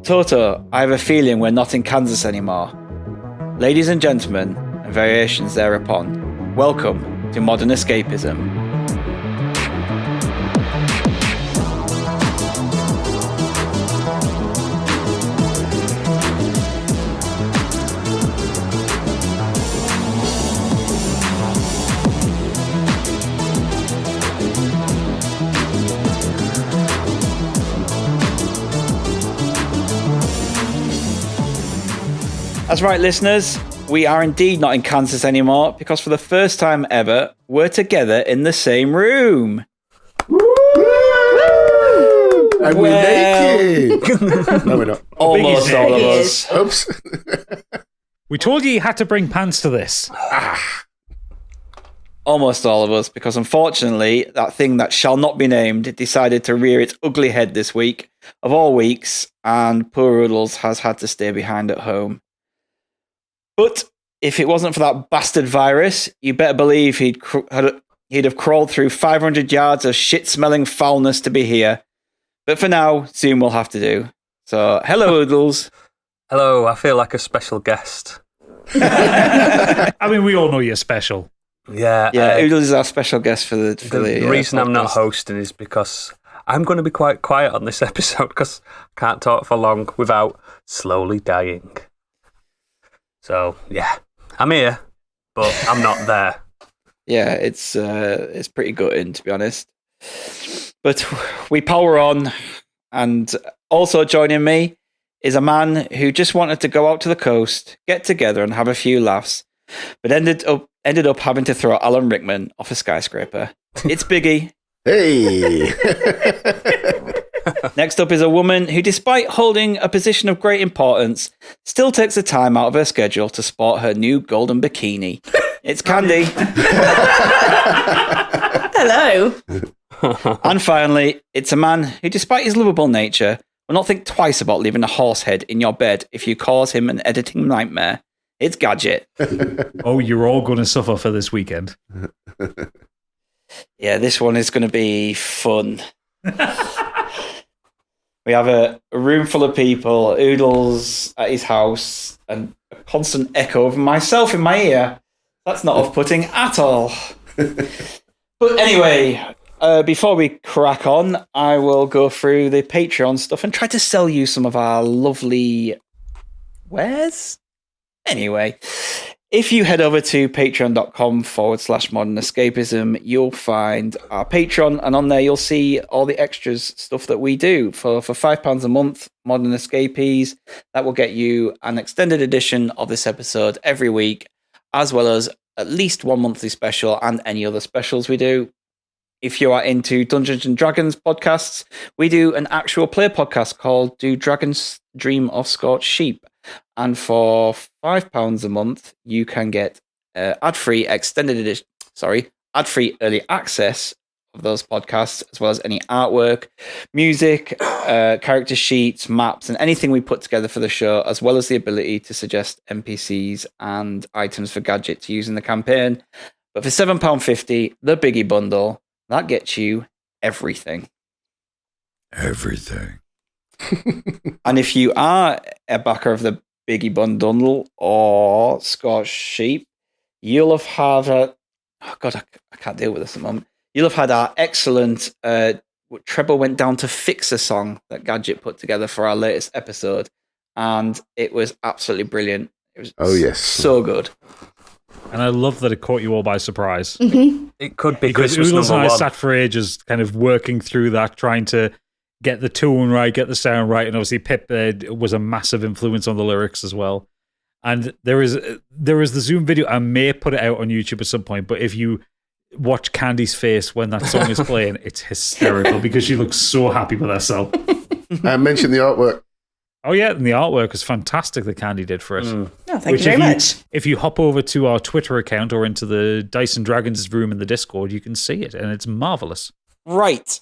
Toto, I have a feeling we're not in Kansas anymore. Ladies and gentlemen, and variations thereupon, welcome to Modern Escapism. That's right, listeners. We are indeed not in Kansas anymore because for the first time ever, we're together in the same room. Woo! And we're naked. No, we're not. Almost all of us. Oops. We told you had to bring pants to this. Almost all of us, because unfortunately, that thing that shall not be named decided to rear its ugly head this week, of all weeks, and poor Oodles has had to stay behind at home. But if it wasn't for that bastard virus, you better believe he'd have crawled through 500 yards of shit-smelling foulness to be here. But for now, Zoom will have to do. So, hello, Oodles. Hello, I feel like a special guest. I mean, we all know you're special. Yeah, Oodles is our special guest for the reason I'm not podcast. hosting is because I'm going to be quite quiet on this episode because I can't talk for long without slowly dying. So, yeah, I'm here, but I'm not there. Yeah, it's pretty gutting, to be honest. But we power on, and also joining me is a man who just wanted to go out to the coast, get together and have a few laughs, but ended up having to throw Alan Rickman off a skyscraper. It's Biggie. Hey. Next up is a woman who, despite holding a position of great importance, still takes the time out of her schedule to sport her new golden bikini. It's Candy. Hello. And finally, it's a man who, despite his lovable nature, will not think twice about leaving a horse head in your bed if you cause him an editing nightmare. It's Gadget. Oh, you're all going to suffer for this weekend. Yeah, this one is going to be fun. We have a room full of people, Oodles at his house, and a constant echo of myself in my ear. That's not off-putting at all. But anyway, before we crack on, I will go through the Patreon stuff and try to sell you some of our lovely wares. Anyway, if you head over to patreon.com/modern escapism, you'll find our Patreon, and on there you'll see all the extras stuff that we do. For £5 a month, Modern Escapees, that will get you an extended edition of this episode every week, as well as at least one monthly special and any other specials we do. If you are into Dungeons and Dragons podcasts, we do an actual play podcast called Do Dragons Dream of Scorched Sheep? And for £5 a month, you can get ad-free early access of those podcasts, as well as any artwork, music, character sheets, maps, and anything we put together for the show, as well as the ability to suggest NPCs and items for Gadget to use in the campaign. But for £7.50, the Biggie Bundle, that gets you everything. Everything. And if you are a backer of the Biggie Bundle or Scorched Sheep, you'll have had I can't deal with this at the moment. You'll have had our excellent Treble Went Down to Fix a song that Gadget put together for our latest episode, and it was absolutely brilliant. It was so good. And I love that it caught you all by surprise. Mm-hmm. It could be Because Christmas Oodles and number I one. sat for ages kind of working through that, trying to get the tune right, get the sound right, and obviously Pip was a massive influence on the lyrics as well. And there is the Zoom video. I may put it out on YouTube at some point, but if you watch Candy's face when that song is playing, it's hysterical because she looks so happy with herself. I mentioned the artwork. Oh yeah, and the artwork was fantastic that Candy did for us. Oh, thank you very much. If you hop over to our Twitter account or into the Dice and Dragons room in the Discord, you can see it, and it's marvelous. Right.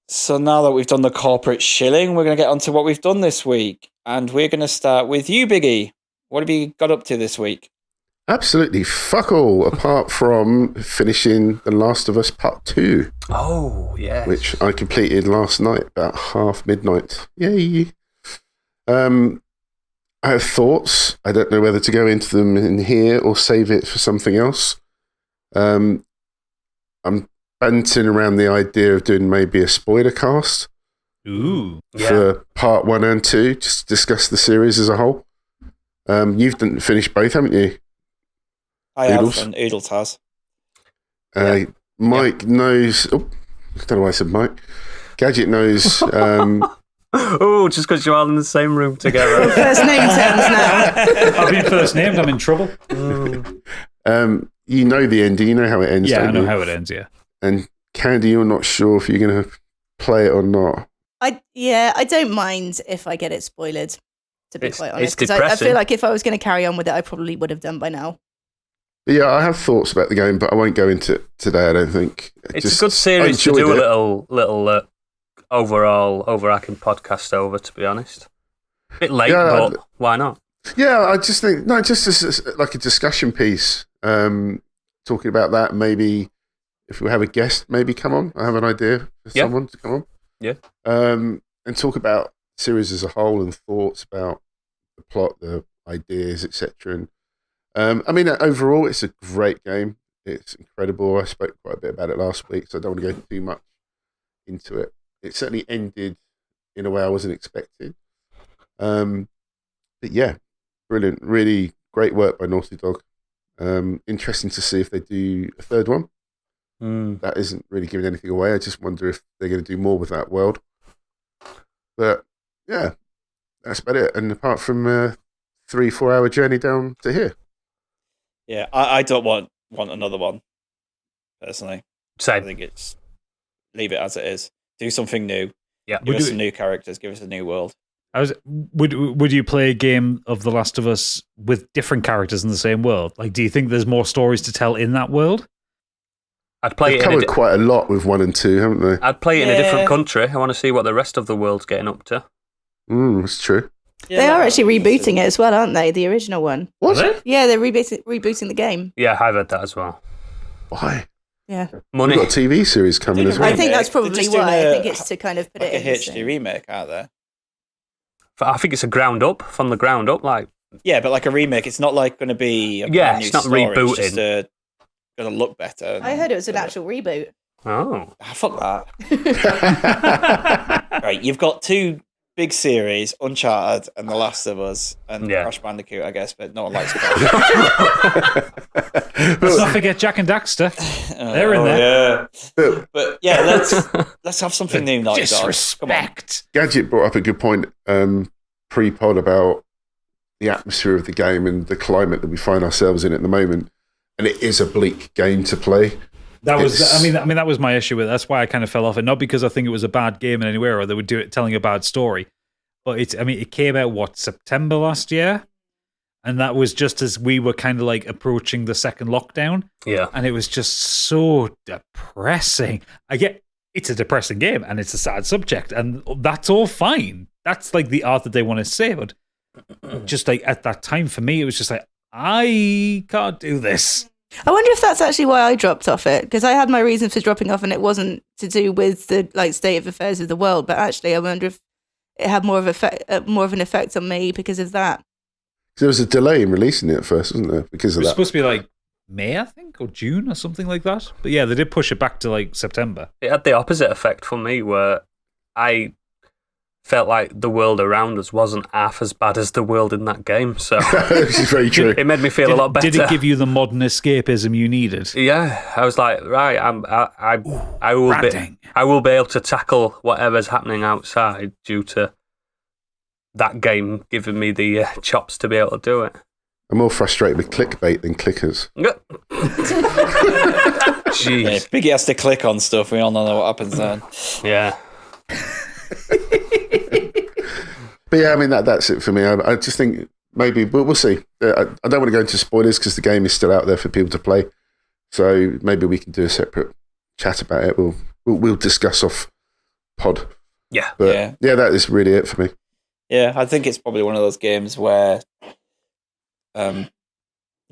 So now that we've done the corporate shilling, we're going to get on to what we've done this week. And we're going to start with you, Biggie. What have you got up to this week? Absolutely fuck all, apart from finishing The Last of Us Part 2. Oh, yeah. Which I completed last night, about midnight. Yay. I have thoughts. I don't know whether to go into them in here or save it for something else. I'm banting around the idea of doing maybe a spoiler cast. Ooh. For part 1 and 2, just to discuss the series as a whole. You've finished both, haven't you? I Oodles? have, and Oodles has. Mike knows... Oh, I don't know why I said Mike. Gadget knows... Oh, just because you're all in the same room together. First name terms now. I've been first named, I'm in trouble. you know the ending, you know how it ends, Yeah, don't I know you? how it ends, yeah. And Candy, you're not sure if you're going to play it or not. I don't mind if I get it spoiled, to be quite honest. It's Because I depressing. feel like if I was going to carry on with it, I probably would have done by now. But yeah, I have thoughts about the game, but I won't go into it today, I don't think. It's a good series to do a little overarching podcast over, to be honest. Bit late, Yeah, but why not? Yeah, I just think, no, just as like a discussion piece, talking about that. Maybe if we have a guest, maybe come on. I have an idea for someone to come on. Yeah. And talk about the series as a whole and thoughts about the plot, the ideas, etc. And I mean, overall, it's a great game. It's incredible. I spoke quite a bit about it last week, so I don't want to go too much into it. It certainly ended in a way I wasn't expecting. But yeah, brilliant. Really great work by Naughty Dog. Interesting to see if they do a third one. That isn't really giving anything away. I just wonder if they're going to do more with that world. But yeah, that's about it. And apart from a 3-4 hour journey down to here. Yeah, I don't want another one, personally. Same. I think it's leave it as it is. Do something new. Yeah. Give us some new characters. Give us a new world. Would you play a game of The Last of Us with different characters in the same world? Like, do you think there's more stories to tell in that world? I'd play They've it covered quite a lot with 1 and 2, haven't they? I'd play it in a different country. I want to see what the rest of the world's getting up to. That's true. Yeah, They are actually rebooting it as well, aren't they? The original one. What? Are they? Yeah, they're rebooting the game. Yeah, I've heard that as well. Why? Yeah. Money. We've got a TV series coming Doing as a well. I think remake. that's probably They're just why. doing I a- think it's to kind of put like it a in. the HD same- remake out there. I think it's a ground up, from the ground up. Like, Yeah, but like a remake, it's not like going to be a Yeah, brand new it's not story. rebooting. It's just going to look better. I heard it was an actual reboot. oh. Fuck that. Right, you've got 2 big series, Uncharted and The Last of Us, and Yeah. Crash Bandicoot, I guess, but no one likes Crash. Let's not forget Jack and Daxter. They're in there. Yeah. But yeah, let's have something new, Naughty Dog. Come on. Disrespect. Gadget brought up a good point pre-pod about the atmosphere of the game and the climate that we find ourselves in at the moment. And it is a bleak game to play. That was, It's- I mean, that was my issue with it. That's why I kind of fell off it. Not because I think it was a bad game in any way or they would do it telling a bad story, but it came out September last year, and that was just as we were kind of like approaching the second lockdown, Yeah. and it was just so depressing. I get it's a depressing game and it's a sad subject, and that's all fine. That's like the art that they want to say, but just like at that time for me, it was just like I can't do this. I wonder if that's actually why I dropped off it, because I had my reason for dropping off, and it wasn't to do with the state of affairs of the world. But actually, I wonder if it had more of an effect on me because of that. There was a delay in releasing it at first, wasn't there? Because It of was that. supposed to be like May, I think, or June or something like that. But yeah, they did push it back to like September. It had the opposite effect for me, where I felt like the world around us wasn't half as bad as the world in that game. So Which is very true. it made me feel a lot better. Did it give you the modern escapism you needed? Yeah, I was like, right, I will be able to tackle whatever's happening outside due to that game giving me the chops to be able to do it. I'm more frustrated with clickbait than clickers. Jeez. Yeah, if Biggie has to click on stuff, we all know what happens then. Yeah. But yeah, I mean, that's it for me. I just think maybe we'll see. I don't want to go into spoilers because the game is still out there for people to play. So maybe we can do a separate chat about it. We'll discuss off pod. Yeah. But yeah, that is really it for me. Yeah, I think it's probably one of those games where you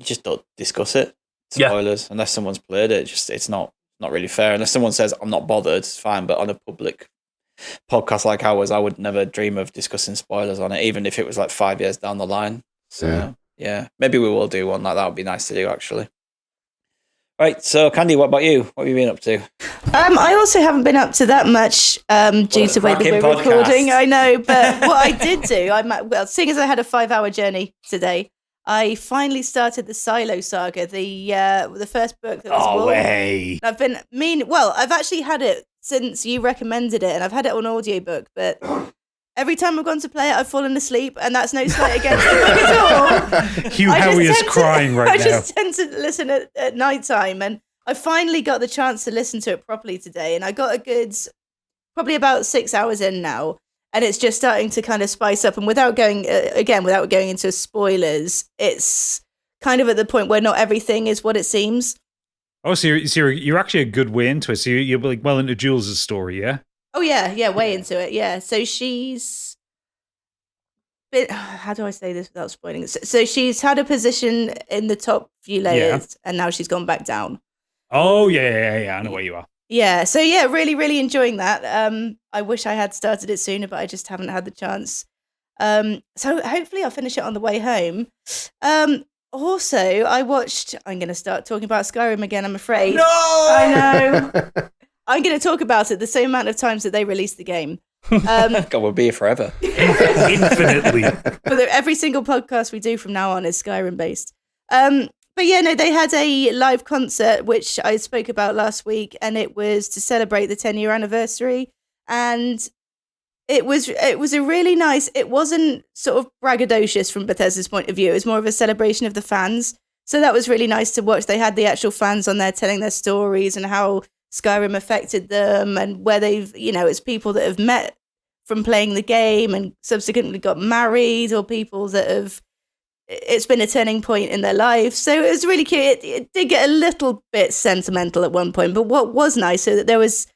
just don't discuss it. Spoilers, unless someone's played it. It's not really fair. Unless someone says, I'm not bothered, it's fine. But on a public podcast like ours, I would never dream of discussing spoilers on it, even if it was like 5 years down the line. So yeah, maybe we will do one like that. Would be nice to do, actually. Right, so Candy, what about you? What have you been up to? I also haven't been up to that much due to the way that we're podcast. recording. I know, but what I did do, seeing as I had a 5-hour journey today, I finally started the Silo Saga, the first book that was born. Way. I've actually had it since you recommended it, and I've had it on audiobook, but every time I've gone to play it, I've fallen asleep, and that's no slight against the book at all. Hugh Howey is crying right now. I just tend to listen at night time, and I finally got the chance to listen to it properly today, and I got a good, probably about 6 hours in now, and it's just starting to kind of spice up. And without going into spoilers, it's kind of at the point where not everything is what it seems. Oh, so you're actually a good way into it. So you're like well into Jules' story, yeah? Oh yeah, way into it, yeah. So she's been, how do I say this without spoiling it? So she's had a position in the top few layers, and now she's gone back down. Oh yeah, I know where you are. Yeah, so yeah, really, really enjoying that. I wish I had started it sooner, but I just haven't had the chance. So hopefully I'll finish it on the way home. Also, I'm going to start talking about Skyrim again, I'm afraid. No! I know. I'm going to talk about it the same amount of times that they released the game. God, we'll be here forever. Infinitely. But every single podcast we do from now on is Skyrim based. But yeah, no, they had a live concert, which I spoke about last week, and it was to celebrate the 10-year anniversary. And it was a really nice, it wasn't sort of braggadocious from Bethesda's point of view. It was more of a celebration of the fans. So that was really nice to watch. They had the actual fans on there telling their stories and how Skyrim affected them, and where it's people that have met from playing the game and subsequently got married, or people that it's been a turning point in their lives. So it was really cute. It did get a little bit sentimental at one point, but what was nice so that there was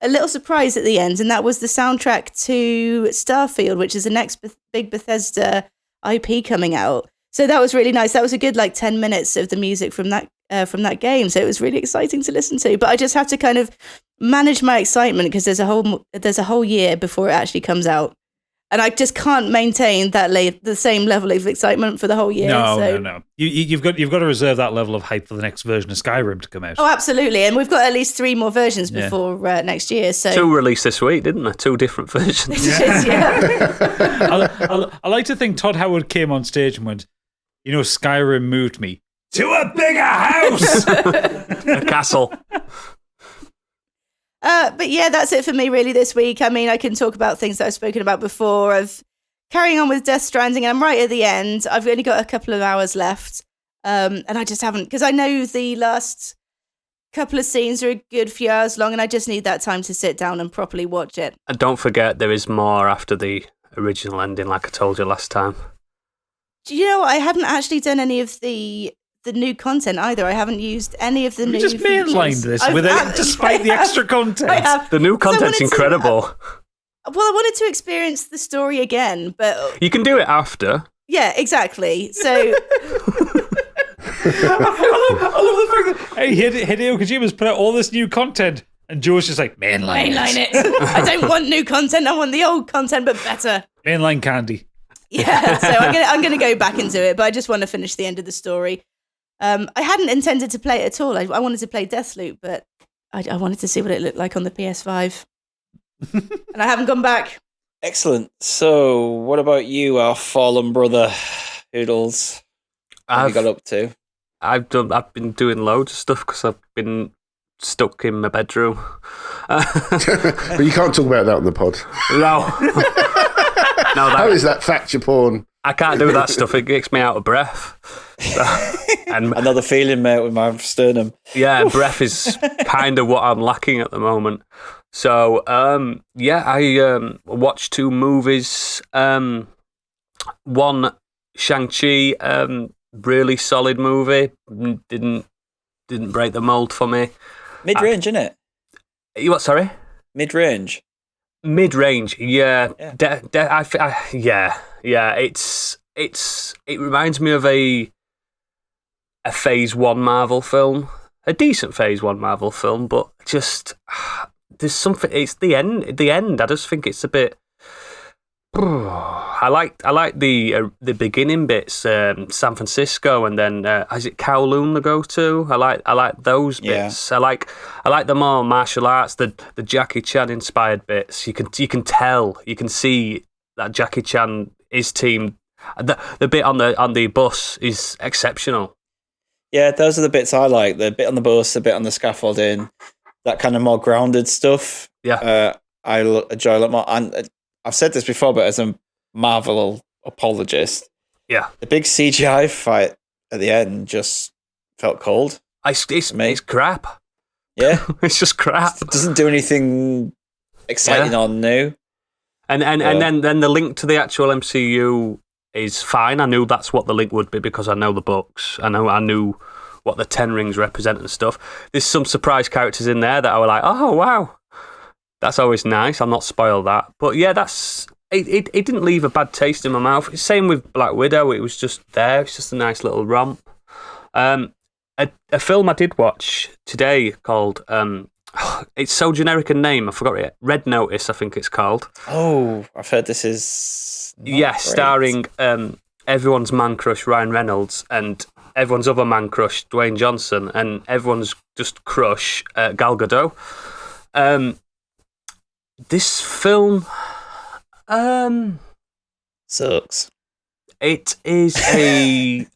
a little surprise at the end, and that was the soundtrack to Starfield, which is the next big Bethesda IP coming out. So that was really nice. That was a good 10 minutes of the music from that game. So it was really exciting to listen to. But I just have to kind of manage my excitement because there's a whole year before it actually comes out, and I just can't maintain the same level of excitement for the whole year. No. You've got to reserve that level of hype for the next version of Skyrim to come out. Oh, absolutely. And we've got at least 3 more versions before next year. So 2 released this week, didn't there? 2 different versions. I like to think Todd Howard came on stage and went, Skyrim moved me to a bigger house, a castle. But yeah, that's it for me really this week. I mean, I can talk about things that I've spoken about before, of carrying on with Death Stranding, and I'm right at the end. I've only got a couple of hours left, and I just haven't, because I know the last couple of scenes are a good few hours long, and I just need that time to sit down and properly watch it. And don't forget, there is more after the original ending, like I told you last time. Do you know what? I haven't actually done any of the new content either. I haven't used any of the new just mainlined this despite the extra content. The new content's incredible. I wanted to experience the story again, but you can do it after. Yeah, exactly. So I love the fact that Hideo Kojima's put out all this new content, and Joe's just like, mainline it. I don't want new content. I want the old content, but better. Mainline candy. Yeah, so I'm gonna go back into it, but I just want to finish the end of the story. I hadn't intended to play it at all. I wanted to play Deathloop, but I wanted to see what it looked like on the PS5. And I haven't gone back. Excellent. So, what about you, our fallen brother, Hoodles? What have you got up to? I've been doing loads of stuff because I've been stuck in my bedroom. But you can't talk about that on the pod. No. How is that facture porn? I can't do that stuff. It makes me out of breath. And another feeling, mate, with my sternum. Yeah, breath is kind of what I'm lacking at the moment. So, I watched 2 movies. One, Shang-Chi, really solid movie. Didn't break the mold for me. Mid-range, isn't it? What? Sorry. Mid-range. Mid-range, yeah. It reminds me of a Phase 1 Marvel film, a decent Phase 1 Marvel film, but just there's something. It's the end. The end. I just think it's a bit. I like the beginning bits, San Francisco, and then is it Kowloon they go to? I like those bits. I like the more martial arts, the Jackie Chan inspired bits. You can tell, you can see that Jackie Chan, his team, the bit on the bus is exceptional. Yeah, those are the bits I like. The bit on the bus, the bit on the scaffolding, that kind of more grounded stuff. Yeah, I enjoy a lot more. And I've said this before, but as a Marvel apologist, the big CGI fight at the end just felt cold. It's crap. Yeah, it's just crap. It doesn't do anything exciting or new. And then the link to the actual MCU is fine. I knew that's what the link would be because I know the books. I knew what the Ten Rings represent and stuff. There's some surprise characters in there that I was like, oh wow. That's always nice. I'm not spoiled that. But yeah, it didn't leave a bad taste in my mouth. Same with Black Widow. It was just there. It's just a nice little romp. A film I did watch today called, it's so generic a name, I forgot it. Red Notice, I think it's called. Oh, I've heard this is great. Starring everyone's man crush Ryan Reynolds and everyone's other man crush Dwayne Johnson and everyone's just crush Gal Gadot. This film sucks. It is a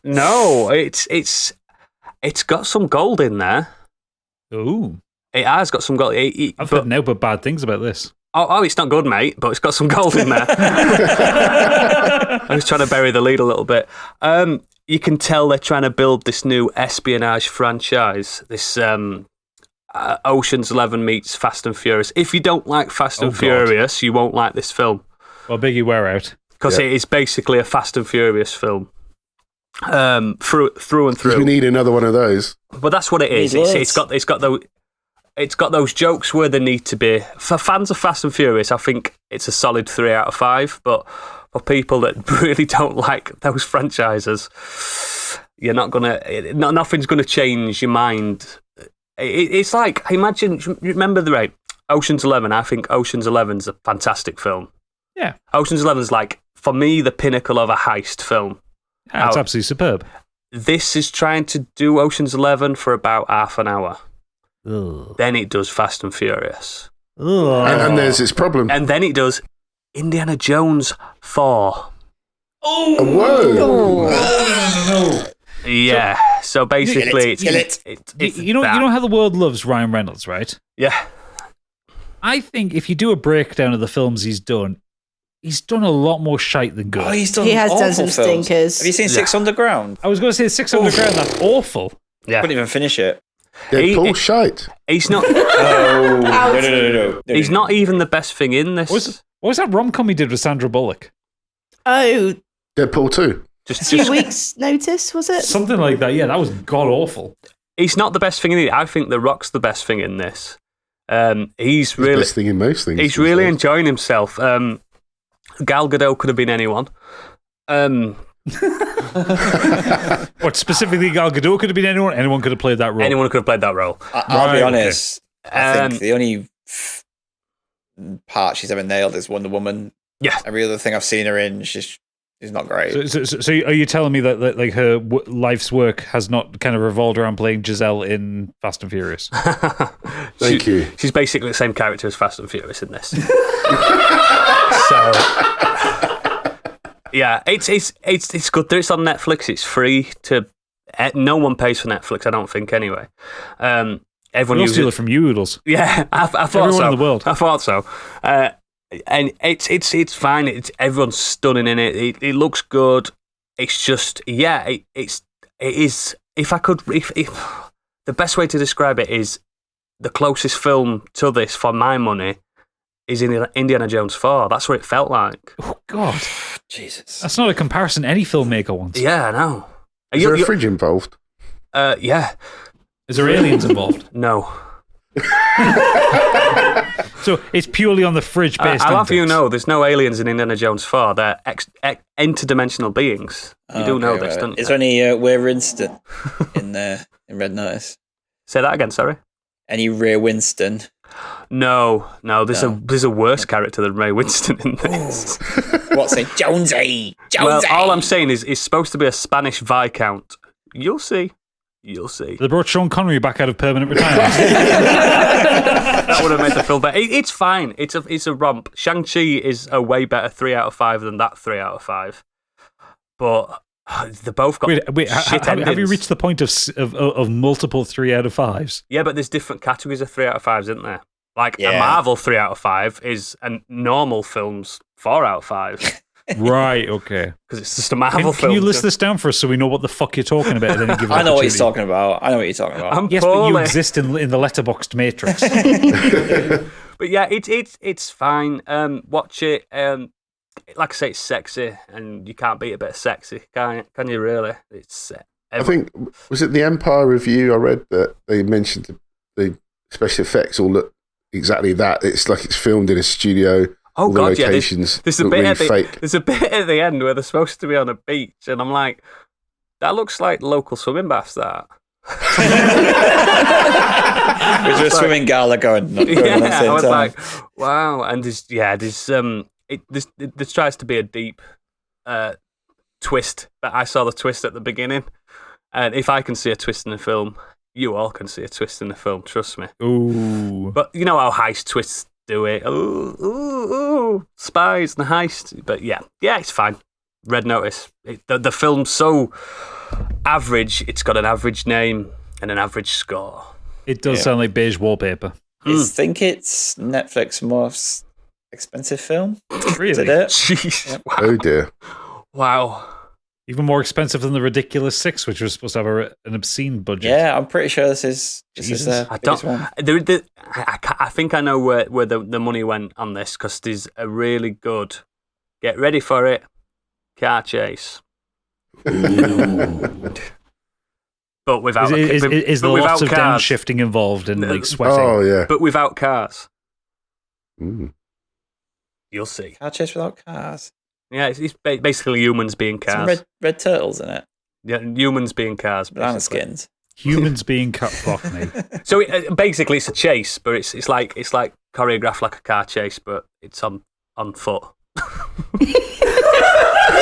no. It's got some gold in there. Ooh, it has got some gold. I've heard no but bad things about this. Oh, it's not good, mate. But it's got some gold in there. I was trying to bury the lead a little bit. You can tell they're trying to build this new espionage franchise. This. Ocean's 11 meets Fast and Furious. If you don't like Fast and Furious, you won't like this film. Well, Biggie, wear out. Because it is basically a Fast and Furious film. Through and through. We need another one of those. But that's what it is. It's got those jokes where they need to be. For fans of Fast and Furious, I think it's a solid 3 out of 5. But for people that really don't like those franchises, you're not nothing's gonna change your mind. It's like, imagine, remember Ocean's 11? I think Ocean's 11's a fantastic film. Yeah. Ocean's 11's like, for me, the pinnacle of a heist film. Yeah, it's absolutely superb. This is trying to do Ocean's 11 for about half an hour. Ugh. Then it does Fast and Furious. And there's its problem. And then it does Indiana Jones 4. Oh, whoa. No. Yeah, so basically, you know how the world loves Ryan Reynolds, right? Yeah. I think if you do a breakdown of the films he's done a lot more shite than good. Oh, he has done some films. stinkers. Have you seen Six Underground? I was going to say 6 Underground. That's awful. Yeah, couldn't even finish it. Deadpool shite. He's not. No. He's not even the best thing in this. What was that rom-com he did with Sandra Bullock? Oh, Deadpool 2. Just 2 weeks' notice, was it? Something like that. Yeah, that was god awful. He's not the best thing in it. I think The Rock's the best thing in this. He's the best thing in most things. He's really enjoying himself. Gal Gadot could have been anyone. What, specifically Gal Gadot could have been anyone? Anyone could have played that role. Anyone could have played that role. I'll be honest. Okay. I think the only part she's ever nailed is Wonder Woman. Yeah. Every other thing I've seen her in, she's not great. So are you telling me that like her life's work has not kind of revolved around playing Giselle in Fast and Furious? Thank you. She's basically the same character as Fast and Furious in this. So yeah, it's good that it's on Netflix. It's free to. No one pays for Netflix, I don't think. Anyway, everyone uses steal it from you, Oodles. Yeah, I thought everyone so. in the world. I thought so. And it's fine. Everyone's stunning in it. It looks good. It's just it is. If the best way to describe it is the closest film to this for my money is Indiana Jones 4. That's what it felt like. Oh God, Jesus! That's not a comparison any filmmaker wants. Yeah, I know. Is there a fridge involved? Yeah. Is there aliens involved? No. So it's purely on the fridge based. I'll have you know, there's no aliens in Indiana Jones 4. They're interdimensional beings. You do know this, don't you? Is there any Rear Winston in Red Notice? Say that again, sorry. Any Rear Winston? No. There's a worse character than Ray Winston in this. What's it? Jonesy. Well, all I'm saying is it's supposed to be a Spanish Viscount. You'll see. They brought Sean Connery back out of permanent retirement. That would have made the film better. It's fine. It's a romp. Shang-Chi is a way better 3 out of 5 than that 3 out of 5. But they both got shit endings. Have you reached the point of multiple 3 out of 5s? Yeah, but there's different categories of 3 out of 5s, isn't there? Like a Marvel 3 out of 5 is a normal film's 4 out of 5. Right, okay. Because it's just a Marvel film. Can you list this down for us so we know what the fuck you're talking about? And then give I know what he's talking about. Yes, but you exist in the letterboxed matrix. But yeah, it's fine. Watch it. Like I say, it's sexy, and you can't beat a bit of sexy, can you really? It's. I think, was it the Empire review I read that they mentioned the special effects all look exactly that. It's like it's filmed in a studio. Oh all God, the locations there's a bit there's a bit at the end where they're supposed to be on a beach, and I'm like, that looks like local swimming baths. That. Is there a swimming gala going? I was like, wow, and this tries to be a deep twist, but I saw the twist at the beginning, and if I can see a twist in the film, you all can see a twist in the film. Trust me. Ooh. But you know how heist twists do it. Ooh, spies and heist. But yeah, it's fine. Red Notice. The film's so average. It's got an average name and an average score. It does sound like beige wallpaper. I think it's Netflix's most expensive film. Really? Is it? Jeez. Yep. Wow. Oh dear. Wow. Even more expensive than the Ridiculous 6, which was supposed to have an obscene budget. Yeah, I'm pretty sure this is I don't. one. I think I know where the money went on this, because there's a really good. Get ready for it. Car chase. But without is there without lots of cars. downshifting involved in like sweating? Oh yeah. But without cars. You'll see. Car chase without cars. Yeah, it's basically humans being cars. Some red turtles in it. Yeah, humans being cars. Banana basically. skins. Humans being cut. Fuck me. So basically, it's a chase, but it's like choreographed like a car chase, but it's on foot.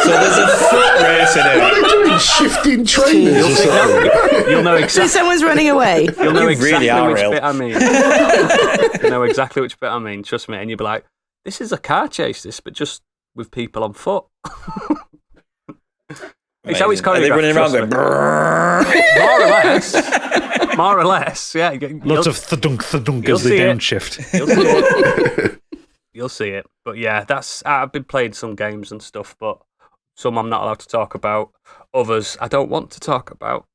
So there's a foot race in it. What are they doing? Shifting trainers or something? You'll know So exactly. someone's running away. You'll know You exactly really are which real. bit I mean. You know exactly which bit I mean. Trust me, and you'll be like, "This is a car chase, but just with people on foot." It's how it's choreographed. Are they running around going? More or less, yeah. Lots of thudunk you'll as they see it. downshift. You'll see it. You'll see it. But yeah, I've been playing some games and stuff, but some I'm not allowed to talk about. Others I don't want to talk about.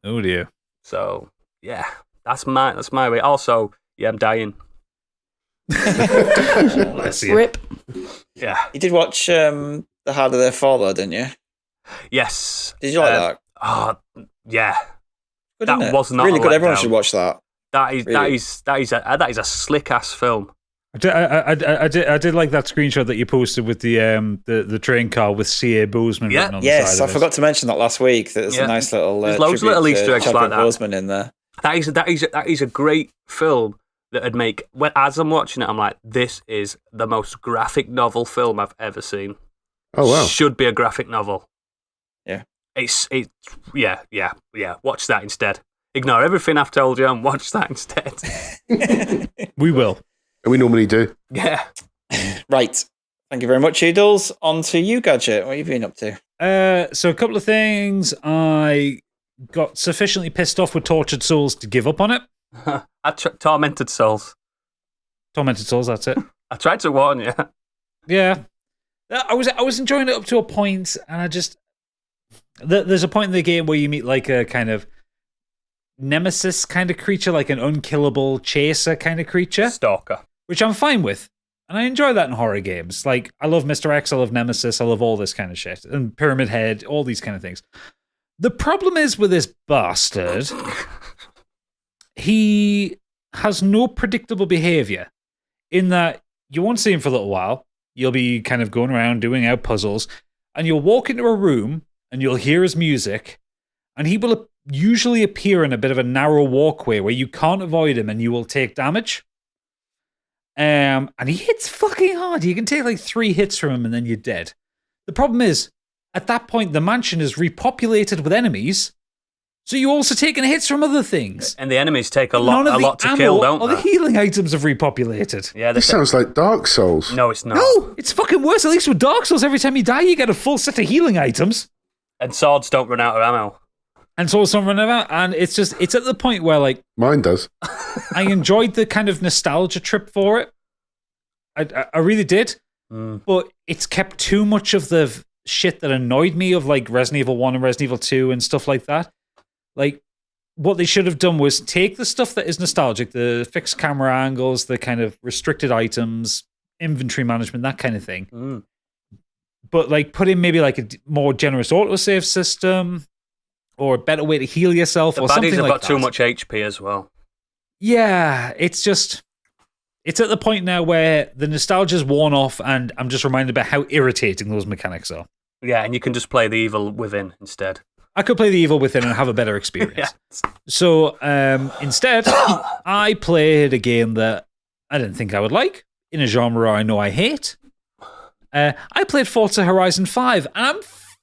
Oh dear. So yeah, that's my way. Also, yeah, I'm dying. Bless you. Rip. Yeah. You did watch The Harder They Fall, though, didn't you? Yes. Did you like that? Oh, yeah. Good, That isn't it? was not really a good. Everyone letdown. should watch that. That is Really? that is a slick ass film. I did like that screenshot that you posted with the train car with C.A. Bozeman Yeah. written on the Yes, side I of it. forgot to mention that last week. There's Yeah. a nice little There's loads of tribute little to Easter eggs Chadwick like that. Boseman in there. That is a great film that'd make. As I'm watching it, I'm like, this is the most graphic novel film I've ever seen. Oh wow. Should be a graphic novel. Yeah. It's yeah. Watch that instead. Ignore everything I've told you and watch that instead. We will. And we normally do. Yeah. Right. Thank you very much, Oodles. On to you, Gadget. What have you been up to? So a couple of things. I got sufficiently pissed off with Tortured Souls to give up on it. Tormented Souls. Tormented Souls, that's it. I tried to warn you. Yeah. I was enjoying it up to a point, and I just... There's a point in the game where you meet like a kind of nemesis kind of creature, like an unkillable chaser kind of creature, Stalker. which I'm fine with. And I enjoy that in horror games. Like, I love Mr. X, I love Nemesis, I love all this kind of shit. And Pyramid Head, all these kind of things. The problem is with this bastard, he has no predictable behavior in that you won't see him for a little while. You'll be kind of going around doing out puzzles, and you'll walk into a room and you'll hear his music, and he will usually appear in a bit of a narrow walkway where you can't avoid him and you will take damage. And he hits fucking hard. You can take like 3 hits from him and then you're dead. The problem is, at that point, the mansion is repopulated with enemies, so you're also taking hits from other things. And the enemies take a lot to kill, don't they? All the healing items have repopulated. Yeah, this sounds like Dark Souls. No, it's not. No, it's fucking worse. At least with Dark Souls, every time you die, you get a full set of healing items. And swords don't run out of ammo. And swords don't run out of ammo. And it's at the point where, like... Mine does. I enjoyed the kind of nostalgia trip for it. I really did. But it's kept too much of the shit that annoyed me of like Resident Evil 1 and Resident Evil 2 and stuff like that. Like, what they should have done was take the stuff that is nostalgic, the fixed camera angles, the kind of restricted items, inventory management, that kind of thing. But like put in maybe like a more generous autosave system or a better way to heal yourself or something like that. The baddies have got too much HP as well. Yeah, it's at the point now where the nostalgia's worn off and I'm just reminded about how irritating those mechanics are. Yeah, and you can just play the Evil Within instead. I could play the Evil Within and have a better experience. Yeah. So instead, I played a game that I didn't think I would like, in a genre I know I hate. I played Forza Horizon 5, and I'm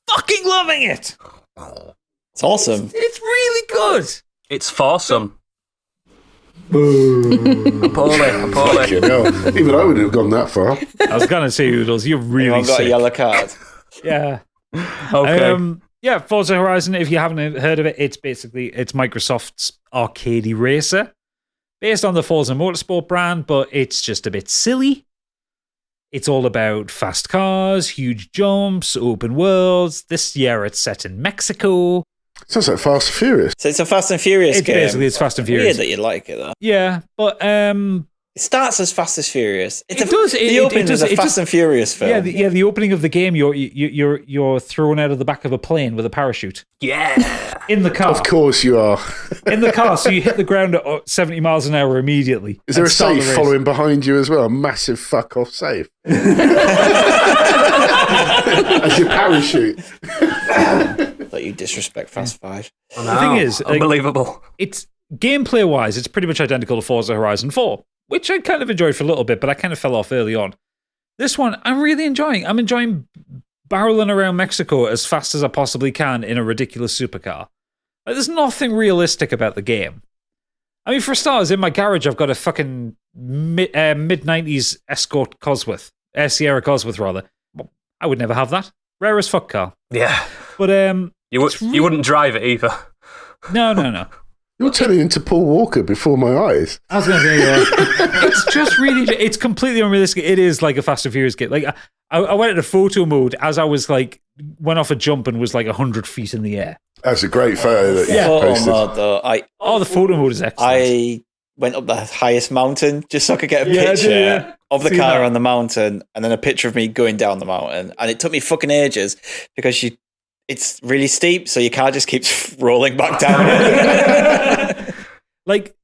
fucking loving it! It's awesome. It's really good! It's foursome. Appalling. Even I wouldn't have gone that far. I was going to say, Oodles, you're really got sick. a yellow card. Yeah. Okay. Yeah, Forza Horizon, if you haven't heard of it, it's Microsoft's arcade racer, based on the Forza Motorsport brand, but it's just a bit silly. It's all about fast cars, huge jumps, open worlds. This year it's set in Mexico. Sounds like Fast and Furious. So it's a Fast and Furious game. Basically, it's Fast and Furious. Weird that you like it, though. Yeah, but it starts as Fast as Furious. The opening is a Fast and Furious film. Yeah, the opening of the game, you're thrown out of the back of a plane with a parachute. Yeah, in the car. Of course you are. In the car, so you hit the ground at 70 miles an hour immediately. Is there a safe following behind you as well? A massive fuck off safe. As your parachute. That you disrespect Fast 5. Oh, no. The thing is, unbelievable. It's gameplay wise, it's pretty much identical to Forza Horizon 4. Which I kind of enjoyed for a little bit, but I kind of fell off early on. This one, I'm really enjoying. I'm enjoying barreling around Mexico as fast as I possibly can in a ridiculous supercar. Like, there's nothing realistic about the game. I mean, for starters, in my garage, I've got a fucking mid-90s Escort Cosworth. Sierra Cosworth, rather. I would never have that. Rare as fuck car. Yeah. But you wouldn't drive it either. No. You're turning into Paul Walker before my eyes. I was going to say, it's just really, it's completely unrealistic. It is like a Fast and Furious game. Like, I went into photo mode as I was like, went off a jump and was like 100 feet in the air. That's a great photo that you posted. The photo mode is excellent. I went up the highest mountain just so I could get a picture of the car on the mountain and then a picture of me going down the mountain. And it took me fucking ages because it's really steep, so your car just keeps rolling back down. Like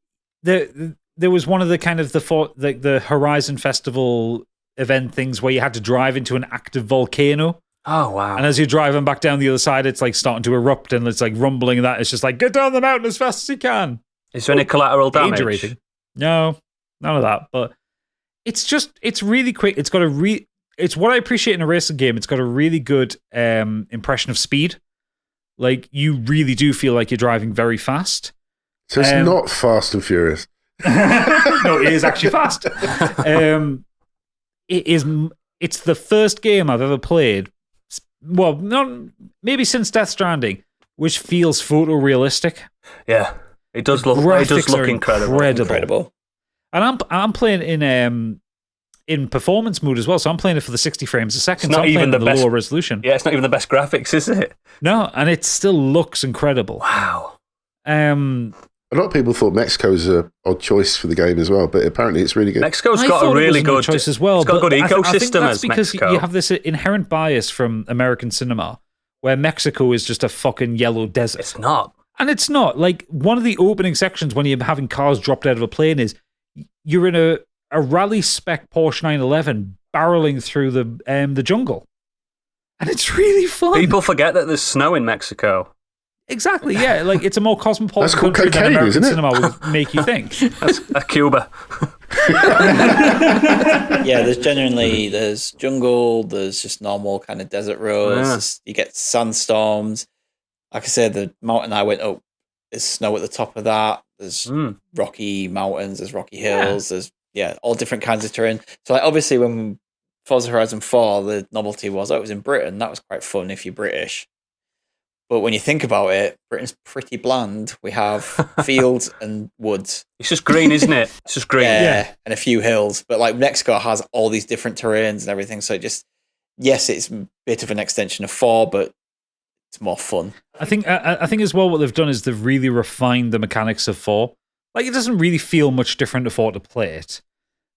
there was one of the kind of the Horizon Festival event things where you had to drive into an active volcano. Oh wow! And as you're driving back down the other side, it's like starting to erupt and it's like rumbling. And that it's just like get down the mountain as fast as you can. Is there any collateral damage? No, none of that. But it's really quick. It's got it's what I appreciate in a racing game. It's got a really good impression of speed. Like, you really do feel like you're driving very fast. So it's not Fast and Furious. No, it is actually fast. It's the first game I've ever played, well, maybe since Death Stranding, which feels photorealistic. Yeah, it does look incredible. And I'm playing in performance mode as well, so I'm playing it for the 60 frames a second. It's not even the best lower resolution. Yeah, it's not even the best graphics, is it? No, and it still looks incredible. Wow. A lot of people thought Mexico's an odd choice for the game as well, but apparently it's really good. Mexico's got a really good choice as well. It's got a good ecosystem. I think that's because Mexico. You have this inherent bias from American cinema, where Mexico is just a fucking yellow desert. It's not, and it's not. Like, one of the opening sections when you're having cars dropped out of a plane is you're in a rally spec Porsche 911 barreling through the jungle, and it's really fun. People forget that there's snow in Mexico. Exactly, yeah. Like, it's a more cosmopolitan That's called country cocaine, than American isn't it? cinema would make you think. That's Cuba. Yeah, there's jungle, there's just normal kind of desert roads. You get sandstorms. Like I said, the mountain I went up, there's snow at the top of that. There's rocky mountains, there's rocky hills, there's all different kinds of terrain. So like obviously when Forza Horizon 4, the novelty was it was in Britain. That was quite fun if you're British. But when you think about it, Britain's pretty bland. We have fields and woods. It's just green, isn't it? It's just green. Yeah, and a few hills. But like Mexico has all these different terrains and everything. So yes, it's a bit of an extension of 4, but it's more fun. I think as well what they've done is they've really refined the mechanics of 4. Like it doesn't really feel much different to 4 to play it.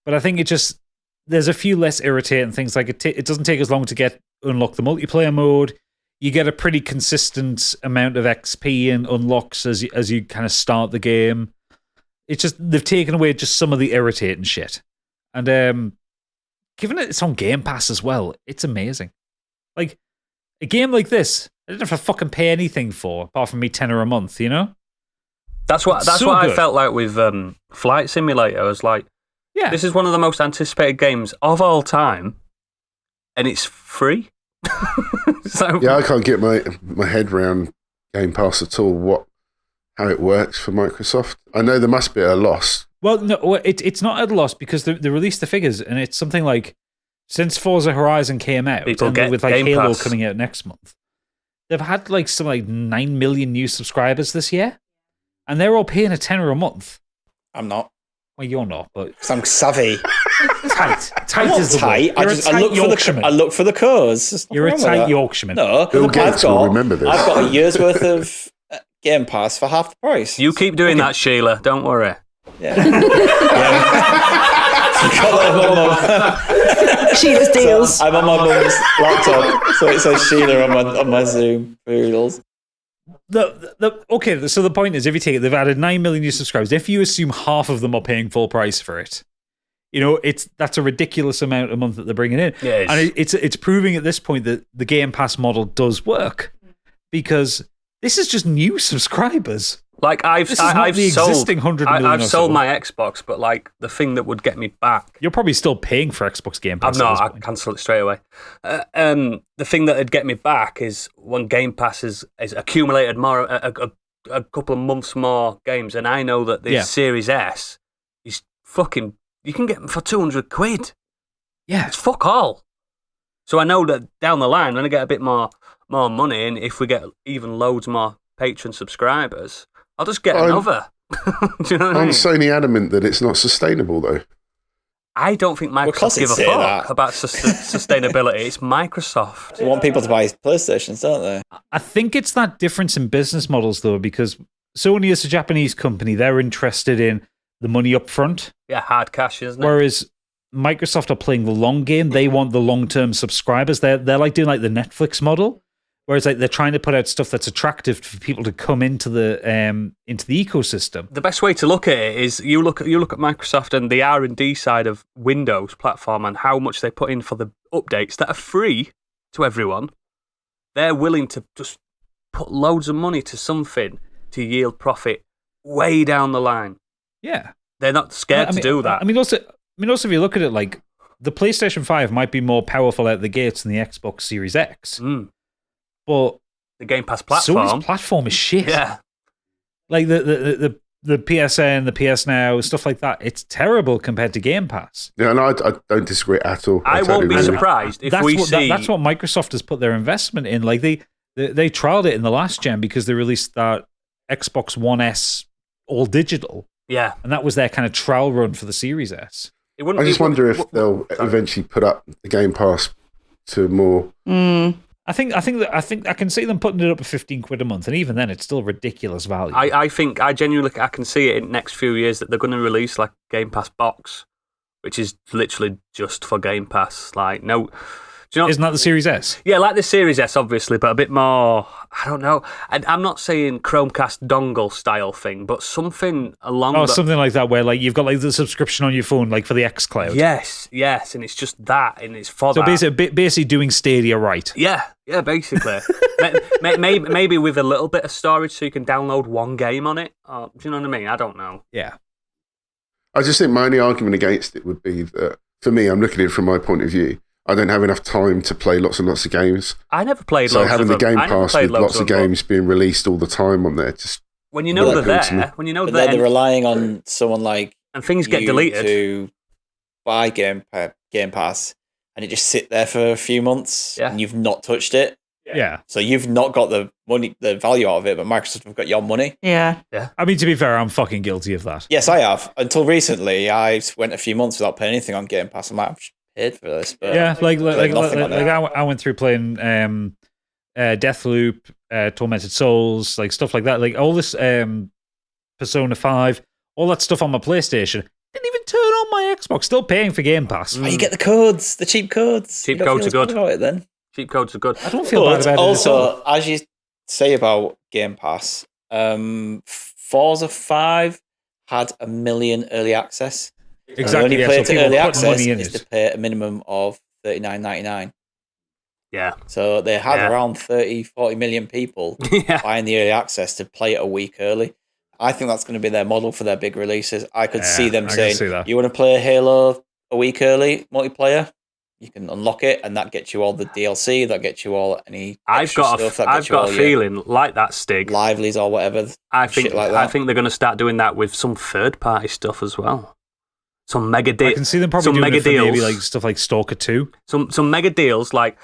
But I think there's a few less irritating things. Like it doesn't take as long to unlock the multiplayer mode. You get a pretty consistent amount of XP and unlocks as you kind of start the game. It's just they've taken away just some of the irritating shit. And given it's on Game Pass as well, it's amazing. Like a game like this, I didn't have to fucking pay anything for, apart from me $10 a month, you know? That's what I felt like with Flight Simulator. I was like, this is one of the most anticipated games of all time, and it's free. So I can't get my head around Game Pass at all. How it works for Microsoft. I know there must be a loss. Well, no, it's not at a loss because they released the figures, and it's something like since Forza Horizon came out, and with like Game Halo Pass coming out next month, they've had like 9 million new subscribers this year, and they're all paying $10 a month. I'm not. Well, you're not, but because I'm savvy. Tight is the tight. word. I look for the cause. You're a tight Yorkshireman. No, Bill Gates will remember this. I've got a year's worth of Game Pass for half the price. You keep doing that, Sheila. Don't worry. Yeah. Sheila's deals. So I'm on my mum's laptop, so it says Sheila on my Zoom poodles. Okay, so the point is, if you take it, they've added 9 million new subscribers. If you assume half of them are paying full price for it, you know that's a ridiculous amount a month that they're bringing in, and it's proving at this point that the Game Pass model does work because this is just new subscribers. Like I've sold my Xbox, but like the thing that would get me back, you're probably still paying for Xbox Game Pass. I'm not. I cancel it straight away. The thing that would get me back is when Game Pass is accumulated more a couple of months more games, and I know that the Series S is fucking. You can get them for £200. Yeah, it's fuck all. So I know that down the line, when I get a bit more money, and if we get even loads more Patreon subscribers, I'll just get another. Do you know what I mean? Sony adamant that it's not sustainable, though. I don't think Microsoft give a fuck about sustainability. It's Microsoft. They want people to buy PlayStations, don't they? I think it's that difference in business models, though, because Sony is a Japanese company. They're interested in the money up front. Yeah, hard cash, isn't it? Whereas Microsoft are playing the long game. They want the long-term subscribers. They're like doing like the Netflix model. Whereas like they're trying to put out stuff that's attractive for people to come into the ecosystem. The best way to look at it is you look at Microsoft and the R&D side of Windows platform and how much they put in for the updates that are free to everyone. They're willing to just put loads of money to something to yield profit way down the line. Yeah, they're not scared to do that. I mean, also if you look at it, like the PlayStation 5 might be more powerful out the gates than the Xbox Series X. But the Game Pass platform, Sony's platform is shit. Yeah, like the PSN, the PS Now, stuff like that. It's terrible compared to Game Pass. Yeah, and I don't disagree at all. I won't be surprised if we see. That's what Microsoft has put their investment in. Like they trialed it in the last gen because they released that Xbox One S all digital. Yeah, and that was their kind of trial run for the Series S. I just wonder if they'll eventually put up the Game Pass to more. I think I can see them putting it up at £15 a month, and even then, it's still ridiculous value. I genuinely can see it in the next few years that they're going to release like Game Pass box, which is literally just for Game Pass. Like no, do you know? Isn't that the Series S? Yeah, like the Series S, obviously, but a bit more. I don't know. And I'm not saying Chromecast dongle style thing, but something along. Something like that, where like you've got like the subscription on your phone, like for the xCloud. Yes, and it's just that, and it's for so that. So basically doing Stadia right. Yeah, basically. maybe with a little bit of storage, so you can download one game on it. Do you know what I mean? I don't know. Yeah. I just think my only argument against it would be that, for me, I'm looking at it from my point of view. I don't have enough time to play lots and lots of games. I never played so loads having of the them. Game Pass with lots of games being released all the time on there, just when you know they're there, they're relying on someone like and things get deleted to buy Game Pass, and it just sit there for a few months, and you've not touched it. Yeah. So you've not got the money, the value out of it, but Microsoft have got your money. Yeah. I mean, to be fair, I'm fucking guilty of that. Yes, I have. Until recently, I went a few months without paying anything on Game Pass. I might have paid for this, but yeah, I went through playing Deathloop, Tormented Souls, like stuff like that, like all this Persona 5, all that stuff on my PlayStation. Didn't even turn on my Xbox. Still paying for Game Pass. Oh, you get the codes, the cheap codes. Cheap codes are good. About it, then. Cheap codes are good. I don't feel bad about it. Also, as you say about Game Pass, Forza 5 had 1 million early access. Exactly. The only play to early access is to pay a minimum of $39.99. Yeah. So they had around 30, 40 million people buying the early access to play it a week early. I think that's going to be their model for their big releases. I could see them saying, you want to play Halo a week early, multiplayer? You can unlock it, and that gets you all the DLC, that gets you all any extra stuff. I've got a feeling like that, Stig. Livelies or whatever. I think they're going to start doing that with some third-party stuff as well. Some mega deals. I can see them probably doing it for maybe like stuff like Stalker 2. Some mega deals, like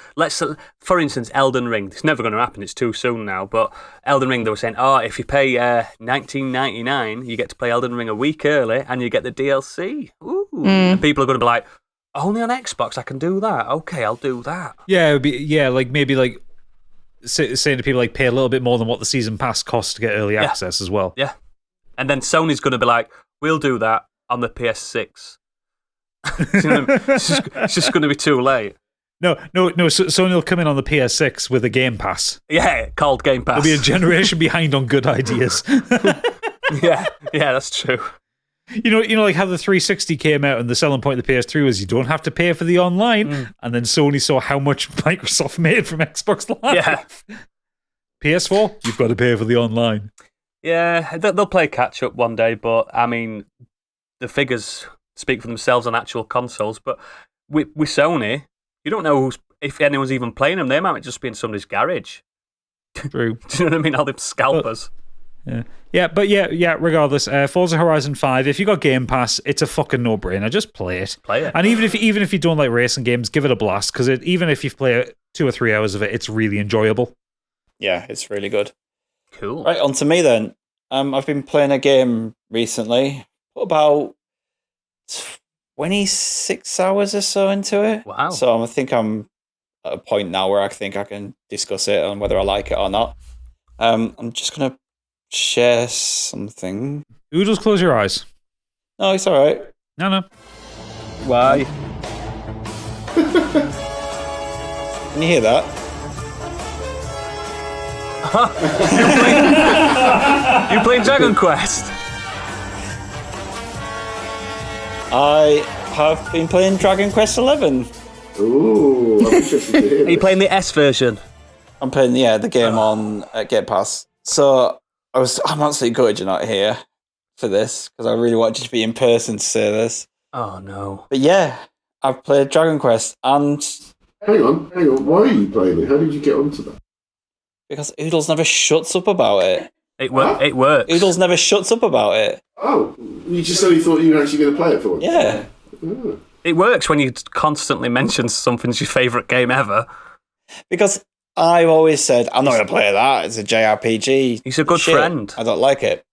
for instance, Elden Ring. It's never going to happen. It's too soon now. But Elden Ring, they were saying, if you pay $19.99, you get to play Elden Ring a week early, and you get the DLC. Ooh. And people are going to be like, only on Xbox I can do that. Okay, I'll do that. Yeah, it would be, like maybe like saying to people like pay a little bit more than what the season pass costs to get early access as well. Yeah, and then Sony's going to be like, we'll do that on the PS6. You know what I mean? It's just going to be too late. No. Sony will come in on the PS6 with a Game Pass. Yeah, called Game Pass. There'll be a generation behind on good ideas. yeah, that's true. You know, like how the 360 came out and the selling point of the PS3 was you don't have to pay for the online, and then Sony saw how much Microsoft made from Xbox Live. Yeah. PS4, you've got to pay for the online. Yeah, they'll play catch up one day, but I mean, the figures speak for themselves on actual consoles. But with Sony, you don't know if anyone's even playing them. They might just be in somebody's garage. True. Do you know what I mean? All them scalpers. But regardless, Forza Horizon 5, if you got Game Pass, it's a fucking no-brainer. Just play it. And even if you don't like racing games, give it a blast, because even if you play 2 or 3 hours of it, it's really enjoyable. Yeah, it's really good. Cool. Right, on to me then. I've been playing a game recently, about 26 hours or so into it. Wow. So I think I'm at a point now where I think I can discuss it on whether I like it or not. I'm just going to share something. Oodles, close your eyes. No, it's all right. No. Why? Can you hear that? You playing Dragon Quest? I have been playing Dragon Quest 11. Ooh, I'm interested to hear Are you playing the S version? I'm playing the game on Game Pass. So I'm absolutely gutted you're not here for this, because I really wanted you to be in person to say this. Oh no! But yeah, I've played Dragon Quest, and Hang on. Why are you playing it? How did you get onto that? because Oodles never shuts up about it. It works. Oodles never shuts up about it. Oh, you just only thought you were actually going to play it for once? Yeah. Oh. It works when you constantly mention something's your favourite game ever. Because I've always said, I'm not going to play that. It's a JRPG. He's a good friend. I don't like it.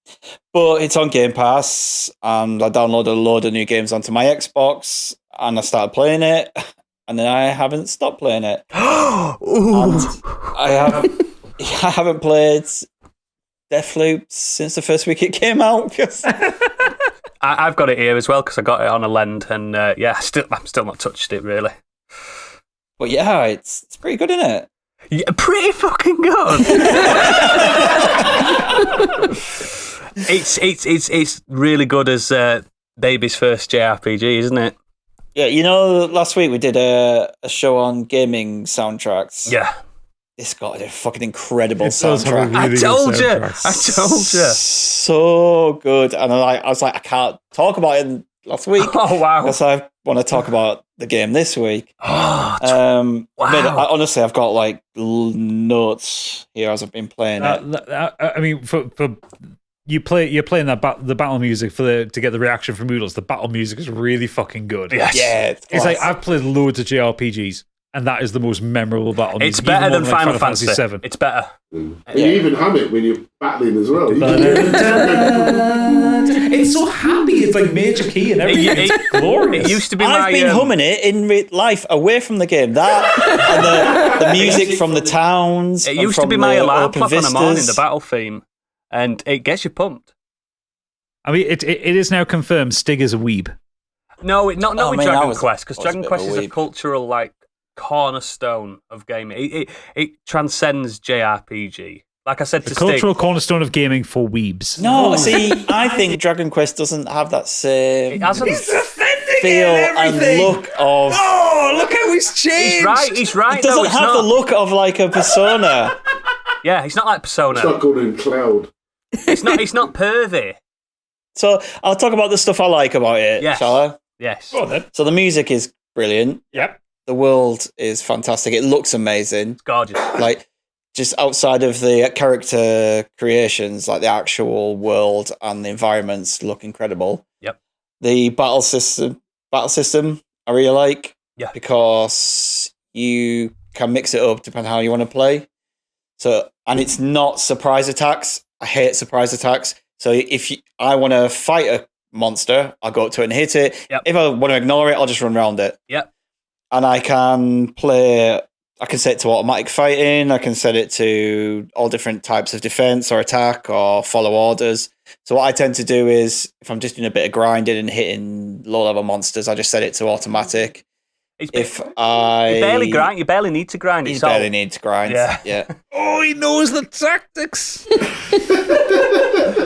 But it's on Game Pass, and I downloaded a load of new games onto my Xbox, and I started playing it, and then I haven't stopped playing it. And I haven't played Deathloop since the first week it came out. I've got it here as well because I got it on a lend, and I'm still not touched it really. But yeah, it's pretty good, isn't it? Yeah, pretty fucking good. It's really good as baby's first JRPG, isn't it? Yeah, last week we did a show on gaming soundtracks. Yeah. This got a fucking incredible It does have a soundtrack. really I told good you. soundtrack. I told you. So good. And I was like, I can't talk about it last week. Oh, wow. Because I want to talk about the game this week. Oh, Wow. Honestly, I've got like notes here as I've been playing it. I mean, for you're playing the battle music to get the reaction from Oodles. The battle music is really fucking good. yes. Yeah, It's like I've played loads of JRPGs, and that is the most memorable battle music. It's better even than more Final Fantasy VII. It's better. And you even hum it when you're battling as well. It's so happy. It's like major key and everything. It's glorious. It used to be I've been humming it in life away from the game. That and the music from the towns. It and used to from be my the alarm open clock on a morning, vistas. the battle theme, and it gets you pumped. I mean, it is now confirmed Stig is a weeb. No, not Oh, with man, Dragon that Quest, because was a Dragon bit of Quest a is a weep. cultural like cornerstone of gaming. It transcends JRPG. Like I said The to Stig, cultural cornerstone of gaming for weebs. No, see, I think Dragon Quest doesn't have that same it hasn't. feel and look of. Oh, look how he's changed. He's right. It doesn't though, it's have not. the look of like a Persona. Yeah, it's not like Persona. It's not Golden Cloud. It's not pervy. So I'll talk about the stuff I like about it, Yes. shall I? Yes. Go on then. So the music is brilliant. Yep. The world is fantastic. It looks amazing. It's gorgeous. Like, just outside of the character creations, like the actual world and the environments look incredible. Yep. The battle system I really like. Yeah. Because you can mix it up depending on how you want to play. So, and it's not surprise attacks. I hate surprise attacks. So I want to fight a monster, I'll go up to it and hit it. Yep. If I want to ignore it, I'll just run around it. Yep. And I can set it to automatic fighting. I can set it to all different types of defense or attack or follow orders. So what I tend to do is, if I'm just doing a bit of grinding and hitting low-level monsters, I just set it to automatic. You barely grind. You barely need to grind. You It's all- barely need to grind. Yeah. Oh, he knows the tactics.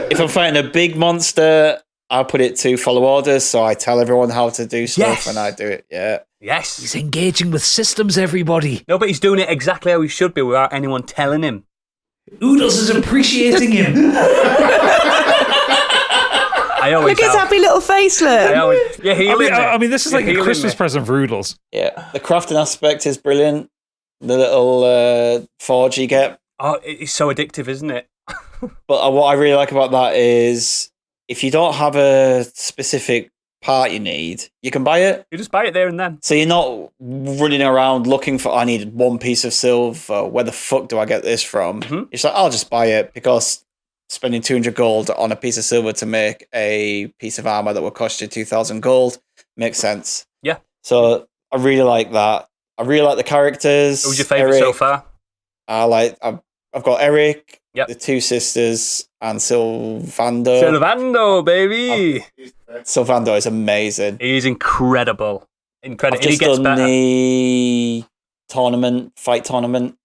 If I'm fighting a big monster, I'll put it to follow orders, so I tell everyone how to do stuff, Yes. and I do it. Yeah. Yes. He's engaging with systems, everybody. No, but he's doing it exactly how he should be without anyone telling him. Oodles is appreciating him. I always Look at his have. happy little face, look. Yeah, I mean, this is like a Christmas present for Oodles. Yeah. The crafting aspect is brilliant. The little forge you get. Oh, it's so addictive, isn't it? But what I really like about that is if you don't have a specific part you need, you can buy it. You just buy it there and then. So you're not running around looking for, I need one piece of silver. Where the fuck do I get this from? Mhm. It's like, I'll just buy it because spending 200 gold on a piece of silver to make a piece of armor that will cost you 2,000 gold makes sense. Yeah. So I really like that. I really like the characters. Who's your favourite so far? I've got Eric, Yep. the two sisters, and Sylvander. Silvando, baby. Sylvander is amazing. He's incredible. Incredible. I've And he just gets done better. the fight tournament.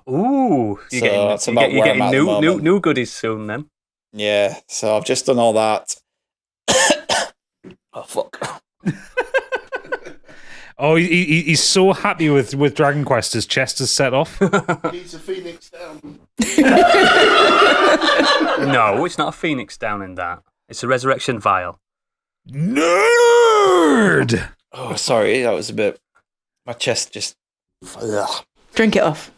Ooh. So that's about you're where I'm getting at the moment. new goodies soon then. Yeah, so I've just done all that. Oh, fuck. Oh, he's so happy with Dragon Quest. His chest is set off. Needs a phoenix down. No, it's not a phoenix down in that. It's a resurrection vial. Nerd! Oh, sorry, that was a bit... My chest just... Ugh. Drink it off.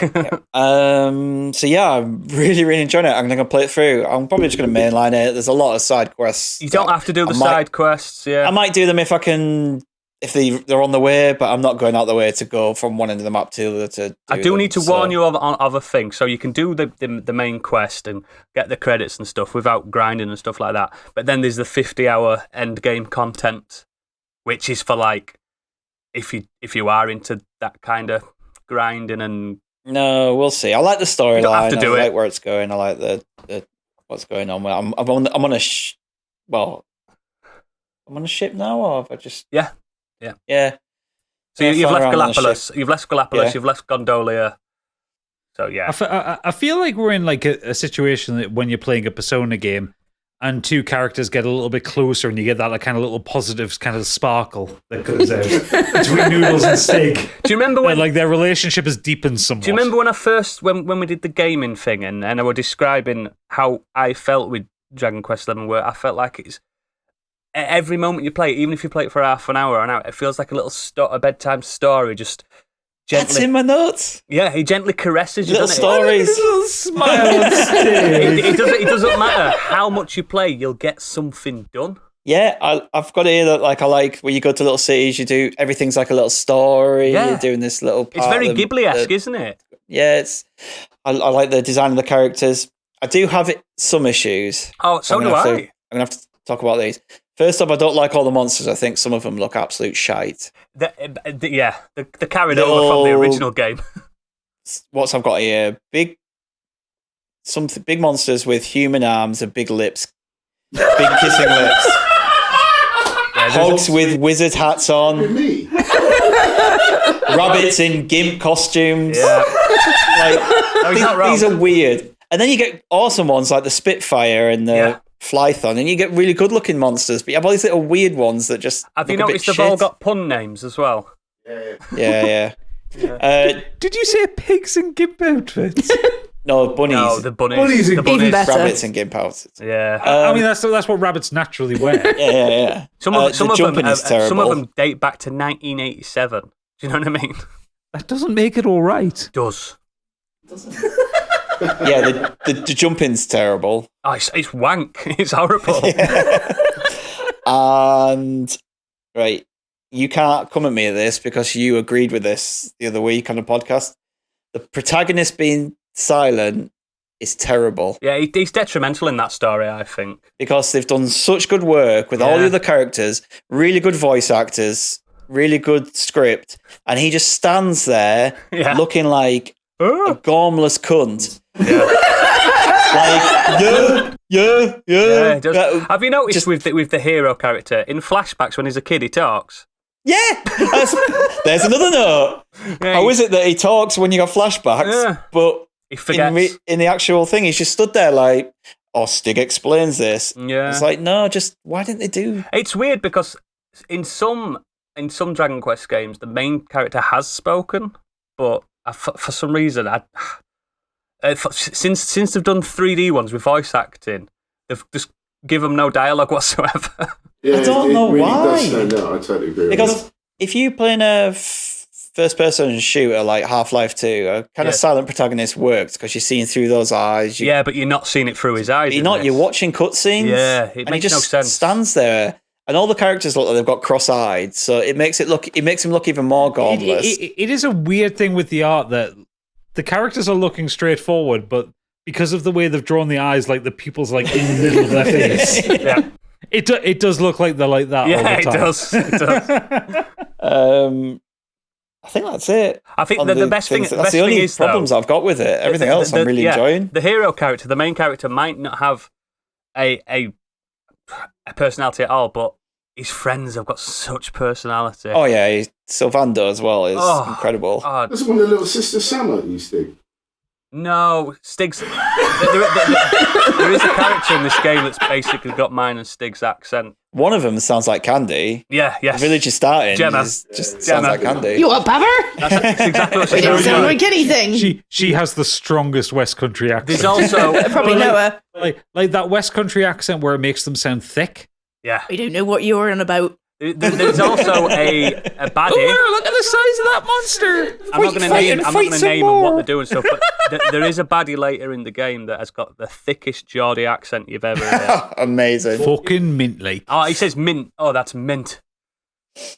So yeah, I'm really, really enjoying it. I'm going to play it through. I'm probably just going to mainline it. There's a lot of side quests. You don't have to do the side quests, yeah. I might do them if I can... If they're on the way, but I'm not going out the way to go from one end of the map to the other to do I do them, need to warn you of a thing. So you can do the main quest and get the credits and stuff without grinding and stuff like that. But then there's the 50-hour end game content, which is for like if you are into that kind of grinding and. No, we'll see. I like the storyline. You don't have to do I it. like where it's going. I like the what's going on. I'm on a I'm on a ship now, or have I just Yeah. So Yeah, you've flying left around on a Gallipolis. You've left Gallipolis. Yeah. You've left Gondolia. So yeah. I feel like we're in like a situation that when you're playing a Persona game and two characters get a little bit closer, and you get that like kind of little positive kind of sparkle that comes out between Noodles and Stig. Do you remember when like their relationship has deepened somewhat? Do you remember when when we did the gaming thing and I was describing how I felt with Dragon Quest XI, where I felt like it's every moment you play it, even if you play it for half an hour or an hour, it feels like a little a bedtime story, just gently. That's in my notes. Yeah, he gently caresses you. Little stories. Little smile on Stig. It doesn't matter how much you play, you'll get something done. Yeah, I've got to hear that. Like, I like when you go to little cities, you do everything's like a little story. Yeah. You're doing this little. It's very Ghibli-esque, isn't it? Yeah, I like the design of the characters. I do have some issues. Oh, so do I. I'm gonna have to talk about these. First off, I don't like all the monsters. I think some of them look absolute shite. The carried over from the original game. What's I've got here? Big monsters with human arms and big lips, big kissing lips. Hogs with wizard hats on. Rabbits in gimp costumes. Yeah. These are weird. And then you get awesome ones like the Spitfire and the Flython, and you get really good-looking monsters, but you have all these little weird ones that just Have you noticed they've all got pun names as well? Yeah. Did you say pigs in gimp outfits? No, bunnies. No, the bunnies. Bunnies and Even better. Rabbits and gimp outfits. Yeah. I mean, that's what rabbits naturally wear. Yeah. Some of jumping is terrible. Some of them date back to 1987. Do you know what I mean? That doesn't make it all right. It does. Yeah, the jumping's terrible. Oh, it's wank. It's horrible. And right, you can't come at me at this because you agreed with this the other week on the podcast. The protagonist being silent is terrible. Yeah, he's detrimental in that story, I think. Because they've done such good work with all the other characters, really good voice actors, really good script, and he just stands there looking like a gormless cunt. Yeah. Have you noticed with the hero character in flashbacks when he's a kid, he talks? Yeah, there's another note. How is it that he talks when you got flashbacks, but he forgets in the actual thing? He's just stood there like, "Oh, Stig explains this." Yeah, it's like, no, just why didn't they do? It's weird because in some Dragon Quest games, the main character has spoken, but for some reason, since they've done 3D ones with voice acting, they've just given them no dialogue whatsoever. Yeah, I don't know really why. Does stand out. I totally agree. Because if you play in a first-person shooter like Half-Life 2, a kind of silent protagonist works because you're seeing through those eyes. But you're not seeing it through his eyes. You're watching cutscenes. Yeah, it makes no sense. Stands there. And all the characters look like they've got cross-eyed, so it makes him look even more gormless. It is a weird thing with the art that the characters are looking straight forward, but because of the way they've drawn the eyes, like the pupils like in the middle of their face. Yeah. It does look like they're like that all the time. It does. I think that's it. I think the best thing that's the only problems I've got with it. Everything else I'm really enjoying. The hero character, the main character, might not have a personality at all, but his friends have got such personality. Oh yeah, Sylvando as well is incredible. That's one of the little sister Sam you Stig. No, Stig's. There is a character in this game that's basically got mine and Stig's accent. One of them sounds like Candy. Yeah, yes. The village is starting. Gemma. Just sounds like Candy. You want Baba? That's exactly what We don't sound like anything. She has the strongest West Country accent. There's also Probably know her. like that West Country accent where it makes them sound thick. Yeah. We don't know what you're on about. There's also a baddie. Look at the size of that monster. I'm not going to name them what they're doing stuff, but there is a baddie later in the game that has got the thickest Geordie accent you've ever heard. Amazing. Fucking mint, like. Oh, he says mint. Oh, that's mint.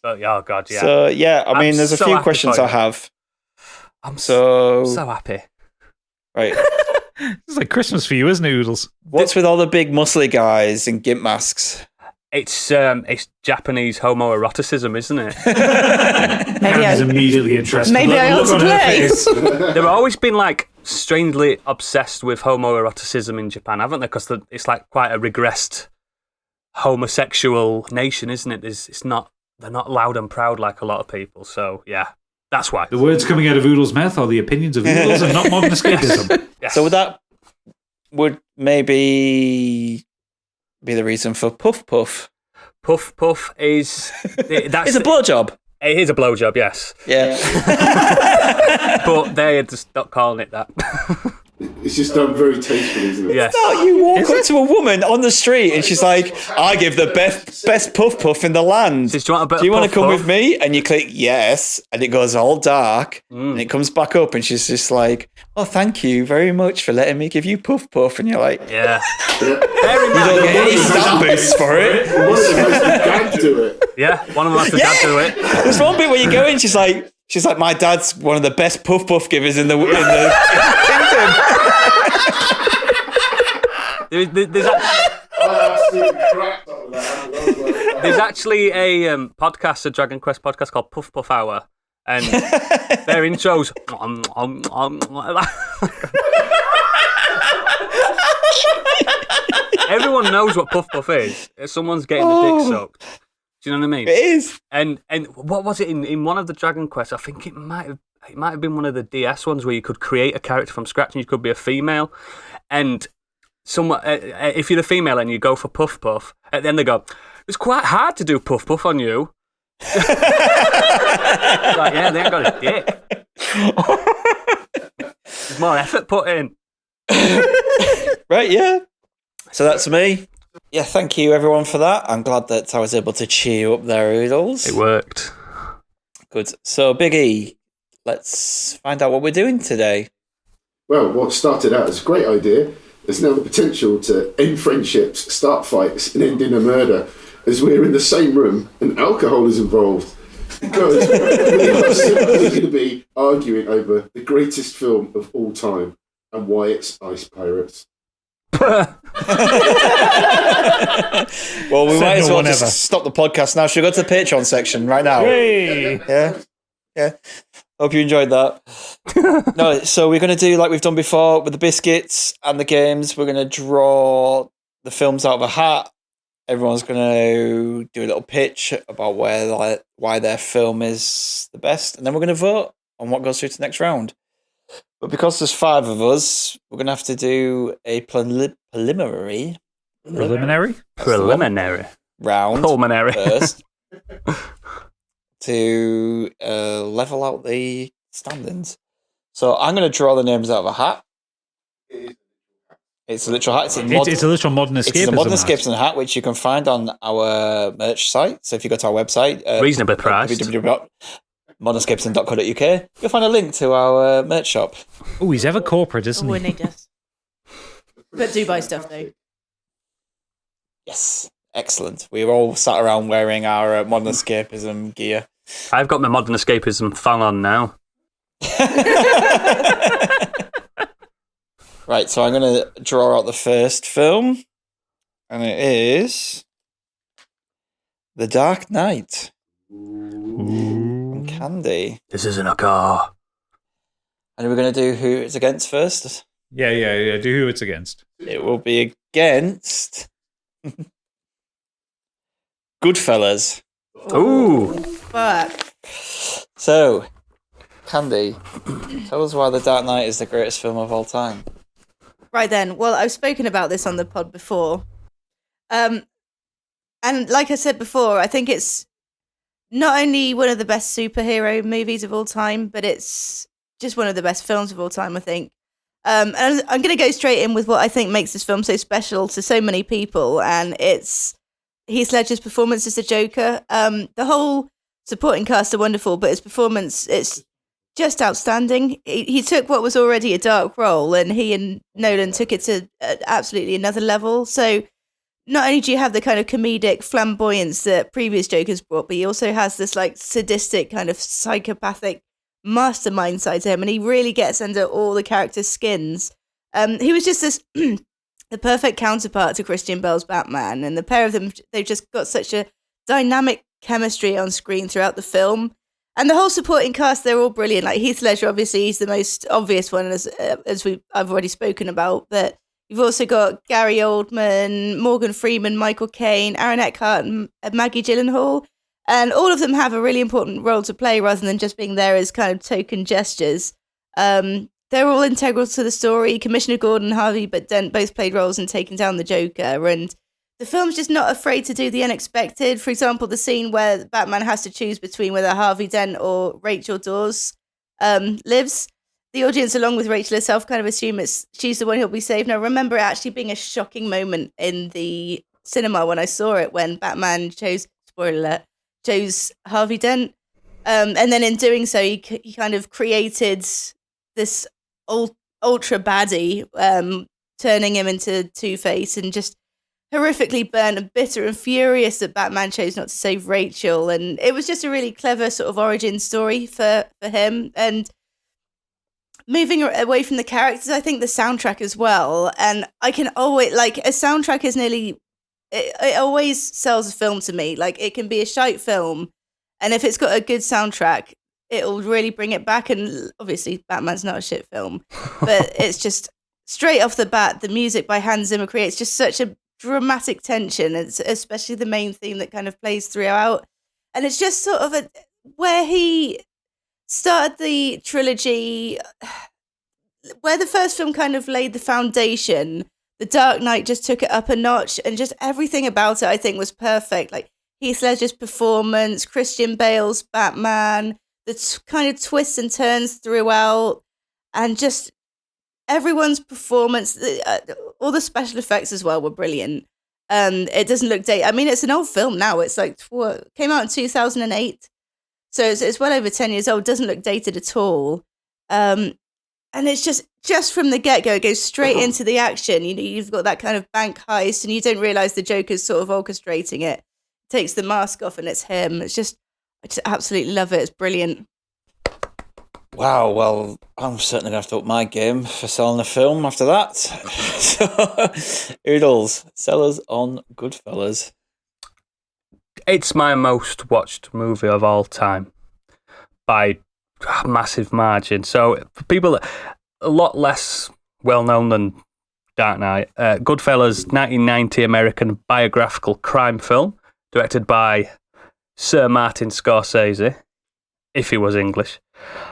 But, oh, God, yeah. So, yeah, I mean, there's a few questions I have. I'm so happy. Right. It's like Christmas for you, isn't it, Oodles? What's with all the big muscly guys in gimp masks? It's Japanese homoeroticism, isn't it? Maybe I'm immediately interested. Maybe I ought to play. They've always been like strangely obsessed with homoeroticism in Japan, haven't they? Because it's like quite a regressed homosexual nation, isn't it? They're not loud and proud like a lot of people. So yeah, that's why. The words coming out of Oodles' mouth are the opinions of Oodles and not modern escapism. Yes. So that would maybe be the reason for Puff Puff? Puff Puff is... That's, It's a blowjob. It is a blowjob, yes. Yeah. But they're just not calling it that. It's just done very tastefully, isn't it? Yes. You walk up to a woman on the street and she's like, I give the best Puff Puff in the land. Says, do you want a bit Do you of want to Puff come Puff? with me? And you click yes, and it goes all dark, and it comes back up, and she's just like, oh, thank you very much for letting me give you Puff Puff. And you're like, Yeah. you don't get any stamp boosts for it. One of them has the dad do it. Yeah, one of them has to dad do it. There's one bit where you go in, she's like, my dad's one of the best Puff Puff givers in the kingdom. There's actually a podcast, a Dragon Quest podcast called Puff Puff Hour, and their intros. Everyone knows what Puff Puff is. Someone's getting the dick sucked. Do you know what I mean? It is. And what was it in one of the Dragon Quests? I think it might have been one of the DS ones where you could create a character from scratch and you could be a female. And if you're the female and you go for Puff Puff, at the end they go, it's quite hard to do Puff Puff on you. Like, yeah, they ain't got a dick. There's more effort put in. Right, yeah. So that's me. Yeah, thank you everyone for that. I'm glad that I was able to cheer you up there, Oodles. It worked. Good. So, Big E, let's find out what we're doing today. Well, what started out as a great idea has now the potential to end friendships, start fights, and end in a murder, as we're in the same room and alcohol is involved. Because we are simply going to be arguing over the greatest film of all time and why it's Ice Pirates. Well, we might as well just stop the podcast now. Should we go to the Patreon section right now? Hey! Yeah. Hope you enjoyed that. No, so we're going to do like we've done before with the biscuits and the games. We're going to draw the films out of a hat. Everyone's going to do a little pitch about why their film is the best, and then we're going to vote on what goes through to the next round. But because there's 5 of us, we're going to have to do a preliminary round Pulmonary. first to level out the standings. So I'm going to draw the names out of a hat. It's a literal hat. It's a literal modern escapism. It's a modern escapism hat, which you can find on our merch site. So if you go to our website, Reasonably priced. www.modernescapism.co.uk, you'll find a link to our merch shop. Oh, he's ever corporate, isn't We he? need us. But do buy stuff though. Yes, excellent. We're all sat around wearing our modern escapism gear. I've got my modern escapism thong on now. Right, so I'm going to draw out the first film, and it is The Dark Knight. From Candy. This isn't a car. And we're going to do who it's against first. Yeah. Do who it's against. It will be against Goodfellas. Ooh. Fuck. So, Candy, tell us why The Dark Knight is the greatest film of all time. Right then. Well, I've spoken about this on the pod before. And like I said before, I think it's not only one of the best superhero movies of all time, but it's just one of the best films of all time, I think. And I'm going to go straight in with what I think makes this film so special to so many people, and it's Heath Ledger's performance as the Joker. The whole supporting cast are wonderful, but his performance, it's just outstanding. He took what was already a dark role, and he and Nolan took it to absolutely another level. So not only do you have the kind of comedic flamboyance that previous Jokers brought, but he also has this like sadistic kind of psychopathic mastermind side to him, and he really gets under all the characters' skins. He was just this the perfect counterpart to Christian Bale's Batman, and the pair of them, they've just got such a dynamic chemistry on screen throughout the film. And the whole supporting cast, they're all brilliant. Like Heath Ledger, obviously, he's the most obvious one, as I've already spoken about. But you've also got Gary Oldman, Morgan Freeman, Michael Caine, Aaron Eckhart, and Maggie Gyllenhaal. And all of them have a really important role to play rather than just being there as kind of token gestures. They're all integral to the story. Commissioner Gordon and Harvey Dent both played roles in taking down the Joker. And the film's just not afraid to do the unexpected. For example, the scene where Batman has to choose between whether Harvey Dent or Rachel Dawes lives. The audience, along with Rachel herself, kind of assume she's the one who'll be saved. Now, I remember it actually being a shocking moment in the cinema when I saw it, when Batman chose Harvey Dent. And then in doing so, he kind of created this ultra baddie, turning him into Two-Face, and just horrifically burnt and bitter and furious that Batman chose not to save Rachel. And it was just a really clever sort of origin story for him. And moving away from the characters, I think the soundtrack as well. And I can always, like, a soundtrack is nearly, it always sells a film to me. Like, it can be a shite film, and if it's got a good soundtrack, it'll really bring it back. And obviously Batman's not a shit film, but it's just straight off the bat, the music by Hans Zimmer creates just such a dramatic tension. It's especially the main theme that kind of plays throughout. And it's just sort of where he started the trilogy, where the first film kind of laid the foundation. The Dark Knight just took it up a notch, and just everything about it, I think, was perfect. Like Heath Ledger's performance, Christian Bale's Batman, the kind of twists and turns throughout, and just everyone's performance, all the special effects as well were brilliant. It doesn't look dated. I mean, it's an old film now. It's like, came out in 2008. So it's well over 10 years old. It doesn't look dated at all. And it's just from the get-go, it goes straight into the action. You've got that kind of bank heist, and you don't realise the Joker's sort of orchestrating it. Takes the mask off, and it's him. I just absolutely love it. It's brilliant. Wow, well, I'm certainly going to have to up my game for selling a film after that. So, Oodles, sell us on Goodfellas. It's my most watched movie of all time by a massive margin. So, for people a lot less well-known than Dark Knight, Goodfellas, 1990 American biographical crime film, directed by Sir Martin Scorsese, if he was English.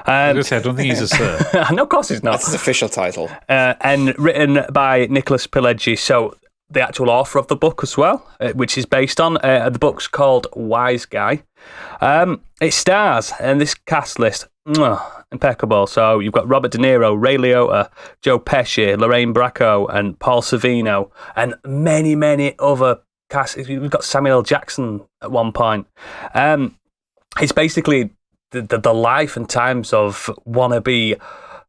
I don't think he's a sir. No, of course he's not. That's his official title. And written by Nicholas Pileggi, so the actual author of the book as well, which is based on. The book's called Wise Guy. It stars, and this cast list, impeccable. So you've got Robert De Niro, Ray Liotta, Joe Pesci, Lorraine Bracco, and Paul Sorvino, and many, many other casts. We've got Samuel L. Jackson at one point. It's basically the life and times of wannabe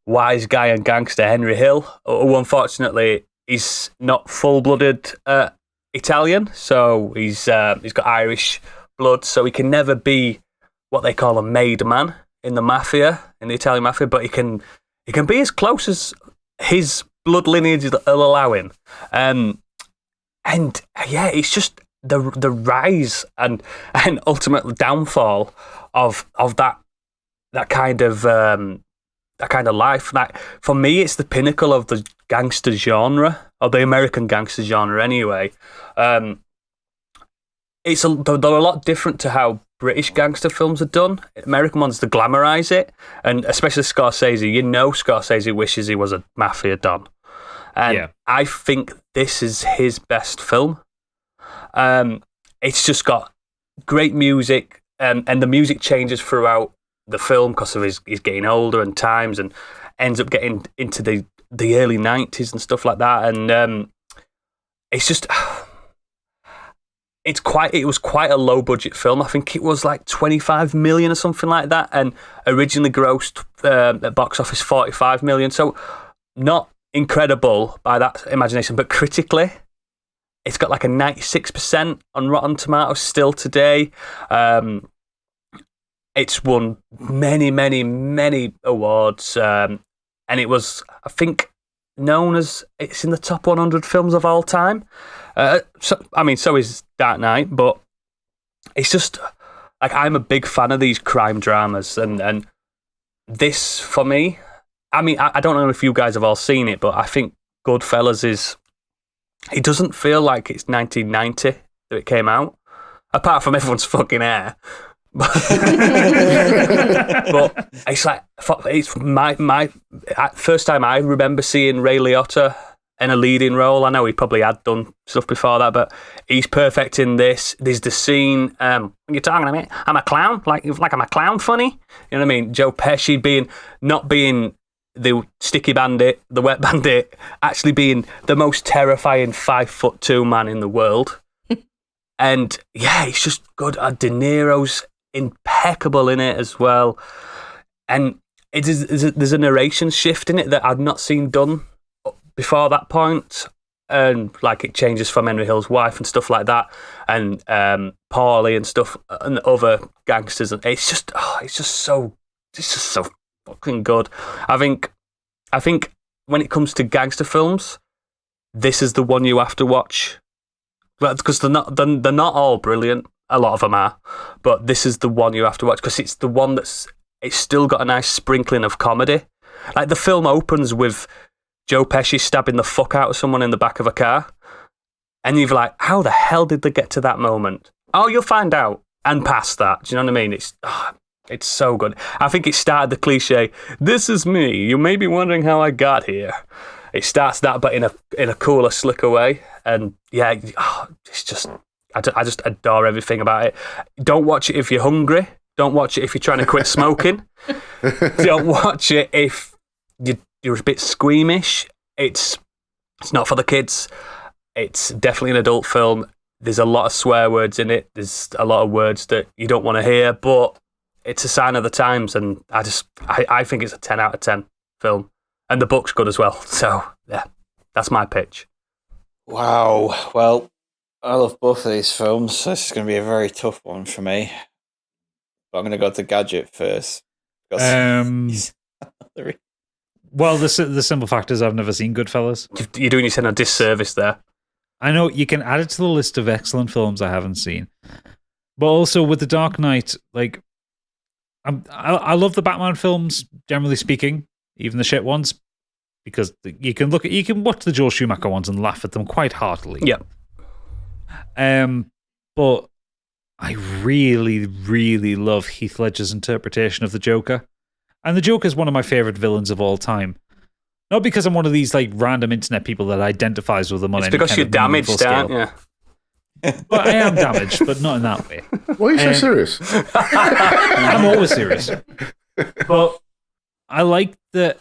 wise guy and gangster Henry Hill, who unfortunately is not full-blooded Italian, so he's got Irish blood, so he can never be what they call a made man in the mafia, in the Italian mafia, but he can be as close as his blood lineage will allow him. And yeah, it's just the rise and ultimate downfall of that kind of life. Like, for me, it's the pinnacle of the gangster genre, or the American gangster genre anyway. They're a lot different to how British gangster films are done. American ones, they glamorise it, and especially Scorsese. Scorsese wishes he was a mafia don. And yeah. I think this is his best film. It's just got great music, and the music changes throughout the film because of he's getting older and times, and ends up getting into the early 90s and stuff like that. And it's just, it was quite a low budget film. I think it was like 25 million or something like that, and originally grossed at box office 45 million. So not incredible by that imagination, but critically, it's got like a 96% on Rotten Tomatoes still today. It's won many, many, many awards, and it was, I think, known as, it's in the top 100 films of all time. So is Dark Knight, but it's just, like, I'm a big fan of these crime dramas, and this, for me, I mean, I don't know if you guys have all seen it, but I think Goodfellas it doesn't feel like it's 1990 that it came out, apart from everyone's fucking hair. But it's like, it's my first time I remember seeing Ray Liotta in a leading role. I know he probably had done stuff before that, but he's perfect in this. There's the scene, you're talking to me, I'm a clown, like I'm a clown funny. You know what I mean? Joe Pesci not being the sticky bandit, the wet bandit, actually being the most terrifying 5'2" man in the world. And yeah, he's just good. De Niro's impeccable in it as well. And there's a narration shift in it that I've not seen done before that point. And like it changes from Henry Hill's wife and stuff like that, and Paulie and stuff, and other gangsters. It's just so fucking good. I think when it comes to gangster films, this is the one you have to watch. Because they're not all brilliant. A lot of them are, but this is the one you have to watch because it's the one it's still got a nice sprinkling of comedy. Like the film opens with Joe Pesci stabbing the fuck out of someone in the back of a car, and you're like, how the hell did they get to that moment? Oh, you'll find out. And past that, do you know what I mean? It's so good. I think it started the cliche, "This is me. You may be wondering how I got here." It starts that, but in a cooler, slicker way. And yeah, it's just I just adore everything about it. Don't watch it if you're hungry. Don't watch it if you're trying to quit smoking. Don't watch it if you're a bit squeamish. It's not for the kids. It's definitely an adult film. There's a lot of swear words in it. There's a lot of words that you don't want to hear, but it's a sign of the times, and I think it's a 10 out of 10 film. And the book's good as well. So, yeah, that's my pitch. Wow. Well, I love both of these films, so this is going to be a very tough one for me. But I'm going to go to Gadget first. Well, the simple fact is I've never seen Goodfellas. You're doing yourself a disservice there. I know you can add it to the list of excellent films I haven't seen. But also with The Dark Knight, like, I love the Batman films, generally speaking, even the shit ones, because you can watch the Joel Schumacher ones and laugh at them quite heartily. Yeah. But I really, really love Heath Ledger's interpretation of the Joker. And the Joker is one of my favorite villains of all time. Not because I'm one of these like random internet people that identifies with them on any kind of because you're damaged, aren't you? But I am damaged, but not in that way. Why are you so serious? I'm always serious. But I like that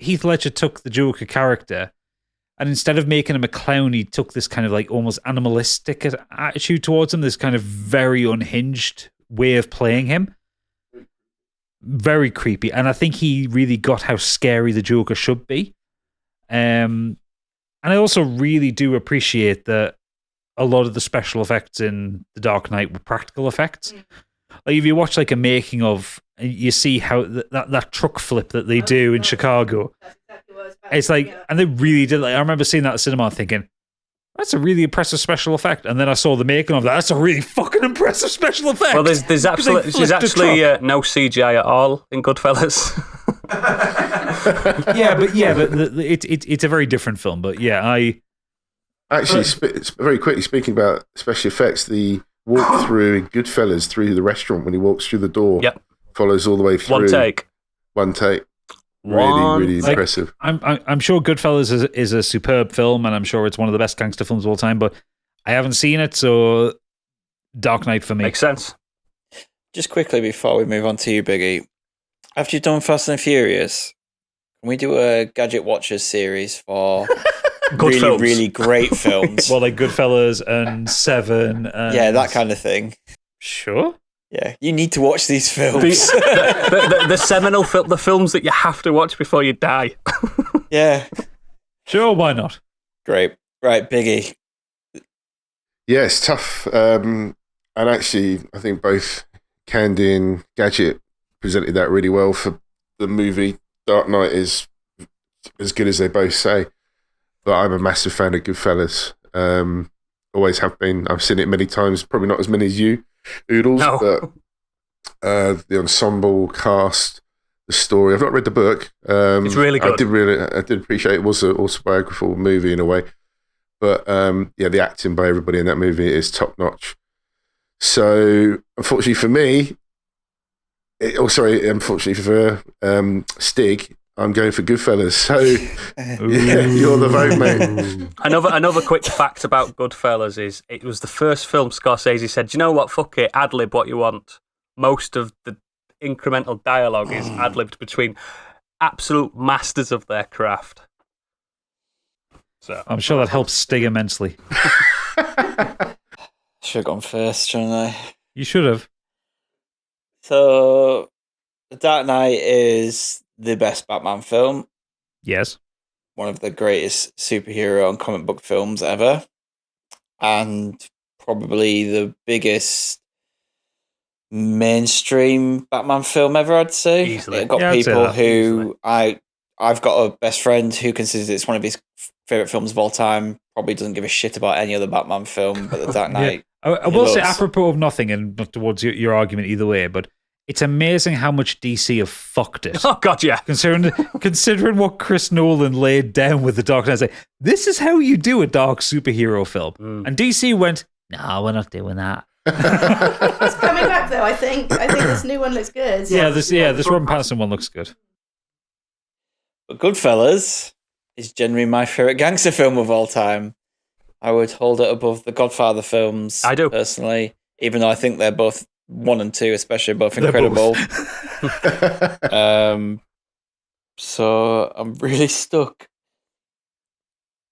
Heath Ledger took the Joker character, and instead of making him a clown, he took this kind of like almost animalistic attitude towards him, this kind of very unhinged way of playing him. Very creepy. And I think he really got how scary the Joker should be. And I also really do appreciate that a lot of the special effects in The Dark Knight were practical effects. Like if you watch like a making of, you see how that truck flip that they do in Chicago. It's like, and they really did. Like, I remember seeing that at the cinema thinking, that's a really impressive special effect. And then I saw the making of that. That's a really fucking impressive special effect. Well, there's actually no CGI at all in Goodfellas. but it's a very different film. But yeah, Actually, very quickly speaking about special effects, the walk through in Goodfellas through the restaurant when he walks through the door, follows all the way through. One take. Really impressive. I'm sure Goodfellas is a superb film, and I'm sure it's one of the best gangster films of all time, but I haven't seen it, so Dark Knight for me. Makes sense. Just quickly before we move on to you, Biggie, after you've done Fast and Furious, can we do a Gadget Watchers series for really great films? Well, like Goodfellas and Seven. And... yeah, that kind of thing. Sure. Yeah, you need to watch these films. The seminal the films that you have to watch before you die. Yeah. Sure, why not? Great. Right, Biggie. Yeah, it's tough. And actually, I think both Candy and Gadget presented that really well for the movie. Dark Knight is as good as they both say. But I'm a massive fan of Goodfellas. Always have been. I've seen it many times, probably not as many as you. Oodles, but the ensemble cast, the story. I've not read the book. It's really good. I did appreciate it. Was an autobiographical movie in a way, but the acting by everybody in that movie is top notch. So unfortunately for me, unfortunately for Stig, I'm going for Goodfellas. So, yeah, you're the vote, mate. Another quick fact about Goodfellas is it was the first film Scorsese said, "Do you know what? Fuck it, ad-lib what you want." Most of the incremental dialogue is ad-libbed between absolute masters of their craft. So I'm sure that helps Stig immensely. Should have gone first, shouldn't I? You should have. So, The Dark Knight is the best Batman film. Yes. One of the greatest superhero and comic book films ever. And probably the biggest mainstream Batman film ever, I'd say. Easily. It got people who... I've got a best friend who considers it's one of his favourite films of all time. Probably doesn't give a shit about any other Batman film, but The Dark Knight... I will say, apropos of nothing, and not towards your argument either way, but it's amazing how much DC have fucked it. Oh, God, yeah. Considering what Chris Nolan laid down with The Dark Knight, like, this is how you do a dark superhero film. And DC went, no, we're not doing that. It's coming back, though, I think. I think this new one looks good. This Robin Pattinson one looks good. But Goodfellas is generally my favourite gangster film of all time. I would hold it above the Godfather films. I do. Personally, even though I think they're both 1 and 2, especially both incredible. So I'm really stuck.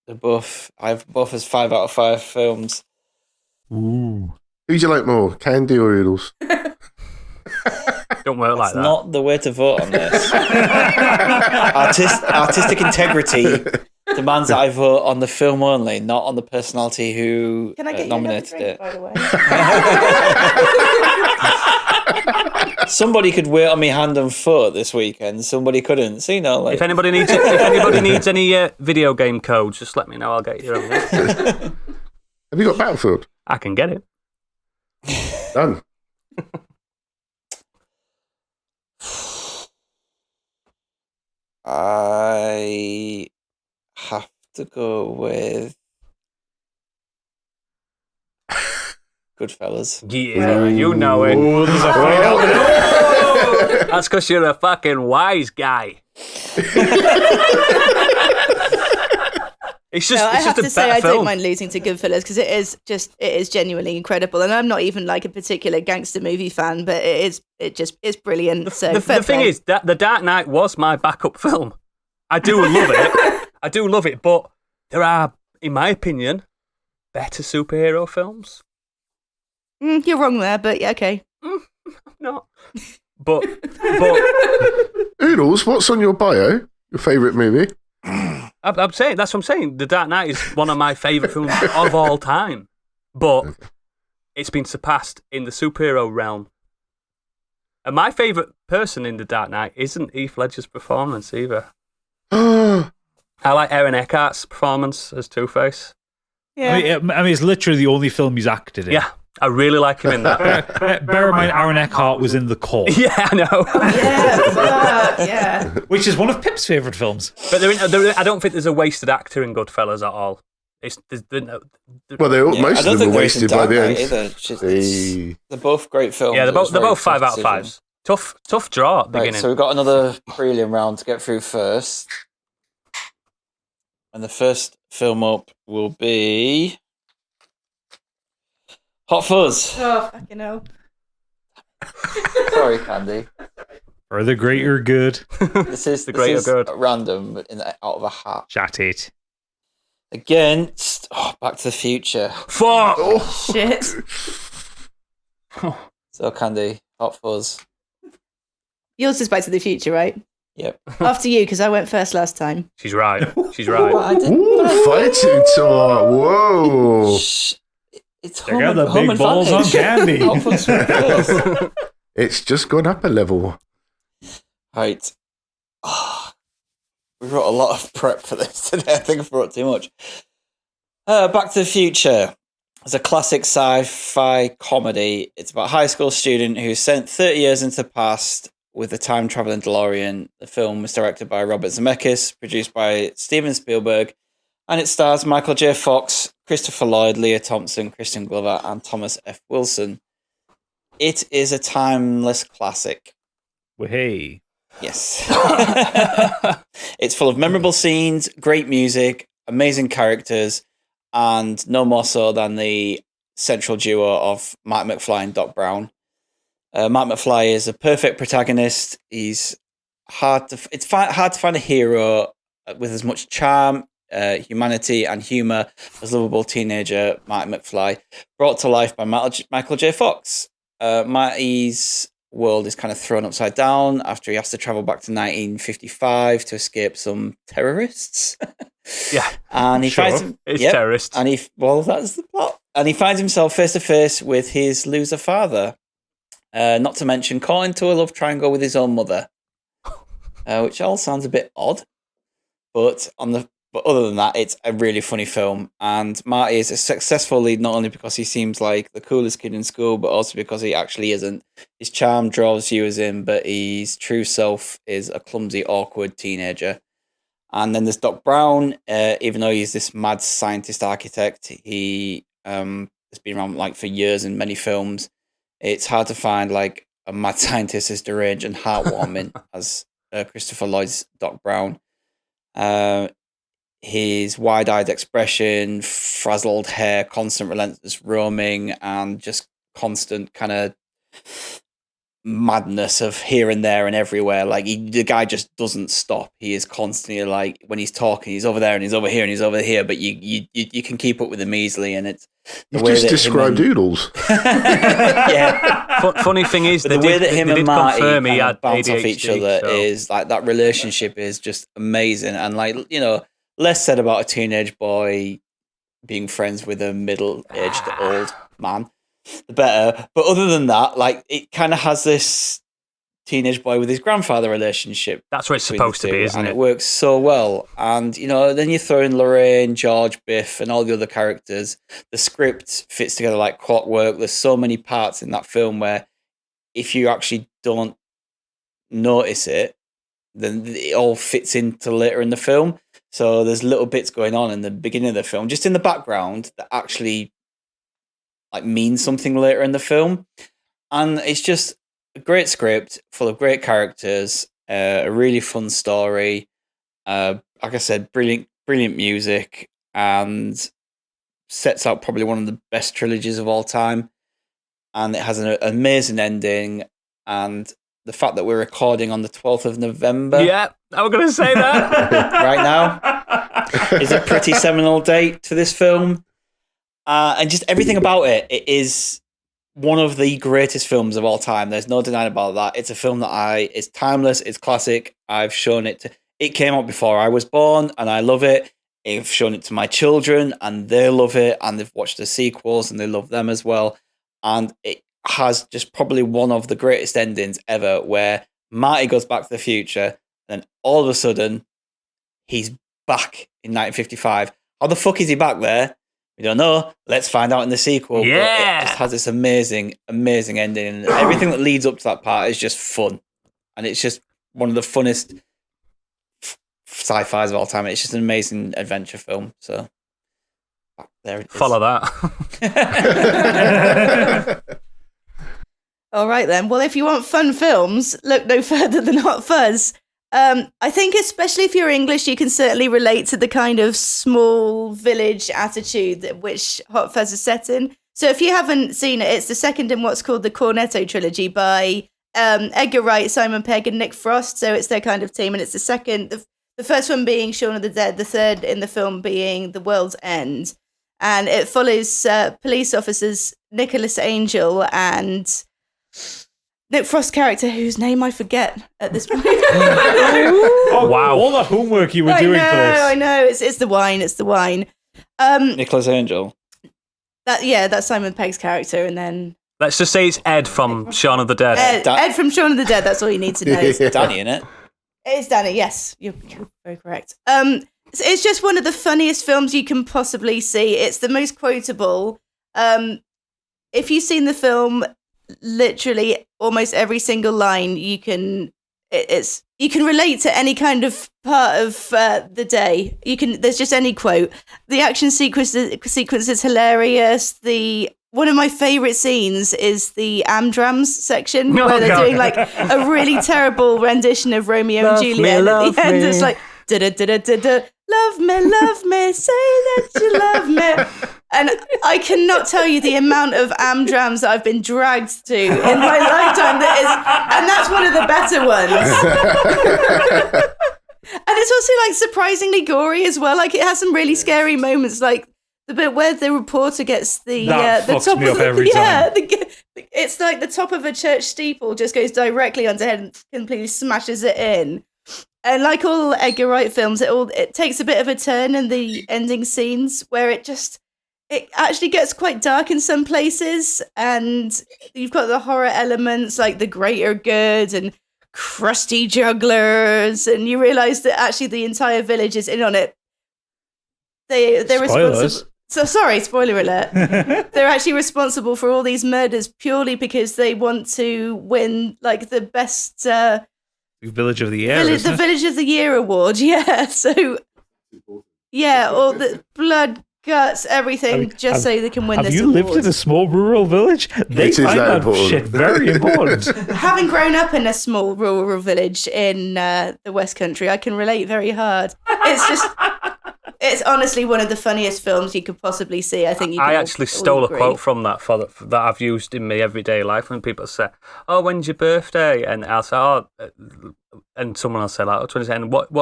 They're both. I've both as 5 out of 5 films. Ooh. Who do you like more, Candy or Oodles? Don't work like That's that. not the way to vote on this. Artistic integrity demands that I vote on the film only, not on the personality who Can I get nominated you another drink, it. by the way? Somebody could wait on me hand and foot this weekend. Somebody couldn't. So, like... If anybody needs any video game codes, just let me know. I'll get you on this. Have you got Battlefield? I can get it. Done. I have to go with Goodfellas. Yeah, you know it. Oh, there's a fight out there. That's because you're a fucking wise guy. It's just, I it's have just a to say, better I film. don't mind losing to Goodfellas because it is genuinely incredible, and I'm not even like a particular gangster movie fan, but it's brilliant. So The thing is that The Dark Knight was my backup film. I do love it. But there are, in my opinion, better superhero films. You're wrong there, but yeah, okay. No, but Oodles, what's on your bio? Your favourite movie? I'm saying that's what I'm saying. The Dark Knight is one of my favourite films of all time, but it's been surpassed in the superhero realm. And my favourite person in The Dark Knight isn't Heath Ledger's performance either. I like Aaron Eckhart's performance as Two-Face. Yeah. I mean, it's literally the only film he's acted in. Yeah, I really like him in that. Bear in mind, Aaron Eckhart was in The Call, Yeah, I know. Yeah. which is one of Pip's favourite films. But I don't think there's a wasted actor in Goodfellas at all. Well, most I don't of them think are there wasted is in by Dark the Knight end. either. It's just- they're both great films. Yeah, It was they're very both 5 out of tough 5s. Tough draw at the Right, beginning. so we've got another prelim round to get through first. And the first film up will be Hot Fuzz. Oh, fucking hell. Sorry, Candy. For the greater good. This is The greater good. Random, but out of a hat. Chat it. Against Back to the Future. Fuck! Shit. So, Candy, Hot Fuzz. Yours is Back to the Future, right? Yep. After you, because I went first last time. She's right. She's right. I didn't. Ooh, fighting talk. Whoa. Shh. It's Check out the big balls on Candy. Hot Fuzz went first. It's just gone up a level. Right. We wrote a lot of prep for this today. I think I wrote too much. Back to the Future. It's a classic sci-fi comedy. It's about a high school student who's sent 30 years into the past with a time-traveling DeLorean. The film was directed by Robert Zemeckis, produced by Steven Spielberg, and it stars Michael J. Fox, Christopher Lloyd, Leah Thompson, Kristen Glover, and Thomas F. Wilson. It is a timeless classic. Well, hey. Yes. It's full of memorable scenes, great music, amazing characters, and no more so than the central duo of Mark McFly and Doc Brown. Mark McFly is a perfect protagonist. He's hard to find a hero with as much charm, humanity, and humor as lovable teenager Marty McFly, brought to life by Michael J. Fox. Marty's world is kind of thrown upside down after he has to travel back to 1955 to escape some terrorists. Yeah, and he finds terrorists. And that's the plot. And he finds himself face to face with his loser father. Not to mention caught into a love triangle with his own mother, which all sounds a bit odd. But other than that, it's a really funny film. And Marty is a successful lead not only because he seems like the coolest kid in school, but also because he actually isn't. His charm draws viewers in, but his true self is a clumsy, awkward teenager. And then there's Doc Brown. Even though he's this mad scientist architect, he has been around for years in many films. It's hard to find a mad scientist as deranged and heartwarming as Christopher Lloyd's Doc Brown. His wide-eyed expression, frazzled hair, constant relentless roaming, and just constant kind of madness of here and there and everywhere. The guy just doesn't stop. He is constantly when he's talking, he's over there and he's over here and he's over here, but you can keep up with him easily. And it's you just described Doodles. Yeah. Funny thing is, the way that him and Marty bounce ADHD, off each other is that relationship is just amazing. And less said about a teenage boy being friends with a middle-aged old man, the better. But other than that, it kind of has this teenage boy with his grandfather relationship. That's what it's supposed to be, isn't it? And it works so well. And, then you throw in Lorraine, George, Biff, and all the other characters. The script fits together like clockwork. There's so many parts in that film where if you actually don't notice it, then it all fits into later in the film. So there's little bits going on in the beginning of the film, just in the background, that actually mean something later in the film. And it's just a great script full of great characters, a really fun story. Like I said, brilliant music, and sets out probably one of the best trilogies of all time. And it has an amazing ending. And the fact that we're recording on the 12th of November. Yeah, I was going to say that. Right now is a pretty seminal date to this film. And just everything about it. It is one of the greatest films of all time. There's no denying about that. It's a film that it's timeless. It's classic. I've shown it to... It came out before I was born, and I love it. I've shown it to my children, and they love it. And they've watched the sequels, and they love them as well. And it has just probably one of the greatest endings ever, where Marty goes back to the future, and all of a sudden, he's back in 1955. How the fuck is he back there? We don't know. Let's find out in the sequel. Yeah. But it just has this amazing, amazing ending. And everything that leads up to that part is just fun. And it's just one of the funnest sci-fis of all time. It's just an amazing adventure film. So there it is. Follow that. All right, then. Well, if you want fun films, look no further than Hot Fuzz. I think especially if you're English, you can certainly relate to the kind of small village attitude that which Hot Fuzz is set in. So if you haven't seen it, it's the second in what's called the Cornetto trilogy by Edgar Wright, Simon Pegg, and Nick Frost. So it's their kind of team, and it's the second. The first one being Shaun of the Dead, the third in the film being The World's End. And it follows police officers Nicholas Angel and Nick Frost's character, whose name I forget at this point. Oh, wow. All the homework you were doing for this. I know. It's the wine. It's the wine. Nicholas Angel. That's Simon Pegg's character. And then... Let's just say it's Ed from Shaun of the Dead. Ed from Shaun of the Dead. That's all you need to know. It's Danny, isn't it? It's Danny, yes. You're very correct. It's just one of the funniest films you can possibly see. It's the most quotable. If you've seen the film... literally almost every single line you can relate to any kind of part of the day. There's just any quote. The action sequence is hilarious. The one of my favourite scenes is the Amdrams section Oh, where they're God. doing like a really terrible rendition of Romeo Love and me, Juliet. And at love the end, me. it's like, da-da-da-da-da-da, love me, say that you love me. And I cannot tell you the amount of Amdrams that I've been dragged to in my lifetime. And that's one of the better ones. And it's also like surprisingly gory as well. Like it has some really scary moments, like the bit where the reporter gets the That fucks top me of up the, every time. it's like the top of a church steeple just goes directly onto head and completely smashes it in. And like all Edgar Wright films, it takes a bit of a turn in the ending scenes where it actually gets quite dark in some places, and you've got the horror elements like the greater good and crusty jugglers, and you realise that actually the entire village is in on it. They're Spoilers. responsible. So sorry, spoiler alert. They're actually responsible for all these murders purely because they want to win like the best Village of the Year. the isn't it? Village of the Year award. Yeah, so yeah, all the blood, guts, everything, just so they can win Have this you award. lived in a small rural village? They It is find that that important. shit very important. Having grown up in a small rural village in the West Country, I can relate very hard. It's honestly one of the funniest films you could possibly see. I think I actually stole a quote from that that I've used in my everyday life when people say, "Oh, when's your birthday?" And I'll say, "Oh," and someone will say, "Like, oh, 20." And what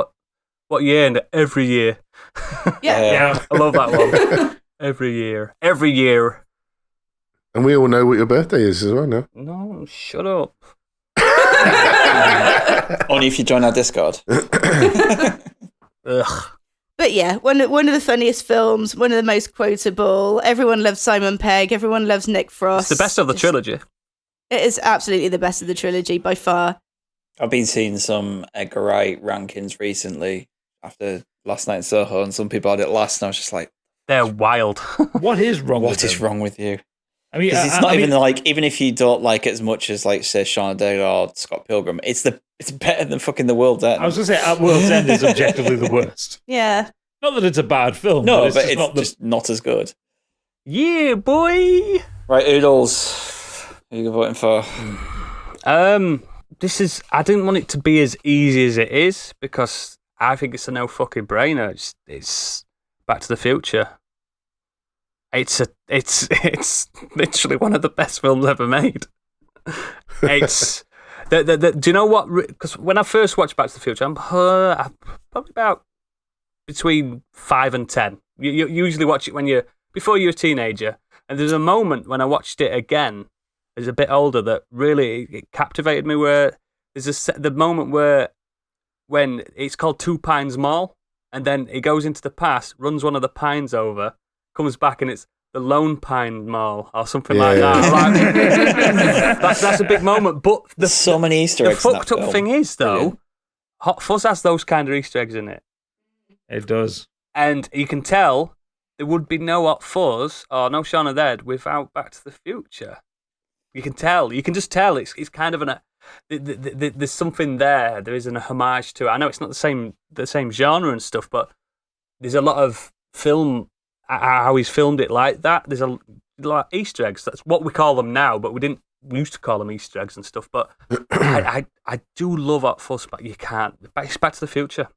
year? And every year. Yeah. I love that one. Every year. And we all know what your birthday is as well now. No, shut up. Only if you join our Discord. Ugh. But yeah, one of the funniest films, one of the most quotable. Everyone loves Simon Pegg. Everyone loves Nick Frost. It's the best of the trilogy. It is absolutely the best of the trilogy by far. I've been seeing some Edgar Wright rankings recently after last night in Soho, and some people had it last, and I was just like, They're wild. What is wrong with what is them? wrong with you? I mean, Because it's not even like, even if you don't like it as much as, like, say, Shaun of the Dead or Scott Pilgrim, it's better than fucking The World's End. I was going to say, At World's End is objectively the worst. Yeah. Not that it's a bad film. No, but it's just not as good. Yeah, boy. Right, Oodles. Who are you voting for? This is. I didn't want it to be as easy as it is because I think it's a no fucking brainer. It's Back to the Future. It's literally one of the best films ever made. It's do you know what? Because when I first watched Back to the Future, I'm probably about between 5 and 10. You usually watch it before you're a teenager, and there's a moment when I watched it again as a bit older that really it captivated me. Where there's the moment when it's called Two Pines Mall, and then it goes into the past, runs one of the pines over, comes back, and it's the Lone Pine Mall or something like that. Like, that's a big moment. But There's so many Easter the eggs in that fucked up film. thing is, though, Brilliant. Hot Fuzz has those kind of Easter eggs in it. It does. And you can tell there would be no Hot Fuzz or no Shaun of the Dead without Back to the Future. You can tell. You can just tell. It's kind of there's something there. There isn't a homage to it. I know it's not the same genre and stuff, but there's a lot of film how he's filmed it like that. There's a lot of Easter eggs. That's what we call them now, but we used to call them Easter eggs and stuff. But I do love Hot Fuzz, but you can't. It's Back to the Future.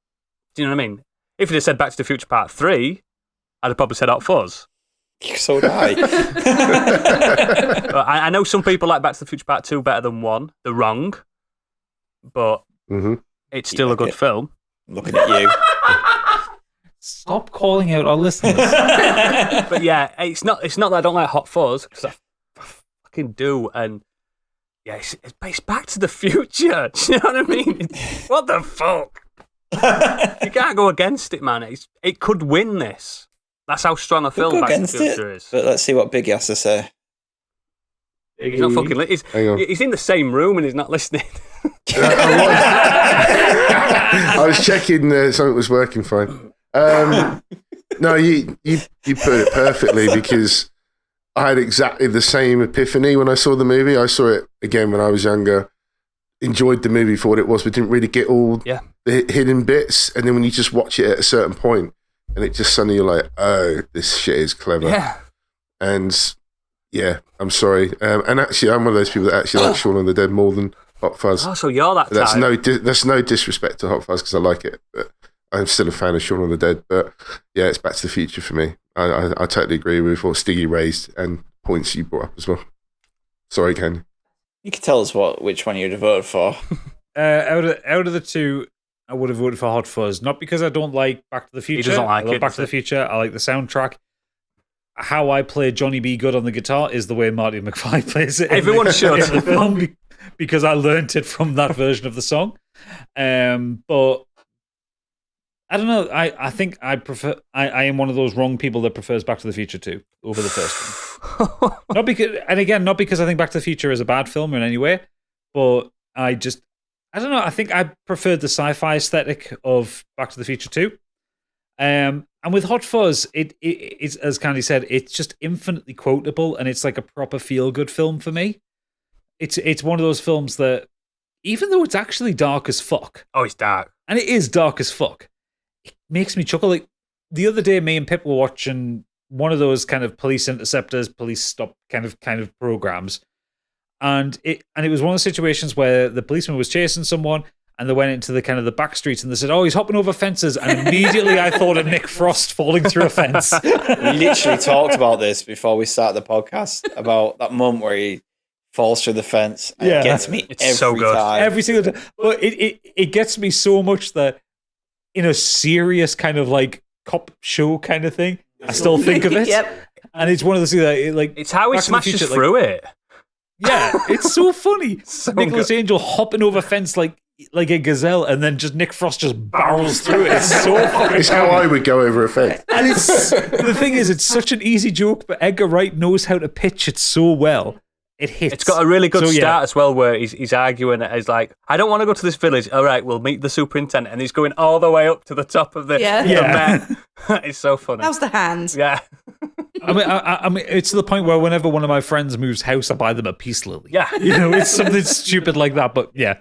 Do you know what I mean? If you'd have said Back to the Future Part 3, I'd have probably said Hot Fuzz. So would I. I know some people like Back to the Future Part 2 better than 1. They're wrong. But it's still a good film. I'm looking at you. Stop calling out our listeners. But yeah, it's not that I don't like Hot Fuzz, because I fucking do. And yeah, it's Back to the Future. Do you know what I mean? What the fuck? You can't go against it, man. It could win this. That's how strong a film Go Back to the against Future it. is. But let's see what Biggie has to say. He's not fucking. Hang on. He's in the same room and he's not listening. I was checking something was working fine. No, you put it perfectly, because I had exactly the same epiphany when I saw the movie. I saw it again when I was younger, enjoyed the movie for what it was, but didn't really get all the hidden bits. And then when you just watch it at a certain point, and it just suddenly you're like, oh, this shit is clever. Yeah. And Yeah, I'm sorry. And actually, I'm one of those people that actually like Shaun of the Dead more than Hot Fuzz. Oh, so you're that That's type. that's no disrespect to Hot Fuzz because I like it, but I'm still a fan of Shaun of the Dead. But yeah, it's Back to the Future for me. I totally agree with what Stiggy raised and points you brought up as well. Sorry, Ken. You can tell us which one you'd have voted for. Out of the two, I would have voted for Hot Fuzz. Not because I don't like Back to the Future. He doesn't like I love it, Back to the Future. I like the soundtrack. How I play Johnny B. Good on the guitar is the way Marty McFly plays it. Everyone should. In the film because I learnt it from that version of the song. But I don't know. I think I prefer. I am one of those wrong people that prefers Back to the Future 2 over the first one. Not because I think Back to the Future is a bad film in any way, but I don't know. I think I preferred the sci-fi aesthetic of Back to the Future 2. And with Hot Fuzz, it's, as Candy said, it's just infinitely quotable, and it's like a proper feel-good film for me. It's one of those films that, even though it's actually dark as fuck, Oh, it's dark. and it is dark as fuck, it makes me chuckle. Like the other day, me and Pip were watching one of those kind of police interceptors, police stop kind of programs, and it was one of the situations where the policeman was chasing someone. And they went into the kind of the back streets and they said, "Oh, he's hopping over fences." And immediately I thought of Nick Frost falling through a fence. We literally talked about this before we started the podcast, about that moment where he falls through the fence. And Yeah. It gets me It's every so good. time. Every single time. But it gets me so much that in a serious kind of like cop show kind of thing, I still think of it. Yep. And it's one of those things that like It's how he Back to the smashes Future, like- through it. Yeah, it's so funny. So Nicholas good. Angel hopping over a fence like a gazelle, and then just Nick Frost just barrels through it. It's so fucking It's how I would go over a fence. And the thing is, it's such an easy joke, but Edgar Wright knows how to pitch it so well. It hits. It's got a really good So, yeah. start as well, where he's arguing it. He's like, "I don't want to go to this village. All right, we'll meet the superintendent," and he's going all the way up to the top of the Yeah. Met. It's so funny. How's the hand? Yeah, I mean, it's to the point where whenever one of my friends moves house, I buy them a peace lily. yeah. You know, it's something stupid like that, but yeah.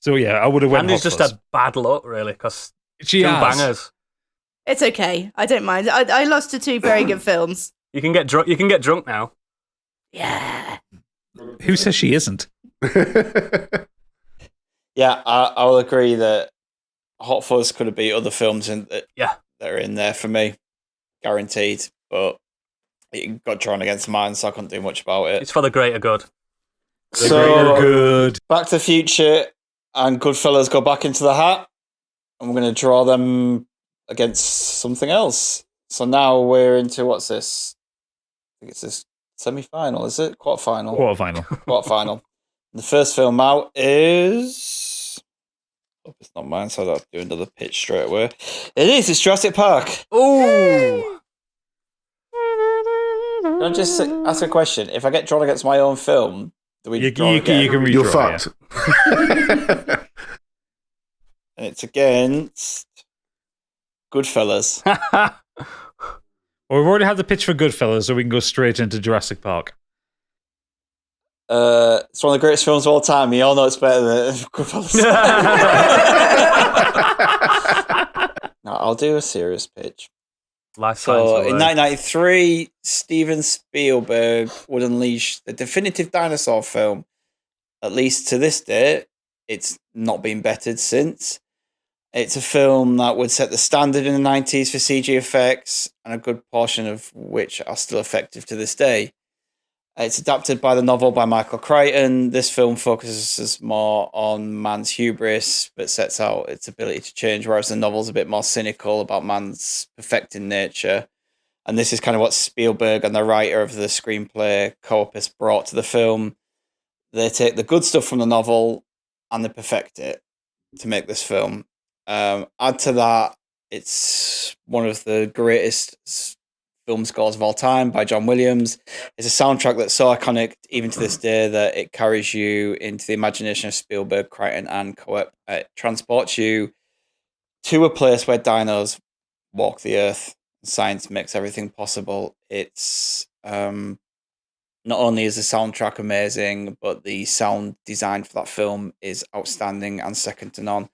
So yeah, I would have went And he's Hot just Fuzz. had bad luck, really, because She two has. bangers. It's okay. I don't mind. I lost to two very good films. You can get drunk. You can get drunk now. Yeah. Who says she isn't? Yeah, I will agree that Hot Fuzz could have beat other films that are in there for me, guaranteed. But it got drawn against mine, so I couldn't do much about it. It's for the greater good. So Good. Back to the Future and Goodfellas go back into the hat. I'm going to draw them against something else. So now we're into, what's this? I think it's this semi-final, is it? Quarterfinal. Quarterfinal. The first film out is... Hope it's not mine, so I don't have to do another pitch straight away. It's Jurassic Park. Ooh, Can I just ask a question? If I get drawn against my own film, do we draw again? You can redraw. You're yeah. fucked. And it's against Goodfellas. Well, we've already had the pitch for Goodfellas, so we can go straight into Jurassic Park. It's one of the greatest films of all time. You all know it's better than Goodfellas. No, I'll do a serious pitch. life So, science. in 1993, Steven Spielberg would unleash the definitive dinosaur film. At least to this day, it's not been bettered since. It's a film that would set the standard in the 90s for CG effects, and a good portion of which are still effective to this day. It's adapted by the novel by Michael Crichton. This film focuses more on man's hubris, but sets out its ability to change, whereas the novel's a bit more cynical about man's perfecting nature. And this is kind of what Spielberg and the writer of the screenplay, Corpus, brought to the film. They take the good stuff from the novel and they perfect it to make this film. Add to that, it's one of the greatest film scores of all time by John Williams. It's a soundtrack that's so iconic even to this day that it carries you into the imagination of Spielberg, Crichton, and Coep. It transports you to a place where dinos walk the earth. Science makes everything possible. It's not only is the soundtrack amazing, but the sound design for that film is outstanding and second to none.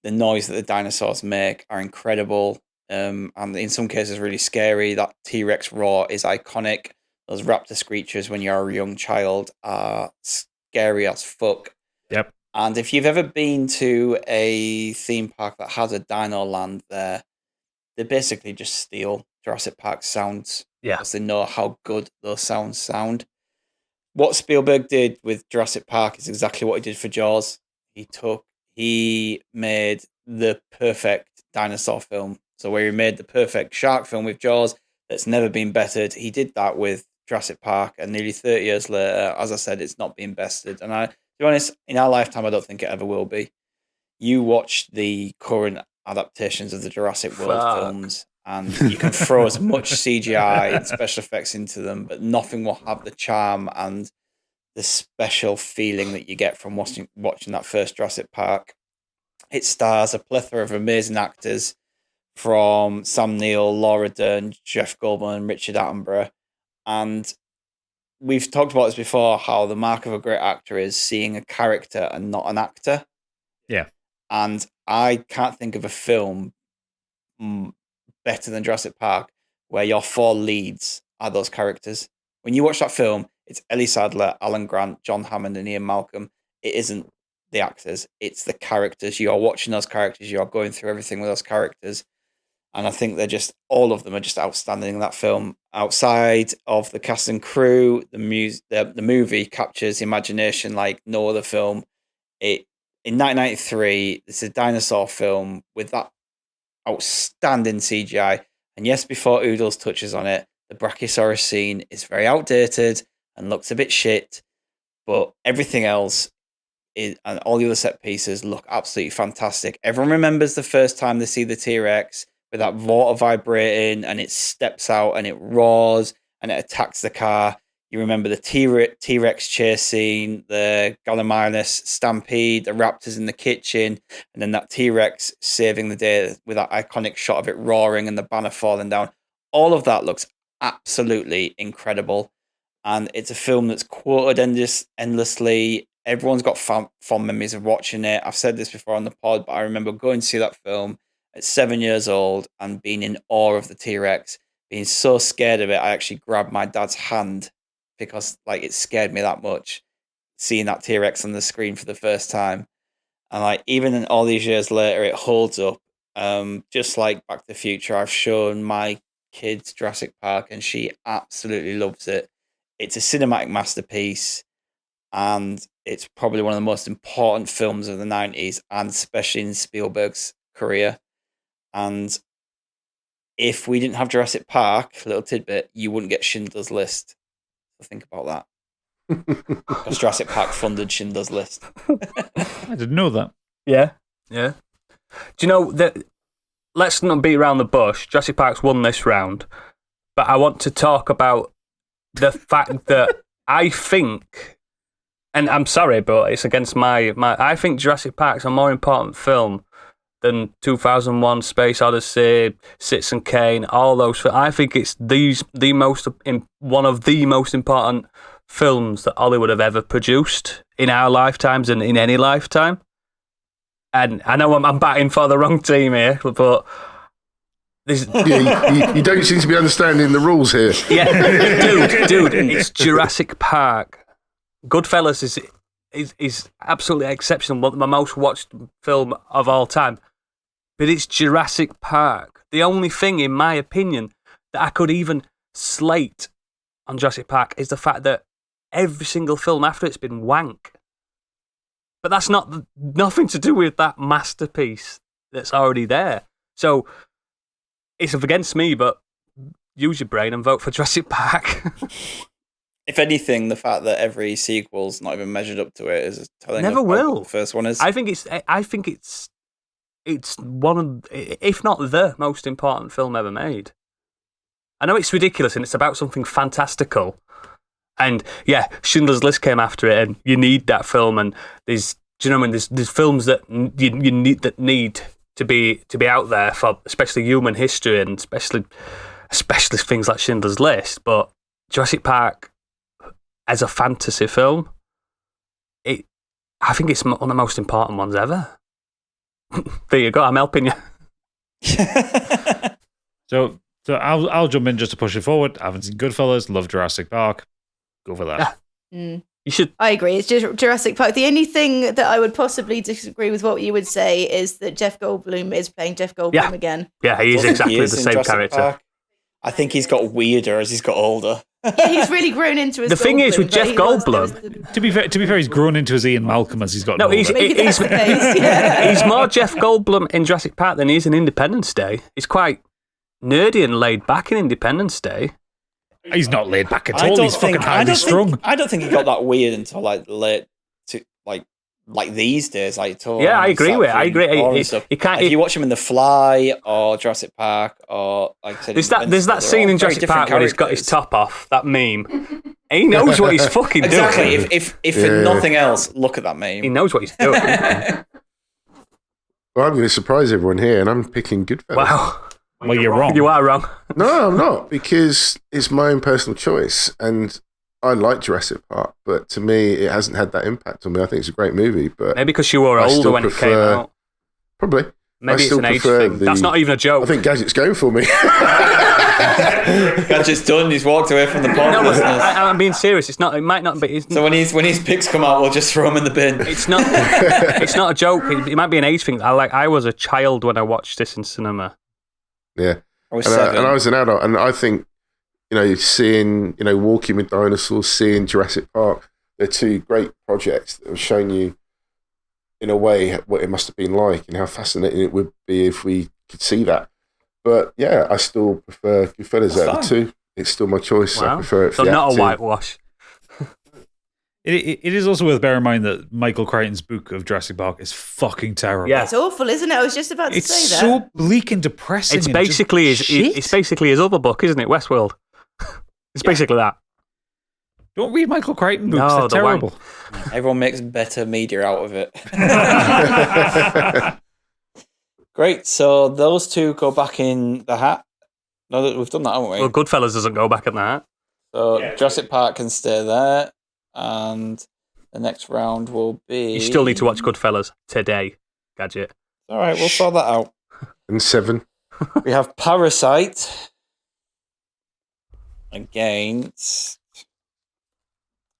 The noise that the dinosaurs make are incredible. And in some cases really scary. That T-Rex roar is iconic. those raptor screeches when you're a young child are scary as fuck. Yep. And if you've ever been to a theme park that has a dino land there, they basically just steal Jurassic Park sounds. Yeah. Because they know how good those sounds sound. What Spielberg did with Jurassic Park is exactly what he did for Jaws. He made the perfect dinosaur film. So where he made the perfect shark film with Jaws that's never been bettered, he did that with Jurassic Park, and nearly 30 years later, as I said, it's not being bested. And to be honest, in our lifetime, I don't think it ever will be. You watch the current adaptations of the Jurassic World films, and you can throw as much CGI and special effects into them, but nothing will have the charm and the special feeling that you get from watching that first Jurassic Park. It stars a plethora of amazing actors, from Sam Neill, Laura Dern, Jeff Goldblum, Richard Attenborough. And we've talked about this before, how the mark of a great actor is seeing a character and not an actor. Yeah. And I can't think of a film better than Jurassic Park where your 4 leads are those characters. When you watch that film, it's Ellie Sattler, Alan Grant, John Hammond, and Ian Malcolm. It isn't the actors, it's the characters. You are watching those characters, you are going through everything with those characters. And I think all of them are just outstanding in that film. Outside of the cast and crew, the movie captures imagination like no other film. In 1993, it's a dinosaur film with that outstanding CGI. And yes, before Oodles touches on it, the Brachiosaurus scene is very outdated and looks a bit shit, but everything else and all the other set pieces look absolutely fantastic. Everyone remembers the first time they see the T-Rex with that water vibrating, and it steps out and it roars and it attacks the car. You remember the T-Rex chase scene, the Gallimimus stampede, the raptors in the kitchen, and then that T-Rex saving the day with that iconic shot of it roaring and the banner falling down. All of that looks absolutely incredible. And it's a film that's quoted endlessly. Everyone's got fond memories of watching it. I've said this before on the pod, but I remember going to see that film at 7 years old and being in awe of the T-Rex, being so scared of it, I actually grabbed my dad's hand because it scared me that much, seeing that T-Rex on the screen for the first time. And even all these years later, it holds up. Just like Back to the Future, I've shown my kids Jurassic Park and she absolutely loves it. It's a cinematic masterpiece, and it's probably one of the most important films of the 90s, and especially in Spielberg's career. And if we didn't have Jurassic Park, little tidbit, you wouldn't get Schindler's List. So think about that. Because Jurassic Park funded Schindler's List. I didn't know that. Yeah. Do you know that? Let's not beat around the bush. Jurassic Park's won this round, but I want to talk about the fact that I think, and I'm sorry, but it's against my. I think Jurassic Park's a more important film than 2001: Space Odyssey, Citizen Kane, all those. I think it's one of the most important films that Hollywood have ever produced in our lifetimes and in any lifetime. And I know I'm batting for the wrong team here, but this. Yeah, you don't seem to be understanding the rules here. Yeah, dude, it's Jurassic Park. Goodfellas is absolutely exceptional. My most watched film of all time. But it's Jurassic Park. The only thing, in my opinion, that I could even slate on Jurassic Park is the fact that every single film after it's been wank. But that's nothing to do with that masterpiece that's already there. So it's against me, but use your brain and vote for Jurassic Park. If anything, the fact that every sequel's not even measured up to it is telling Never us will. how good the first one is. I think it's one of, if not the most important film ever made. I know it's ridiculous and it's about something fantastical. And yeah, Schindler's List came after it, and you need that film. And there's films that you need to be out there for, especially human history and especially things like Schindler's List. But Jurassic Park, as a fantasy film, I think it's one of the most important ones ever. There you go. I'm helping you. So So I'll jump in just to push it forward. I haven't seen Goodfellas. Love Jurassic Park. Go for that. Yeah. You should. I agree. It's just Jurassic Park. The only thing that I would possibly disagree with what you would say is that Jeff Goldblum is playing Jeff Goldblum again. Yeah, he's exactly the same character. Park. I think he's got weirder as he's got older. Yeah, he's really grown into his. The thing is with but Jeff he was- Goldblum. To be fair, he's grown into his Ian Malcolm as he's got. No, older. Maybe that's the case, yeah. he's more Jeff Goldblum in Jurassic Park than he is in Independence Day. He's quite nerdy and laid back in Independence Day. He's not laid back at all. He's fucking highly strung. I don't think he got that weird until like late, to like these days. Like, Yeah, I agree with it. I agree. He can't. If you watch him in The Fly or Jurassic Park or like I said, There's that scene in Jurassic Park where he's got his top off. That meme. He knows what he's fucking doing. Exactly. If for nothing else, look at that meme. He knows what he's doing. Well, I'm going to surprise everyone here, and I'm picking Goodfellas. Wow. Well, you're wrong. You are wrong. No, I'm not, because it's my own personal choice, and I like Jurassic Park, but to me, it hasn't had that impact on me. I think it's a great movie, but Maybe because you were I older still when it came prefer- out. probably. Maybe I it's still an age prefer thing. That's not even a joke. I think Gadget's going for me. Gadget's done. He's walked away from the pod. No, listeners. I'm being serious. It's not. It might not be. So when his picks come out, we'll just throw them in the bin. It's not. It's not a joke. It might be an age thing. I was a child when I watched this in cinema. Yeah. I was And 7. I was an adult, and I think, seeing, Walking with Dinosaurs, seeing Jurassic Park, they're two great projects that have shown you, in a way, what it must have been like and how fascinating it would be if we could see that. But yeah, I still prefer Goodfellas out of the two. It's still my choice. Wow. I prefer it. So for the not a acting. whitewash. It is also worth bearing in mind that Michael Crichton's book of Jurassic Park is fucking terrible. Yeah. It's awful, isn't it? I was just about to It's say that. so bleak and depressing. It's and basically just shit. it's basically his other book, isn't it? Westworld. It's basically that. Don't read Michael Crichton books. No, They're the wank. terrible. Everyone makes better media out of it. Great. So those two go back in the hat. No, we've done that, haven't we? Well, Goodfellas doesn't go back in that. So Jurassic Park can stay there, and the next round will be. You still need to watch Goodfellas today, Gadget. All right, we'll sort that out. And 7. We have Parasite against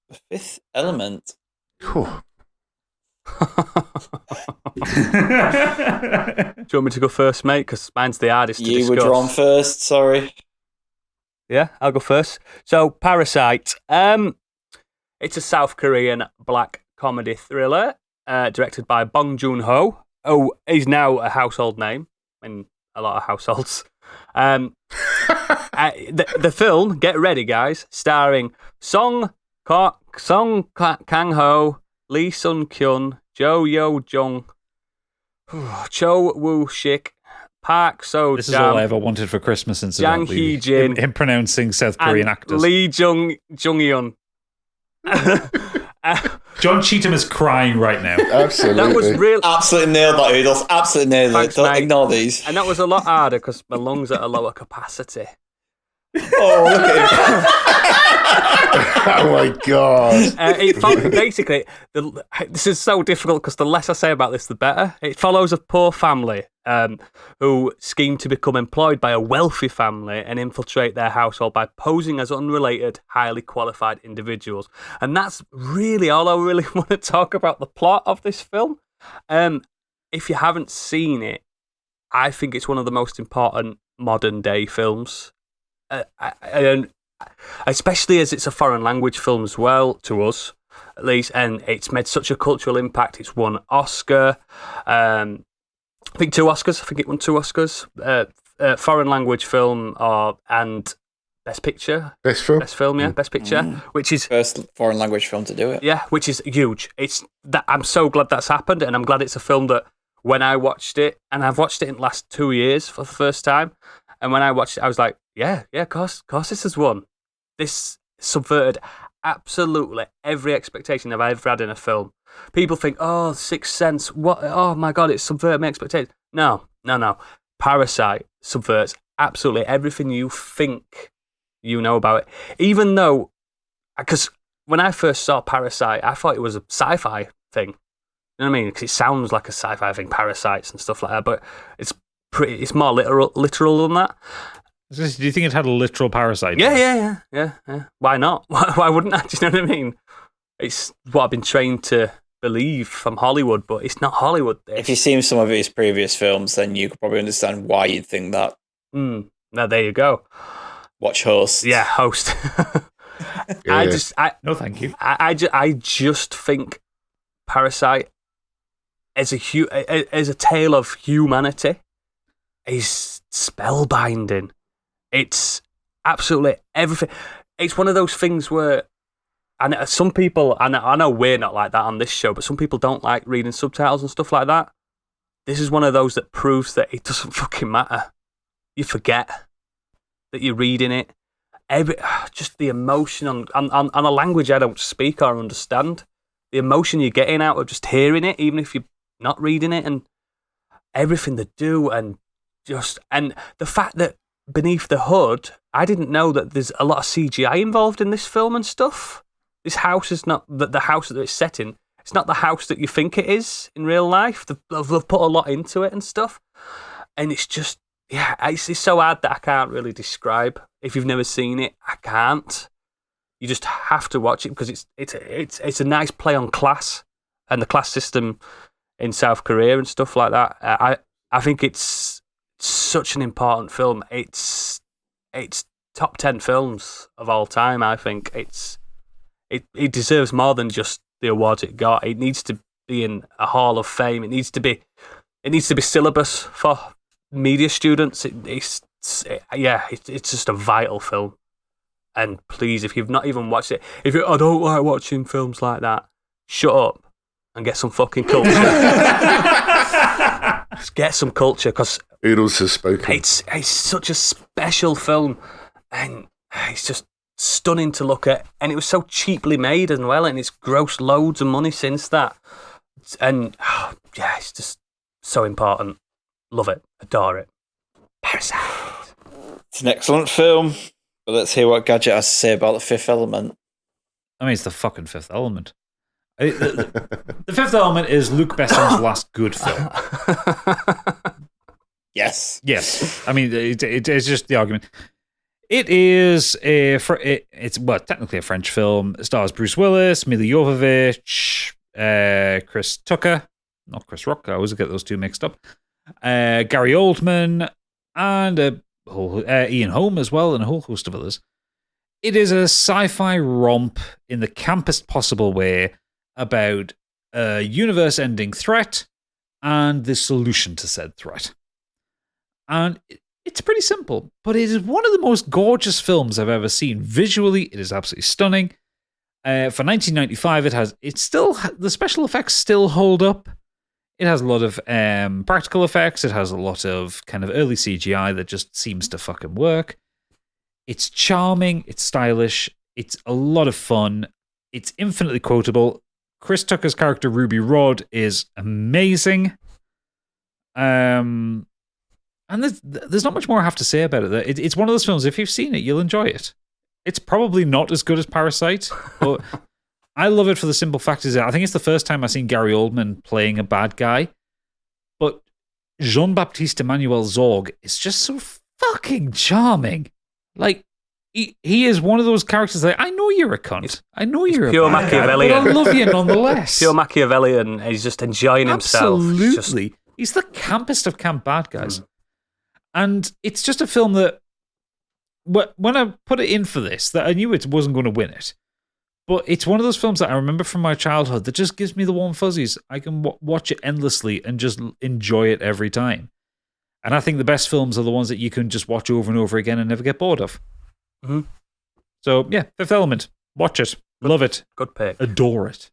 The Fifth Element. Cool. Do you want me to go first, mate? Because mine's the hardest to You discuss. were drawn first. Sorry. Yeah, I'll go first. So, Parasite. It's a South Korean black comedy thriller directed by Bong Joon-ho. Oh, he's now a household name in a lot of households. The film, get ready, guys, starring Song Kang-ho, Lee Sun-kyun, Jo Yo-jung, Cho Woo-shik, Park So-jam. This is all I ever wanted for Christmas, Jang incidentally. Hee-jin, Him pronouncing South Korean and actors. Lee Jung-yeon. John Cheetham is crying right now. Absolutely. That was real. Absolutely nailed that, Oodles. Absolutely nailed Thanks, it. Don't mate. ignore these. And that was a lot harder because my lungs are at a lower capacity. Oh, look at him. Oh my god. Basically, this is so difficult because the less I say about this, the better. It follows a poor family who scheme to become employed by a wealthy family and infiltrate their household by posing as unrelated, highly qualified individuals. And that's really all I really want to talk about the plot of this film. If you haven't seen it, I think it's one of the most important modern day films. Especially as it's a foreign language film as well, to us, at least, and it's made such a cultural impact. It's won Oscar, I think 2 Oscars. I think it won 2 Oscars. Foreign language film and Best Picture. Best film? Best film, yeah, Best Picture, which is First foreign language film to do it. yeah, which is huge. It's that I'm so glad that's happened, and I'm glad it's a film that when I watched it, and I've watched it in the last 2 years for the first time, and when I watched it, I was like, yeah, of course this has won. This subverted absolutely every expectation I've ever had in a film. People think, oh, Sixth Sense, what? Oh my God, it subverted my expectations. No. Parasite subverts absolutely everything you think you know about it. Even though, because when I first saw Parasite, I thought it was a sci-fi thing. You know what I mean? Because it sounds like a sci-fi thing, parasites and stuff like that, but it's more literal than that. Do you think it had a literal parasite? Yeah. Why not? Why wouldn't I? Do you know what I mean? It's what I've been trained to believe from Hollywood, but it's not Hollywood. If you've seen some of his previous films, then you could probably understand why you'd think that. Now there you go. Watch Host. Yeah, Host. No, thank you. I just think Parasite as a tale of humanity is spellbinding. It's absolutely everything. It's one of those things where, and some people, and I know we're not like that on this show, but some people don't like reading subtitles and stuff like that. This is one of those that proves that it doesn't fucking matter. You forget that you're reading it. Just the emotion on a language I don't speak or understand. The emotion you're getting out of just hearing it, even if you're not reading it, and everything they do, and the fact that beneath the hood, I didn't know that there's a lot of CGI involved in this film and stuff. This house is not the house that it's set in. It's not the house that you think it is in real life. They've put a lot into it and stuff, and it's just it's so hard that I can't really describe. If you've never seen it, I can't. You just have to watch it because it's a nice play on class and the class system in South Korea and stuff like that. I think it's such an important film. It's top 10 films of all time. I think it deserves more than just the awards it got. It needs to be in a Hall of Fame. It needs to be syllabus for media students. It's just a vital film. And please, if you've not even watched it, I don't like watching films like that, shut up and get some fucking culture. Just get some culture, because Oodles has spoken. It's such a special film, and it's just stunning to look at. And it was so cheaply made as well, and it's grossed loads of money since that. And it's just so important. Love it, adore it. Parasite. It's an excellent film. But let's hear what Gadget has to say about The Fifth Element. I mean, it's the fucking Fifth Element. The Fifth Element is Luc Besson's last good film. Yes. I mean, it's just the argument. It is it's technically a French film. It stars Bruce Willis, Mila Jovovich, Chris Tucker, not Chris Rock. I always get those two mixed up. Gary Oldman, and Ian Holm as well, and a whole host of others. It is a sci-fi romp in the campest possible way about a universe-ending threat and the solution to said threat. And it's pretty simple, but it is one of the most gorgeous films I've ever seen. Visually, it is absolutely stunning. For 1995, the special effects still hold up. It has a lot of practical effects. It has a lot of kind of early CGI that just seems to fucking work. It's charming. It's stylish. It's a lot of fun. It's infinitely quotable. Chris Tucker's character, Ruby Rhod, is amazing. And there's not much more I have to say about it. It's one of those films, if you've seen it, you'll enjoy it. It's probably not as good as Parasite, but I love it for the simple fact is that I think it's the first time I've seen Gary Oldman playing a bad guy, but Jean-Baptiste Emmanuel Zorg is just so fucking charming. Like, he is one of those characters that I know you're a cunt. I know you're a pure bad Machiavellian. guy, but I love you nonetheless. Pure Machiavellian. He's just enjoying himself. Absolutely. He's the campest of camp bad guys. And it's just a film that, when I put it in for this, that I knew it wasn't going to win it. But it's one of those films that I remember from my childhood that just gives me the warm fuzzies. I can watch it endlessly and just enjoy it every time. And I think the best films are the ones that you can just watch over and over again and never get bored of. Mm-hmm. So, yeah, Fifth Element. Watch it. Love it. Good pick. Adore it.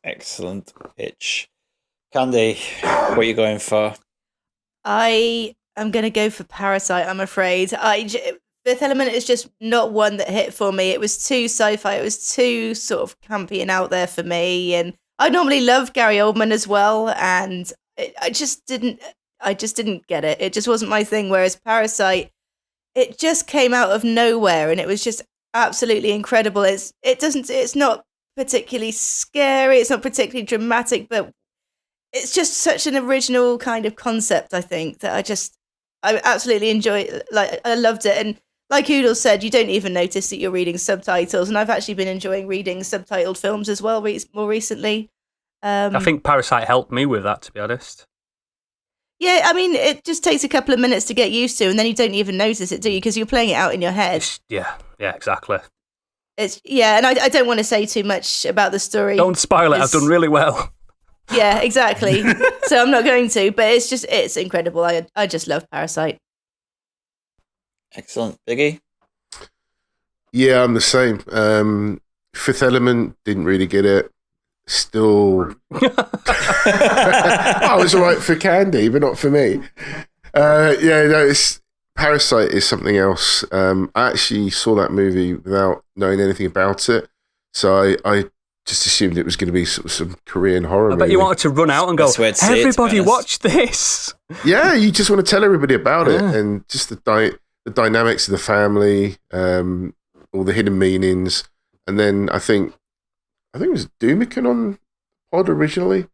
Excellent pitch. Candy, what are you going for? I am going to go for Parasite, I'm afraid. Fifth Element is just not one that hit for me. It was too sci-fi. It was too sort of campy and out there for me. And I normally love Gary Oldman as well. And I just didn't get it. It just wasn't my thing. Whereas Parasite, it just came out of nowhere and it was just absolutely incredible. It's not particularly scary. It's not particularly dramatic, but it's just such an original kind of concept, I think, that I absolutely I loved it. And like Oodles said, you don't even notice that you're reading subtitles. And I've actually been enjoying reading subtitled films as well more recently. I think Parasite helped me with that, to be honest. Yeah, I mean, it just takes a couple of minutes to get used to, and then you don't even notice it, do you? Because you're playing it out in your head. Yeah, exactly. And I don't want to say too much about the story. Don't spoil it. I've done really well. Yeah, exactly. So I'm not going to, but it's incredible. I just love Parasite. Excellent. Biggie? Yeah, I'm the same. Fifth Element, didn't really get it. Still... I was all right for Candy, but not for me. Parasite is something else. I actually saw that movie without knowing anything about it, so I just assumed it was going to be sort of some Korean horror movie. I bet you wanted to run out and go, everybody watch this! Yeah, you just want to tell everybody about it, and just the dynamics of the family, all the hidden meanings, and then I think it was Doomican on pod originally.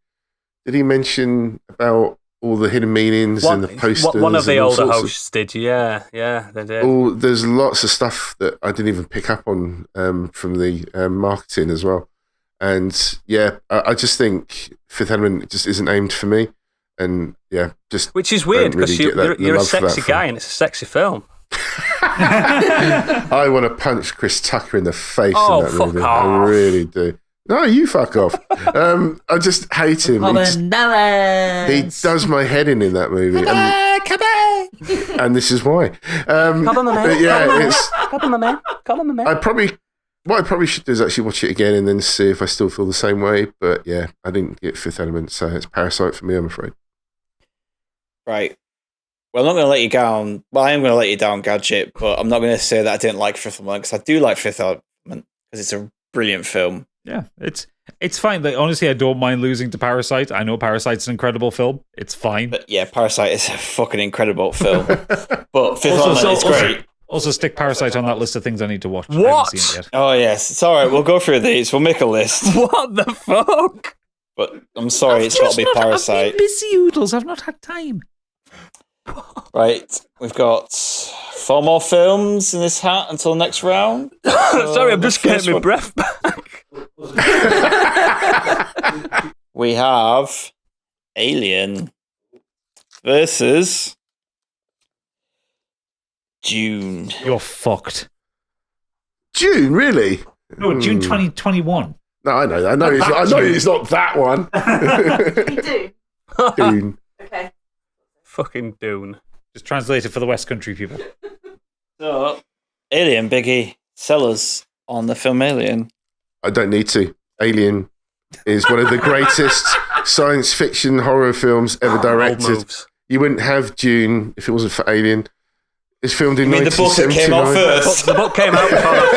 Did he mention about all the hidden meanings and the posters? One of the older hosts did, yeah, they did. There's lots of stuff that I didn't even pick up on from the marketing as well. And yeah, I just think Fifth Element just isn't aimed for me. And yeah, just which is weird because you're a sexy guy and it's a sexy film. I want to punch Chris Tucker in the face in that movie. Off. I really do. No, you fuck off. I just hate him. He does my head in that movie. And this is why. Come on, man. Yeah, Come on, man. What I probably should do is actually watch it again and then see if I still feel the same way. But yeah, I didn't get Fifth Element, so it's Parasite for me, I'm afraid. Right. Well, I'm not going to let you down. Well, I am going to let you down, Gadget, but I'm not going to say that I didn't like Fifth Element, because I do like Fifth Element, because it's a brilliant film. Yeah, it's fine. Like, honestly, I don't mind losing to Parasite. I know Parasite's an incredible film. It's fine. But yeah, Parasite is a fucking incredible film. But Fifth Element is great. Also, stick Parasite on that list of things I need to watch. What? I haven't seen it yet. Oh, yes. It's all right. We'll go through these. We'll make a list. What the fuck? But I'm sorry, it's got to be Parasite. I've been busy, Oodles. I've not had time. Right. We've got 4 more films in this hat until next round. Sorry, I'm just getting my breath back. We have Alien versus Dune. You're fucked. Dune, really? No, June 2021. No, I know. I know it's not that one. You do? Dune. Okay. Fucking Dune. Just translate it for the West Country people. So, Alien, Biggie, sell us on the film Alien. I don't need to. Alien is one of the greatest science fiction horror films ever directed. You wouldn't have Dune if it wasn't for Alien. It's filmed in 1979. The book that came out first. The book came out before that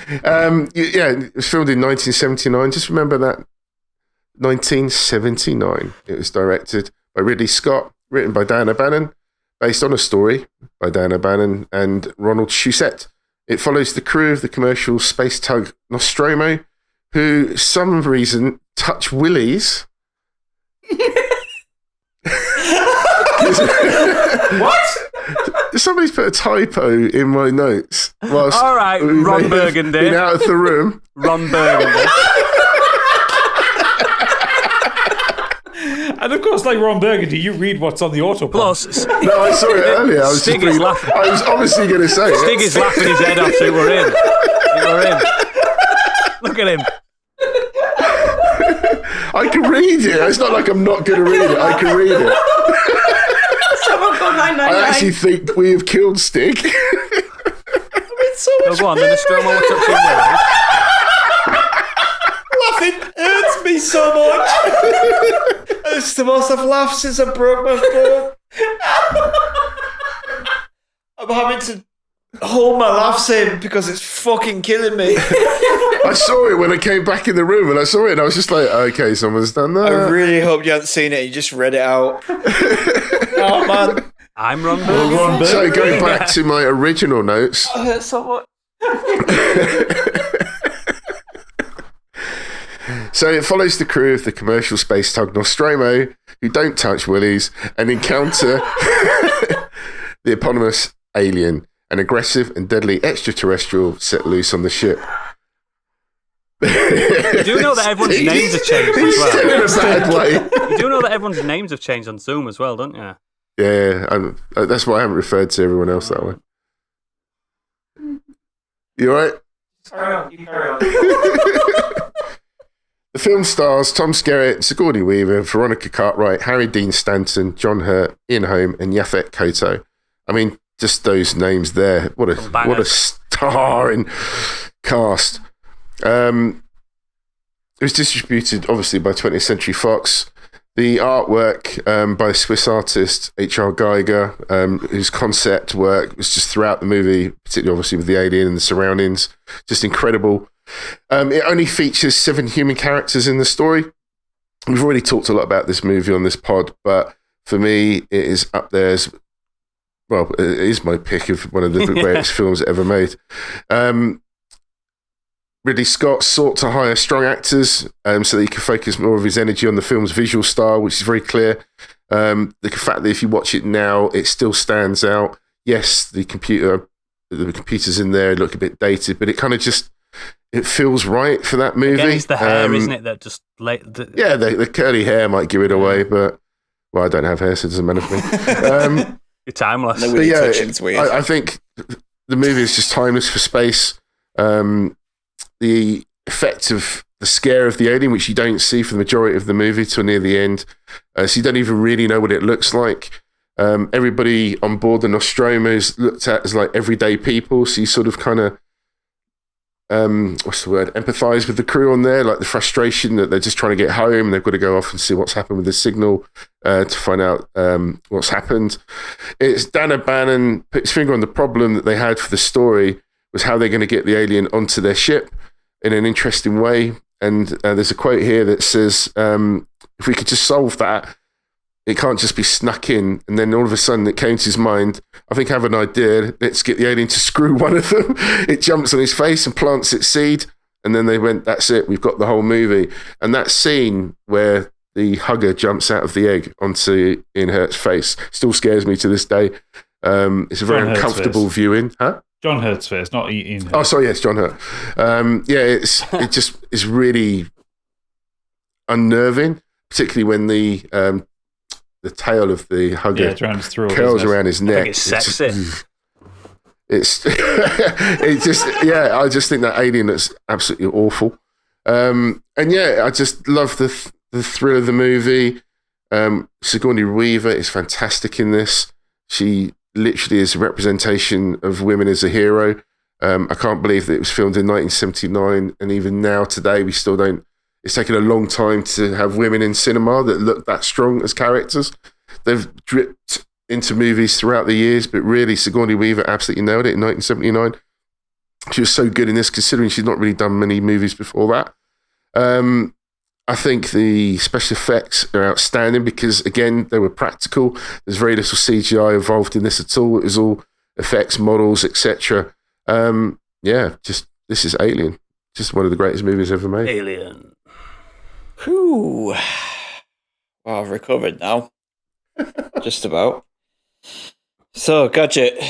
film. It was filmed in 1979. Just remember that. 1979. It was directed by Ridley Scott, written by Dan O'Bannon, based on a story by Dan O'Bannon and Ronald Shusett. It follows the crew of the commercial space tug Nostromo, who, for some reason, touch willies. What? Somebody's put a typo in my notes. All right, Ron Burgundy. Been out of the room. Ron Burgundy. And of course, like Ron Burgundy, you read what's on the autoplay. Plus, no, I saw it earlier. I was laughing. I was obviously going to say it. Stig is laughing his head off, so we're in. We're in. Look at him. I can read it. It's not like I'm not going to read it. I can read it. Someone called 999. I actually think we have killed Stig. Go on, the Nostromo, what's up to you? Laughing hurts me so much. It's the most I've laughed since I broke my foot. I'm having to hold my laughs in because it's fucking killing me. I saw it when I came back in the room and I saw it and I was just like, okay, someone's done that. I really hope you hadn't seen it. You just read it out. Oh, man. I'm Ron Burgundy. So going back to my original notes. I hurt so much. So it follows the crew of the commercial space tug Nostromo, who don't touch willies and encounter the eponymous alien, an aggressive and deadly extraterrestrial set loose on the ship. You do know that everyone's names have changed as well. In a bad way. You do know that everyone's names have changed on Zoom as well, don't you? Yeah, that's why I haven't referred to everyone else that way. You all right? Carry on. The film stars Tom Skerritt, Sigourney Weaver, Veronica Cartwright, Harry Dean Stanton, John Hurt, Ian Holm, and Yaphet Kotto. I mean, just those names there. What a starring cast. It was distributed, obviously, by 20th Century Fox. The artwork by Swiss artist H.R. Geiger, whose concept work was just throughout the movie, particularly obviously with the alien and the surroundings, just incredible. It only features 7 human characters in the story. We've already talked a lot about this movie on this pod, but for me, it is up there as, well, it is my pick of one of the greatest films ever made. Ridley Scott sought to hire strong actors so that he could focus more of his energy on the film's visual style, which is very clear. The fact that if you watch it now, it still stands out. Yes, the computers in there look a bit dated, but it kind of just, it feels right for that movie. Again, it's the hair, isn't it? That just yeah, the curly hair might give it away, but well, I don't have hair, so it doesn't matter for me. You're timeless. No, but yeah, weird. I think the movie is just timeless for space. The effect of the scare of the alien, which you don't see for the majority of the movie till near the end, so you don't even really know what it looks like. Everybody on board the Nostromo is looked at as like everyday people, so you sort of kind of empathize with the crew on there, like the frustration that they're just trying to get home and they've got to go off and see what's happened with the signal to find out what's happened. It's Dan O'Bannon put his finger on the problem that they had for the story, was how they're going to get the alien onto their ship in an interesting way. And there's a quote here that says, if we could just solve that, it can't just be snuck in. And then all of a sudden it came to his mind, I think I have an idea. Let's get the alien to screw one of them. It jumps on his face and plants its seed. And then they went, that's it, we've got the whole movie. And that scene where the hugger jumps out of the egg onto Ian Hurt's face still scares me to this day. It's a very uncomfortable viewing. Huh? John Hurt's face, not Ian Hurt. Oh, sorry, yes, John Hurt. It just is really unnerving, particularly when the tail of the hugger curls around his neck. I think it's sexy. I just think that alien looks absolutely awful. I just love the thrill of the movie. Sigourney Weaver is fantastic in this. She literally is a representation of women as a hero. I can't believe that it was filmed in 1979, and even now today we still don't. It's taken a long time to have women in cinema that look that strong as characters. They've dripped into movies throughout the years, but really Sigourney Weaver absolutely nailed it in 1979. She was so good in this, considering she's not really done many movies before that. I think the special effects are outstanding because, again, they were practical. There's very little CGI involved in this at all. It was all effects, models, etc. This is Alien. Just one of the greatest movies ever made. Alien. Whew. Well, I've recovered now. Just about. So, Gadget,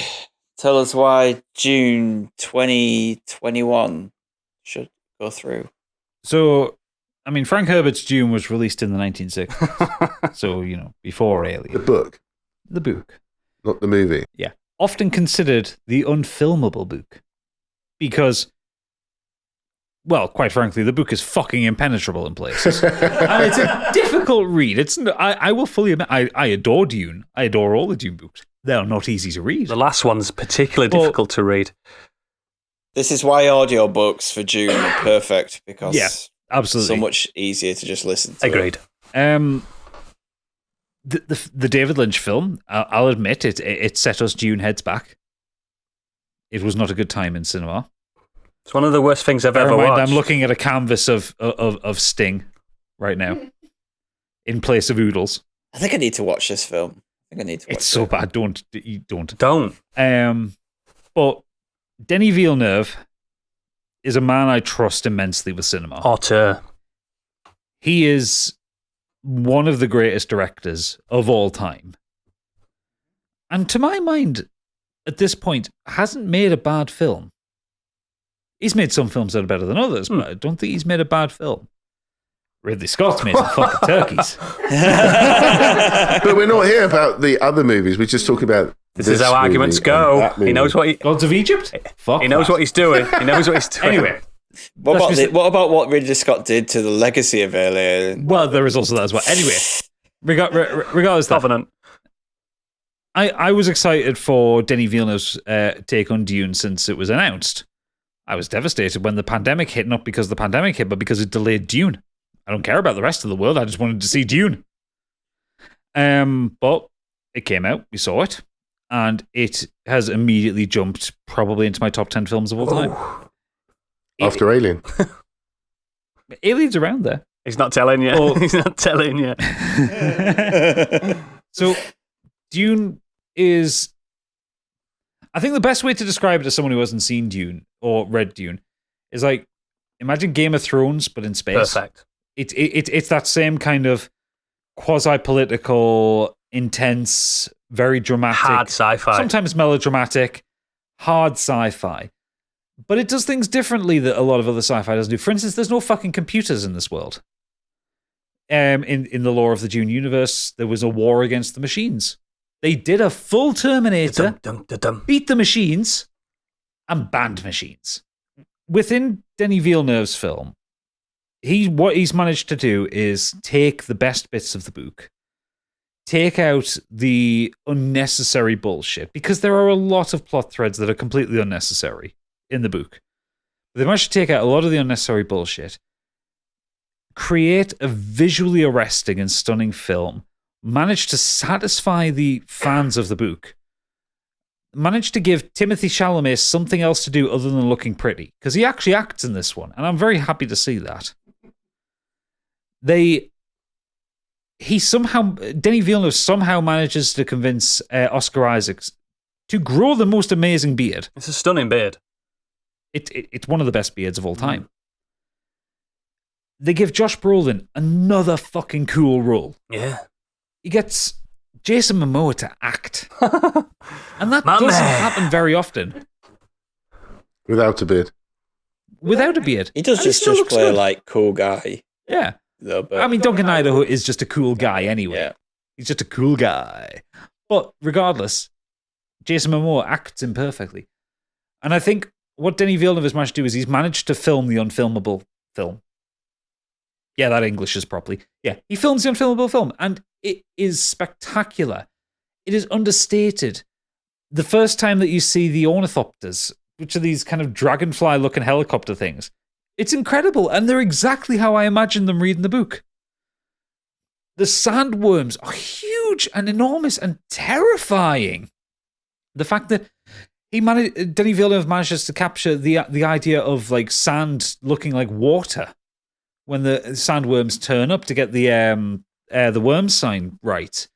tell us why June 2021 should go through. So, I mean, Frank Herbert's Dune was released in the 1960s. So, before Alien. The book. The book. Not the movie. Yeah. Often considered the unfilmable book. Because, well, quite frankly, the book is fucking impenetrable in places. And it's a difficult read. I will fully admit, I adore Dune. I adore all the Dune books. They're not easy to read. The last one's particularly difficult to read. This is why audiobooks for Dune are perfect, because absolutely, so much easier to just listen to. Agreed. The David Lynch film, I'll admit, it set us Dune heads back. It was not a good time in cinema. It's one of the worst things I've ever watched. I'm looking at a canvas of Sting right now in place of Oodles. I think I need to watch this film. It's so bad. Don't. But Denis Villeneuve is a man I trust immensely with cinema. Auteur. He is one of the greatest directors of all time. And to my mind, at this point, hasn't made a bad film. He's made some films that are better than others, but I don't think he's made a bad film. Ridley Scott's made some fucking turkeys. But we're not here about the other movies. We're just talking about this is how arguments go. He knows what Gods of Egypt? He knows what he's doing. He knows what he's doing. Anyway. What about what Ridley Scott did to the legacy of Alien? Well, there is also that as well. Anyway, regardless of that, Covenant. I was excited for Denis Villeneuve's take on Dune since it was announced. I was devastated when the pandemic hit, not because the pandemic hit, but because it delayed Dune. I don't care about the rest of the world. I just wanted to see Dune. But it came out. We saw it. And it has immediately jumped probably into my top 10 films of all time. After Alien. Alien's around there. He's not telling you. He's not telling you. So, Dune is... I think the best way to describe it to someone who hasn't seen Dune or read Dune is like, imagine Game of Thrones, but in space. Perfect. It's that same kind of quasi-political, intense, very dramatic, hard sci-fi, sometimes melodramatic, hard sci-fi. But it does things differently that a lot of other sci-fi doesn't do. For instance, there's no fucking computers in this world. In the lore of the Dune universe, there was a war against the machines. They did a full Terminator, beat the machines, and banned machines. Within Denis Villeneuve's film, what he's managed to do is take the best bits of the book, take out the unnecessary bullshit, because there are a lot of plot threads that are completely unnecessary in the book. They managed to take out a lot of the unnecessary bullshit, create a visually arresting and stunning film, managed to satisfy the fans of the book, managed to give Timothée Chalamet something else to do other than looking pretty, because he actually acts in this one, and I'm very happy to see that. Denis Villeneuve somehow manages to convince Oscar Isaacs to grow the most amazing beard. It's a stunning beard. It's one of the best beards of all time. They give Josh Brolin another fucking cool role. Yeah. He gets Jason Momoa to act. And that doesn't happen very often. Without a beard. Without a beard. He does just play good. Like cool guy. Yeah. I mean, Duncan Idaho is just a cool guy anyway. Yeah. He's just a cool guy. But regardless, Jason Momoa acts imperfectly. And I think what Denis Villeneuve has managed to do is he's managed to film the unfilmable film. Yeah, that English is properly. Yeah, he films the unfilmable film, and it is spectacular. It is understated. The first time that you see the ornithopters, which are these kind of dragonfly-looking helicopter things, it's incredible, and they're exactly how I imagined them reading the book. The sandworms are huge and enormous and terrifying. The fact that Denis Villeneuve manages to capture the idea of like sand looking like water when the sandworms turn up to get the worm sign right.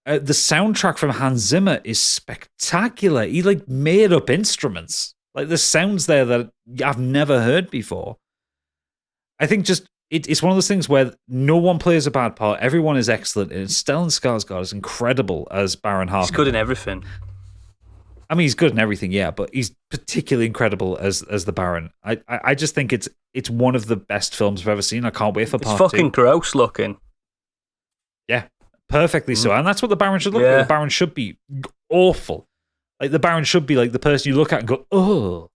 The soundtrack from Hans Zimmer is spectacular. He like made up instruments. Like there's sounds there that I've never heard before. I think just it's one of those things where no one plays a bad part. Everyone is excellent. And Stellan Skarsgård is incredible as Baron Harkonnen. He's good in everything. I mean, he's good in everything, yeah, but he's particularly incredible as the Baron. I just think it's one of the best films I've ever seen. I can't wait for part 2. It's fucking gross looking. Yeah, perfectly so. And that's what the Baron should look like. The Baron should be awful. Like, the Baron should be like the person you look at and go, oh,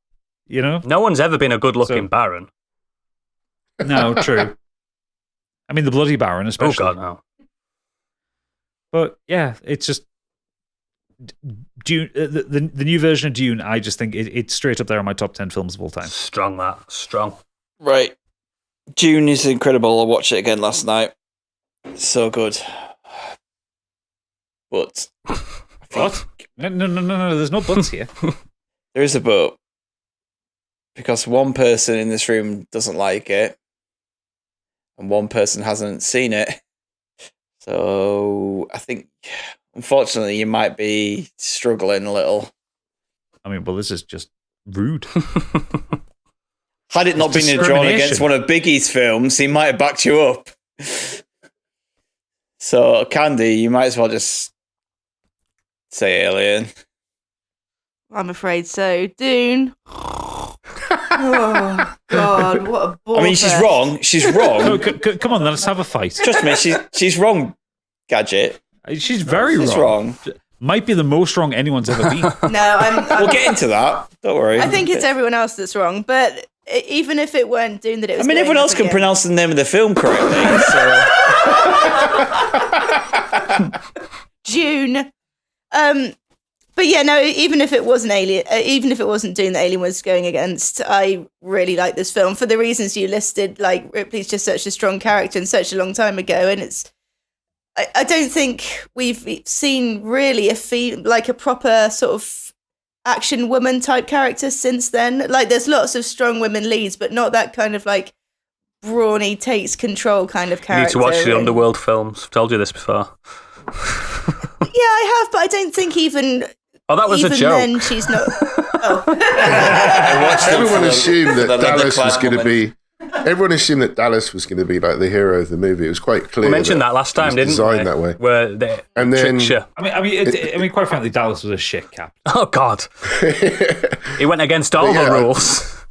you know? No one's ever been a good-looking Baron. No, true. I mean, the Bloody Baron, especially. Oh, God, no. But, yeah, it's just... Dune, the new version of Dune, I just think it's straight up there on my top 10 films of all time. Strong, that. Strong. Right. Dune is incredible. I watched it again last night. So good. But... What? No, there's no buts here. There is a but. Because one person in this room doesn't like it, and one person hasn't seen it. So I think, unfortunately, you might be struggling a little. I mean, well, this is just rude. Had it not been a drawn against one of Biggie's films, he might have backed you up. So, Candy, you might as well just say Alien. I'm afraid so. Dune. Oh, God, what a bore. I mean, she's wrong. She's wrong. Come on, let's have a fight. Trust me, she's wrong, Gadget. She's very She's wrong. Might be the most wrong anyone's ever been. No, We'll get into that. Don't worry. I think it's everyone else that's wrong, but even if it weren't Dune that it was. I mean, everyone else can pronounce the name of the film correctly. So. June. But yeah, no. Even if it wasn't Alien, even if it wasn't Dune that Alien was going against, I really like this film for the reasons you listed. Like Ripley's just such a strong character and such a long time ago, and it's. I don't think we've seen really a proper sort of action woman type character since then. Like there's lots of strong women leads, but not that kind of like brawny takes control kind of character. You need to watch the Underworld films. I've told you this before. Yeah, I have, but I don't think even. Oh, that was even a joke. then she's not. Oh. Everyone assumed that Dallas was going to be. Everyone assumed that Dallas was going to be like the hero of the movie. It was quite clear. We mentioned that last time, didn't we? Designed that way. Where they and then, I mean, quite frankly, Dallas was a shit cap. Oh God, he went against all the rules.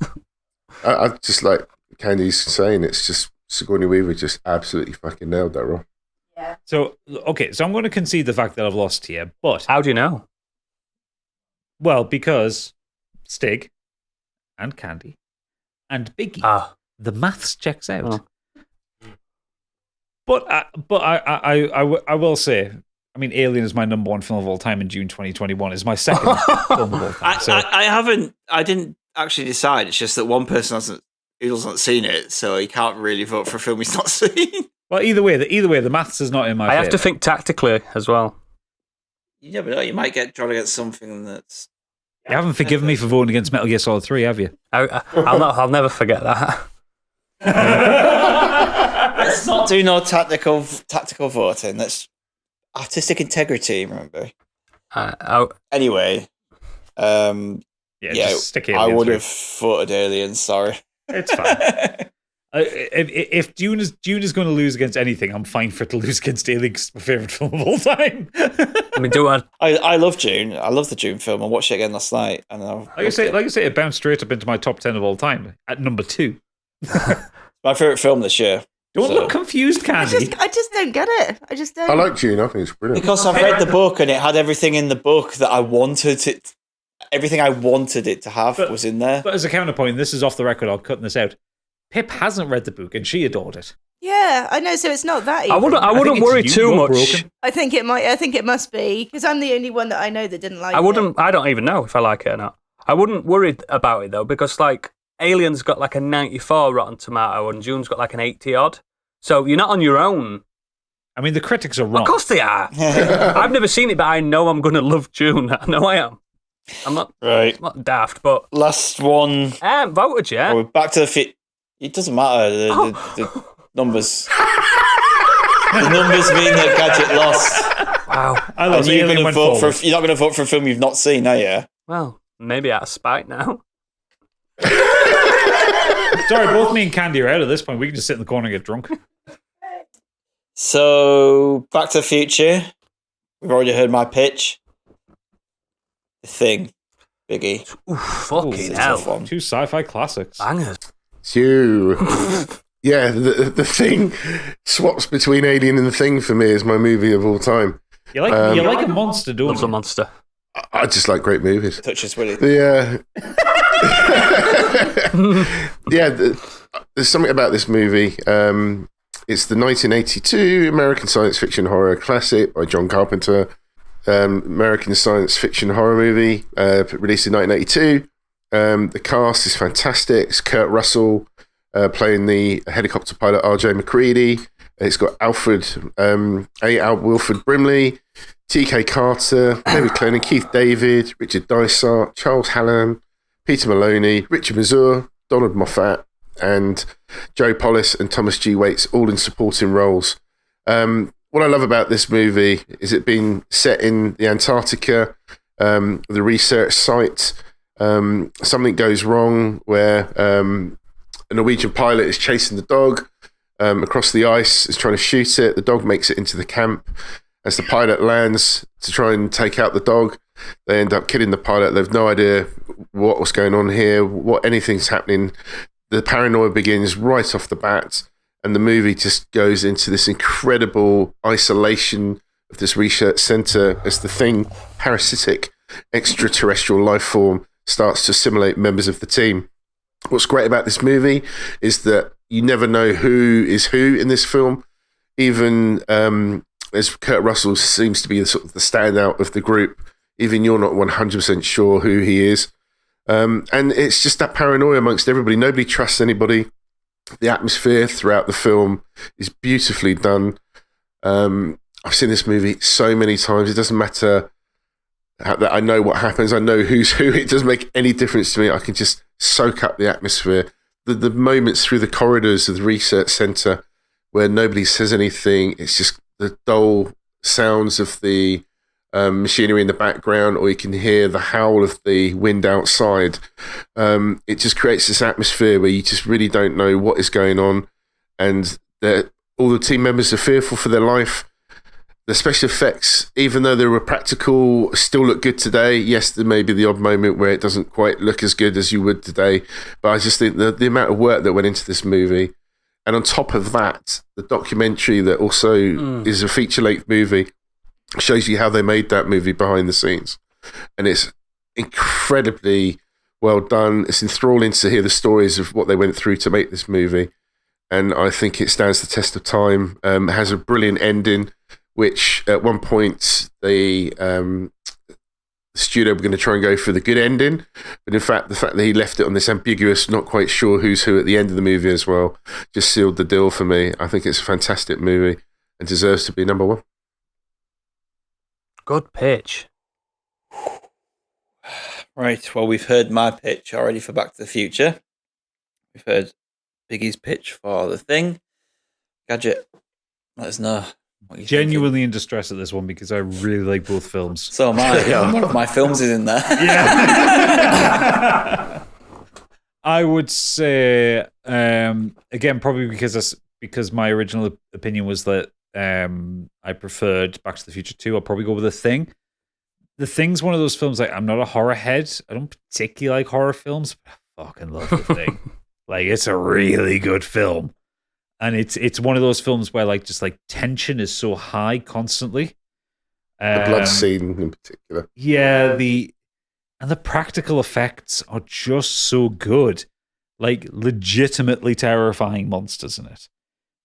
I just like Candy's saying, it's just Sigourney Weaver just absolutely fucking nailed that role. Yeah. So I'm going to concede the fact that I've lost here, but how do you know? Well, because Stig and Candy and Biggie. The maths checks out. But I will say, I mean, Alien is my number one film of all time, and June 2021 is my second film of all time. So. I didn't actually decide. It's just that one person hasn't seen it, so he can't really vote for a film he's not seen. Well, either way, the maths is not in my favor. I have to think tactically as well. You never know. You might get drawn against something that's... You haven't forgiven me for voting against Metal Gear Solid 3, have you? I'll never forget that. Let's not do no tactical voting. That's artistic integrity, remember? Anyway, just stick I would have voted Alien, sorry. It's fine. If Dune is going to lose against anything, I'm fine for it to lose against Alien because it's my favourite film of all time. I mean, I love Dune. I love the Dune film. I watched it again last night. And like I say, it bounced straight up into my top 10 of all time at number 2. My favourite film this year. Don't look confused, Candy. I just don't get it. I just don't. I like Dune. I think it's brilliant. Because I've read the book and it had everything in the book that I wanted it. Everything I wanted it to have was in there. But as a counterpoint, this is off the record. I'm cutting this out. Pip hasn't read the book and she adored it. Yeah, I know. So it's not that easy. I wouldn't worry too much. Broken. I think it must be because I'm the only one that I know that didn't like it. I don't even know if I like it or not. I wouldn't worry about it though because like Alien's got like a 94 Rotten Tomato and June's got like an 80 odd. So you're not on your own. I mean, the critics are wrong. Of course they are. I've never seen it, but I know I'm going to love June. I know I am. I'm not right. I'm not daft, but last one. I haven't voted yet. We're back to the fit. It doesn't matter. The numbers. The numbers mean that Gadget lost. Wow. You're not going to vote for a film you've not seen, are you? Well, maybe out of spite now. Sorry, both me and Candy are out at this point. We can just sit in the corner and get drunk. So, Back to the Future. We've already heard my pitch. The Thing. Biggie. Ooh, fucking hell. 2 sci-fi classics. Bangers. Yeah, the Thing swaps between Alien and The Thing for me is my movie of all time. You like a monster, don't you? Loves a monster. I just like great movies. Touches Willie. Yeah. There's something about this movie. It's the 1982 American science fiction horror classic by John Carpenter. American science fiction horror movie released in 1982. The cast is fantastic. It's Kurt Russell playing the helicopter pilot R.J. McCready. It's got Wilford Brimley, T.K. Carter, David Clennon, Keith David, Richard Dysart, Charles Hallam, Peter Maloney, Richard Mazur, Donald Moffat, and Joe Polis and Thomas G. Waits, all in supporting roles. What I love about this movie is it being set in the Antarctica, the research site. Something goes wrong where a Norwegian pilot is chasing the dog. across the ice, is trying to shoot it. The dog makes it into the camp. As the pilot lands to try and take out the dog, they end up killing the pilot. They've no idea what's going on here, what anything's happening. The paranoia begins right off the bat, and the movie just goes into this incredible isolation of this research center as the thing, parasitic extraterrestrial life form, starts to assimilate members of the team. What's great about this movie is that you never know who is who in this film. Even as Kurt Russell seems to be the sort of the standout of the group, even you're not 100% sure who he is. And it's just that paranoia amongst everybody. Nobody trusts anybody. The atmosphere throughout the film is beautifully done. I've seen this movie so many times. It doesn't matter that I know what happens. I know who's who. It doesn't make any difference to me. I can just soak up the atmosphere. The moments through the corridors of the research center where nobody says anything. It's just the dull sounds of the machinery in the background, or you can hear the howl of the wind outside. It just creates this atmosphere where you just really don't know what is going on, and all the team members are fearful for their life. The special effects, even though they were practical, still look good today. Yes, there may be the odd moment where it doesn't quite look as good as you would today, but I just think the amount of work that went into this movie, and on top of that, the documentary that also is a feature-length movie, shows you how they made that movie behind the scenes. And it's incredibly well done. It's enthralling to hear the stories of what they went through to make this movie. And I think it stands the test of time. It has a brilliant ending, which at one point the studio were going to try and go for the good ending. But in fact, the fact that he left it on this ambiguous, not quite sure who's who at the end of the movie as well, just sealed the deal for me. I think it's a fantastic movie and deserves to be number one. Good pitch. Right, well, we've heard my pitch already for Back to the Future. We've heard Biggie's pitch for The Thing. Gadget, let us know what you Genuinely in distress at this one because I really like both films. So am I. One of my films is in there. Yeah. I would say, again, probably because my original opinion was that I preferred Back to the Future 2. I'll probably go with The Thing. The Thing's one of those films, like, I'm not a horror head. I don't particularly like horror films, but I fucking love The Thing. Like, it's a really good film. And it's one of those films where, like, just, like, tension is so high constantly. The blood scene in particular. Yeah, the practical effects are just so good. Like, legitimately terrifying monsters in it.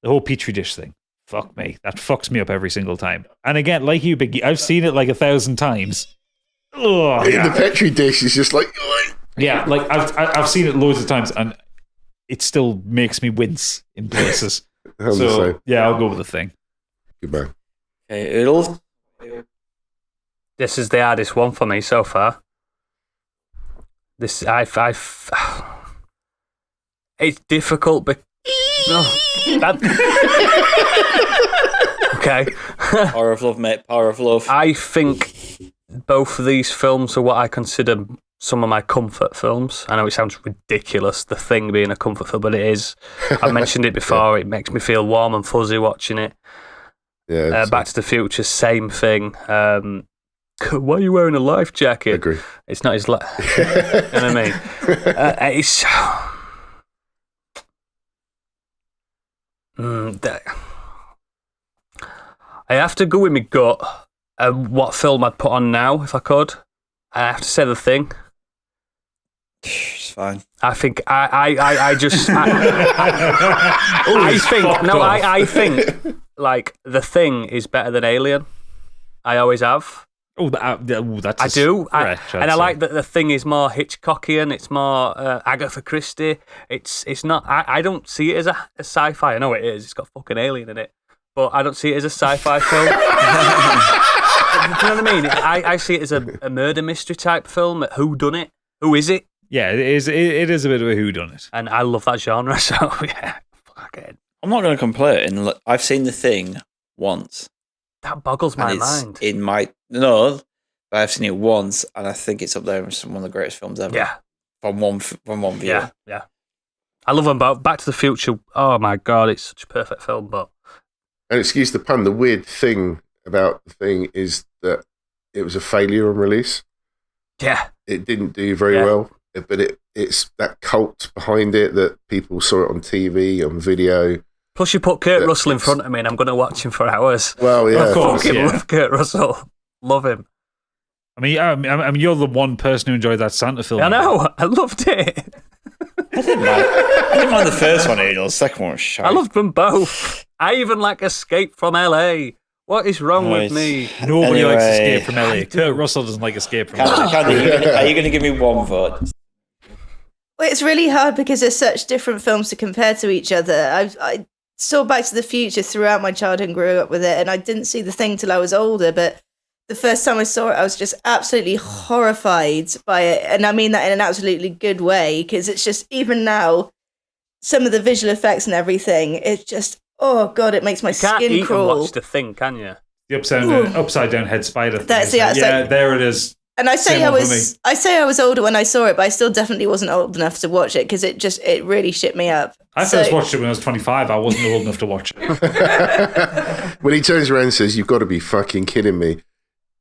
The whole Petri dish thing. Fuck me. That fucks me up every single time. And again, like you, Biggie, I've seen it like 1,000 times. Ugh, The Petri dish is just like... Yeah, like I've seen it loads of times and it still makes me wince in places. So, yeah, I'll go with The Thing. Good man. Okay, Oodles? This is the hardest one for me so far. It's difficult, but... Okay. Power of Love, mate. Power of Love. I think both of these films are what I consider some of my comfort films. I know it sounds ridiculous, The Thing being a comfort film, but it is. I've mentioned it before. It makes me feel warm and fuzzy watching it. Yeah. Back to the Future, same thing. Why are you wearing a life jacket? I agree. It's not his life. You know what I mean? It's... I have to go with my gut. What film I'd put on now, if I could. I have to say The Thing. It's fine. I think I think like The Thing is better than Alien. I always have. That's I do, stretch, and I like that The Thing is more Hitchcockian. It's more Agatha Christie. It's not. I don't see it as a sci-fi. I know it is. It's got fucking alien in it, but I don't see it as a sci-fi film. Do you know what I mean? I see it as a murder mystery type film. Who done it? Who is it? Yeah, it is. It is a bit of a whodunit, and I love that genre. So yeah, fuck it. I'm not going to complain. I've seen The Thing once. That boggles my mind. But I've seen it once, and I think it's up there as one of the greatest films ever. Yeah, from one view. Yeah. I love them both. Back to the Future. Oh my god, it's such a perfect film. But And excuse the pun, the weird thing about the thing is that it was a failure on release. yeah, It didn't do very well, but it's that cult behind it that people saw it on TV, on video. plus you put Kurt Russell in front of me, and I'm going to watch him for hours. Well, yeah. Of course. I fucking Yeah. love Kurt Russell. Love him. I mean, you're the one person who enjoyed that Santa film. I know. I loved it. I didn't mind the first one, Oodles. The second one was shite. I loved them both. I even like Escape from LA. What is wrong with me? Nobody likes Anyway. Escape from LA. Kurt Russell doesn't like Escape from LA. Are you going to give me one vote? Well, it's really hard because there's such different films to compare to each other. I saw Back to the Future throughout my childhood and grew up with it, and I didn't see The Thing till I was older, but the first time I saw it, I was just absolutely horrified by it. And I mean that in an absolutely good way, because it's just, even now, some of the visual effects and everything, it's just, oh God, it makes my You can't skin eat crawl. and watch The Thing, can you? The upside down head spider thing. That's isn't it? the outside- there it is. And I say Same I one for was older when I saw it, but I still definitely wasn't old enough to watch it because it really shit me up. I first watched it when I was 25. I wasn't old enough to watch it. When he turns around and says, "You've got to be fucking kidding me,"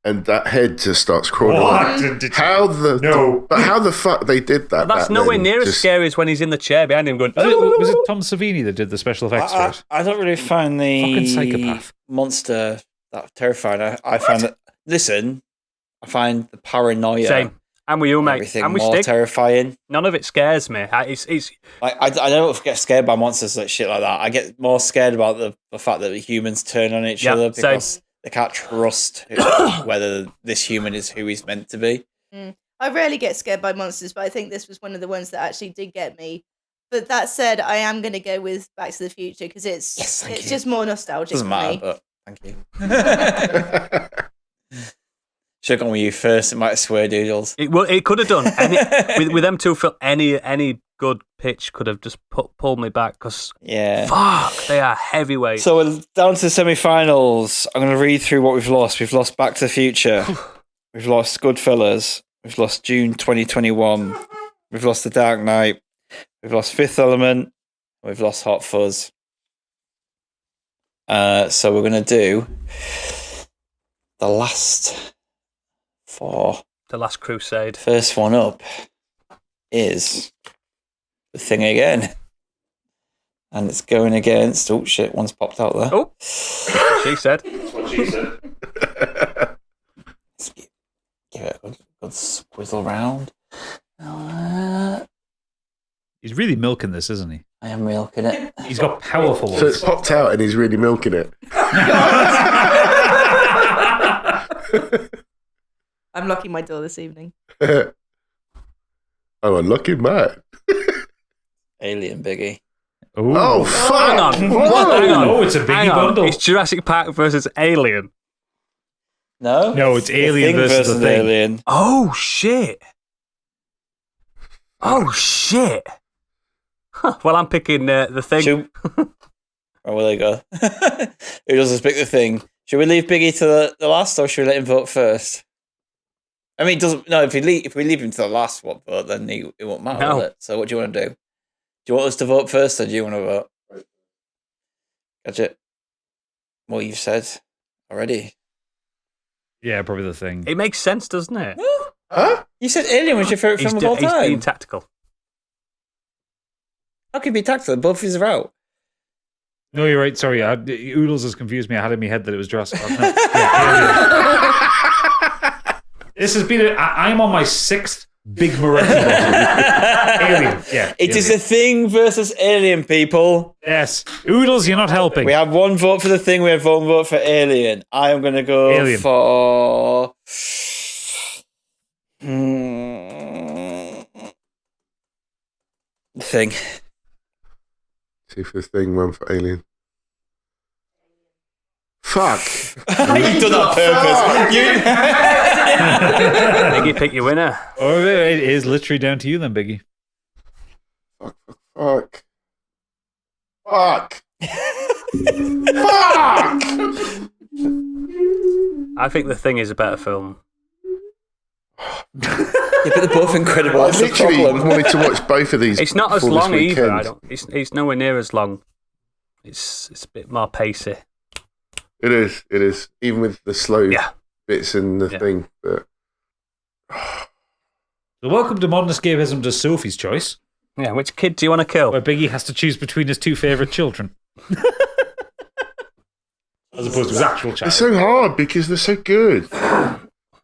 and that head just starts crawling. What? How the fuck they did that? That's back nowhere then? near as Just- scary as when he's in the chair behind him going, Was it Tom Savini that did the special effects for it? I don't really find the Fucking psychopath. monster that terrifying. I find that. Listen, I find the paranoia. Same. I'm with you, mate. Everything I'm with more Stig. terrifying. None of it scares me. It's Like I don't get scared by monsters like shit like that. I get more scared about the fact that the humans turn on each Yeah, other same. because they can't trust whether this human is who he's meant to be. I rarely get scared by monsters, but I think this was one of the ones that actually did get me. But that said, I am going to go with Back to the Future because it's thank you. just more nostalgic Doesn't for matter, me. but thank you. Should have gone with you first. It might have swayed Doodles. it could have done with them two. Any good pitch could have just pulled me back because Yeah. fuck, they are heavyweight. So we're down to the semi-finals. I'm going to read through what we've lost. We've lost Back to the Future. We've lost Goodfellas. We've lost June 2021. We've lost The Dark Knight. We've lost Fifth Element. We've lost Hot Fuzz. So we're going to do the last four. The Last Crusade. First one up is The Thing again. And it's going against... Oh, shit, one's popped out there. Oh, she said. Let's give it a good swizzle round. He's really milking this, isn't he? I am milking it. He's got powerful So ones. it's popped out and he's really milking it. I'm locking my door this evening. Oh, unlucky man. Alien Biggie. Ooh. Oh, fuck. Hang on. Whoa. Hang on. Oh, it's a biggie Hang on. bundle. It's Jurassic Park versus Alien. No? No, it's The Alien Thing versus The Thing. Alien. Oh shit. Oh shit. Huh, well, I'm picking The Thing. Should... Oh, well, there you go. Who doesn't pick The Thing? Should we leave Biggie to the last, or should we let him vote first? I mean, it doesn't. No, if we leave him to the last one vote, then it won't matter, No. will it? So, what do you want to do? Do you want us to vote first, or do you want to vote? Gotcha. What you've said already. Yeah, probably The Thing. It makes sense, doesn't it? Huh? You said Alien was your favourite film of all He's being time. tactical. How can you be tactical? Both of you are out. No, you're right. Sorry, Oodles has confused me. I had in my head that it was Jurassic Park. No. Yeah, Alien. This has been. I'm on my 6th big Moretti bottle. Alien. Yeah. It is Alien. The Thing versus Alien, people. Yes. Oodles, you're not helping. We have one vote for The Thing. We have one vote for Alien. I am going to go Alien. for... The Thing. 2 for The Thing, 1 for Alien. Fuck. You've done that on purpose. Biggie, pick your winner. Oh, it is literally down to you then, Biggie. Fuck. Fuck. Fuck. I think The Thing is a better film. Yeah, but they're both incredible. I That's the literally problem. wanted to watch both of these. It's not as before this long either. weekend. It's nowhere near as long. It's a bit more pacey. It is. Even with the slow bits and the thing. But So welcome to Modern Escapism to Sophie's Choice, Yeah, which kid do you want to kill? where Biggie has to choose between his two favourite children. As opposed to his actual child. it's so hard because they're so good. They're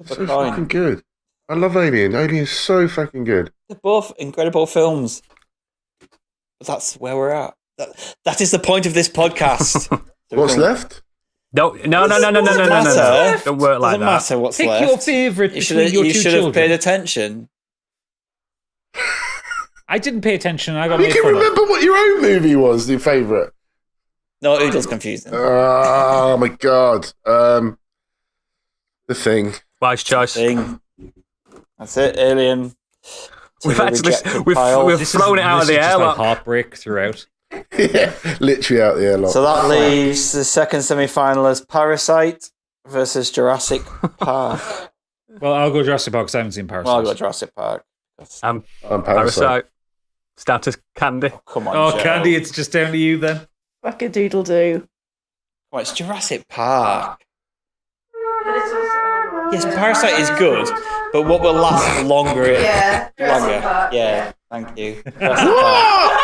so fucking good. I love Alien. Alien's so fucking good. They're both incredible films. But that's where we're at. That is the point of this podcast. What's left? No. Don't work like Doesn't that. matter what's Pick left. your favourite You between your two should children. have paid attention. I didn't pay attention. I got You made can fun of. remember what your own movie was, your favourite. No, Oodle's confusing. Oh my god. The Thing. Wise choice. Thing. That's it, Alien. We've To the actually rejected we've pile. thrown it out of the Just airlock. like heartbreak throughout. Yeah, literally out the airlock. So that leaves the second semi-final as Parasite versus Jurassic Park. Well, I'll go Jurassic Park because I haven't seen Parasite. Well, I'll go Jurassic Park. I'm Parasite. Parasite. Status Candy. Come on, Oh, Joe. Candy, it's just down to you then. Fuck a doodle do. Well, it's Jurassic Park. Yes, Parasite is good, but what will last longer? Yeah, Jurassic longer. Park. Yeah, thank you. Jurassic Park.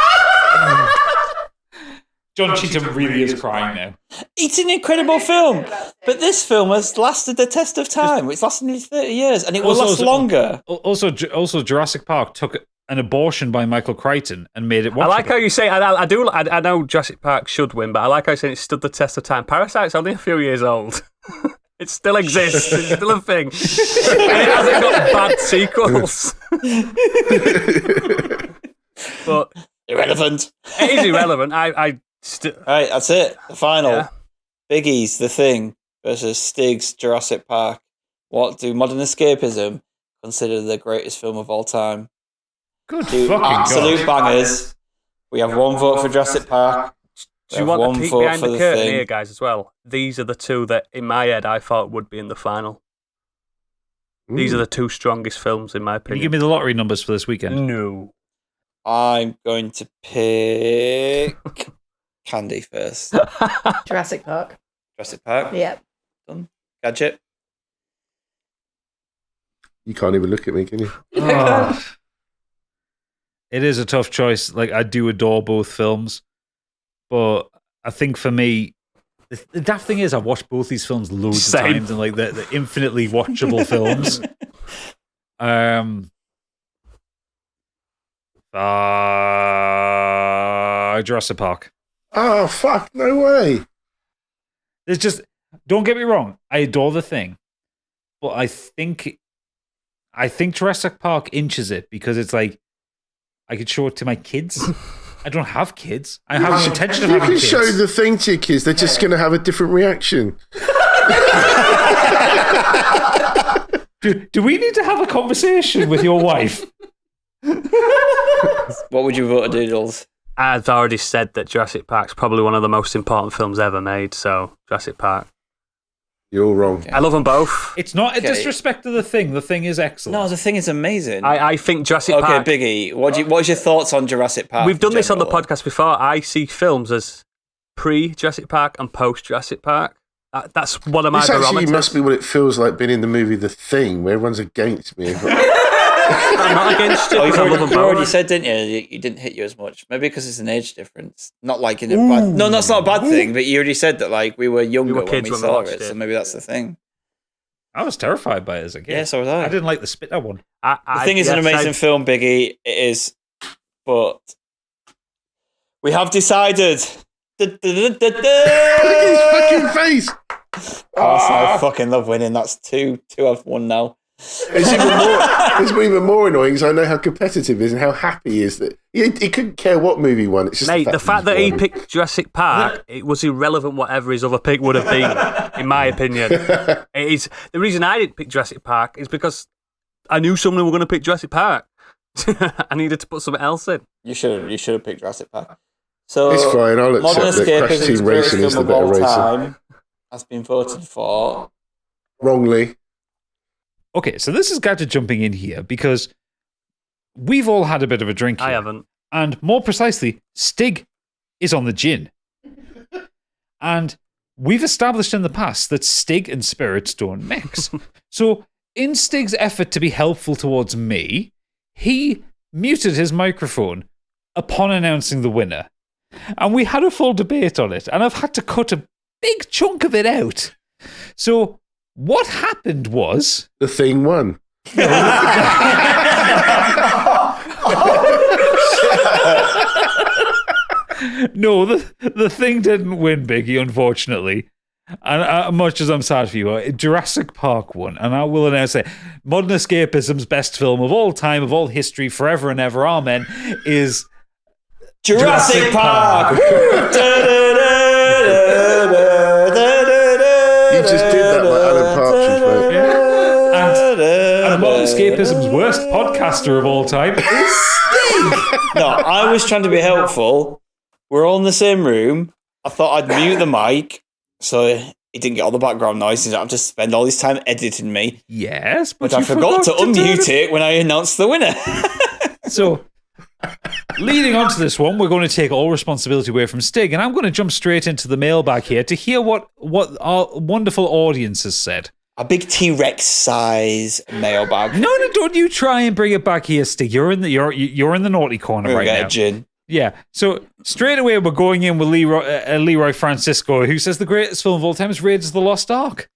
John Cheetham really is crying now. It's an incredible film, but this film has lasted the test of time. It's lasted nearly 30 years, and it will last longer. Also, Jurassic Park took an abortion by Michael Crichton and made it watchable. I like how you say. I know Jurassic Park should win, but I like how you say it stood the test of time. Parasite's only a few years old. It still exists. It's still a thing, and it hasn't got bad sequels. But Irrelevant. it is irrelevant. All right, that's it. The final. Yeah. Biggie's The Thing versus Stig's Jurassic Park. What do Modern Escapism consider the greatest film of all time? Good Two fucking absolute God. bangers. We have one vote for Jurassic Park. Do you want to peek behind the curtain here, guys, as well? These are the two that, in my head, I thought would be in the final. These are the two strongest films, in my Can you opinion. give me the lottery numbers for this weekend? No. I'm going to pick Candy first. Jurassic Park. Jurassic Park. Yeah. Done. Gadget. You can't even look at me, can you? Oh. It is a tough choice. Like, I do adore both films, but I think for me, the daft thing is I've watched both these films loads Same. of times, and like they're infinitely watchable films. Jurassic Park. Oh, fuck, no way. There's just, don't get me wrong, I adore The Thing, but I think Jurassic Park inches it because it's like I could show it to my kids. I don't have kids. I have no intention of You having can kids. show The Thing to your kids, they're just going to have a different reaction. Do we need to have a conversation with your wife? What would you vote at Doodles? I've already said that Jurassic Park's probably one of the most important films ever made, so Jurassic Park. You're all wrong. I love them both. It's not a Okay. disrespect to The Thing. The Thing is excellent. No, The Thing is amazing. I think Jurassic Okay, Park... Biggie, what's your thoughts on Jurassic Park? We've done in this on the general? podcast before. I see films as pre-Jurassic Park and post-Jurassic Park. That's one of my This actually barometers. must be what it feels like being in the movie The Thing, where everyone's against me. I'm not against it. Oh, because I love them you already both. said, didn't you? You didn't hit you as much. Maybe because it's an age difference. Not like in a bad... No, that's not a bad thing, but you already said that like we were younger when kids we when we saw watched it, it. so maybe that's the thing. I was terrified by it as a kid. Yeah, so was I. I didn't like the Spitter one. The Thing is an amazing film, Biggie. It is, but we have decided. Look at his fucking face. I fucking love winning. That's two I've won now. It's even more annoying because I know how competitive he is and how happy he is that he couldn't care what movie he won. It's just Mate, the fact that he won. picked Jurassic Park, it was irrelevant whatever his other pick would have been, in my opinion. It is the reason I didn't pick Jurassic Park is because I knew someone were going to pick Jurassic Park. I needed to put something else in. You should have picked Jurassic Park. So It's fine. I'll Modern accept that Crash Escapism's Team greatest Racing is film the of better all racer. time has been voted for. Wrongly. Okay, so this is Gadget jumping in here because we've all had a bit of a drink here. I haven't. And more precisely, Stig is on the gin. And we've established in the past that Stig and spirits don't mix. So in Stig's effort to be helpful towards me, he muted his microphone upon announcing the winner. And we had a full debate on it, and I've had to cut a big chunk of it out. So what happened was... The thing won. No, the thing didn't win, Biggie, unfortunately. And much as I'm sad for you, Jurassic Park won. And I will announce it. Modern Escapism's best film of all time, of all history, forever and ever, amen, is... Jurassic Park! You just did that like Alan Partridge, mate. Yeah. And Modern Escapism's worst podcaster of all time is Stig! No, I was trying to be helpful. We're all in the same room. I thought I'd mute the mic so it didn't get all the background noise. You don't have to spend all this time editing me. Yes, but I forgot to unmute it when I announced the winner. So, leading on to this one, we're going to take all responsibility away from Stig, and I'm going to jump straight into the mailbag here to hear what our wonderful audience has said. A big T-Rex size mailbag. No, don't you try and bring it back here, Stig. You're in the naughty corner right now. Gin. Yeah, so straight away we're going in with Leroy Francisco, who says the greatest film of all time is Raiders of the Lost Ark.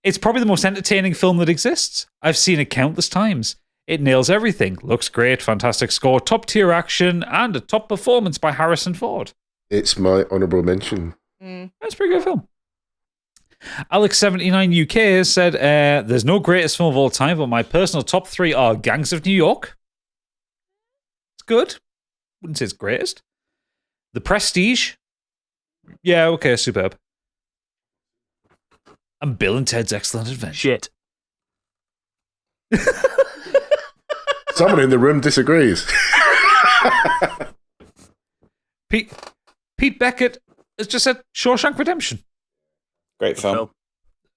It's probably the most entertaining film that exists. I've seen it countless times. It nails everything. Looks great, fantastic score, top-tier action, and a top performance by Harrison Ford. It's my honourable mention. That's a pretty good film. Alex79UK has said, there's no greatest film of all time, but my personal top 3 are Gangs of New York. It's good. Wouldn't say it's greatest. The Prestige. Yeah, okay, superb. And Bill and Ted's Excellent Adventure. Shit. Someone in the room disagrees. Pete Beckett has just said Shawshank Redemption. Great film. I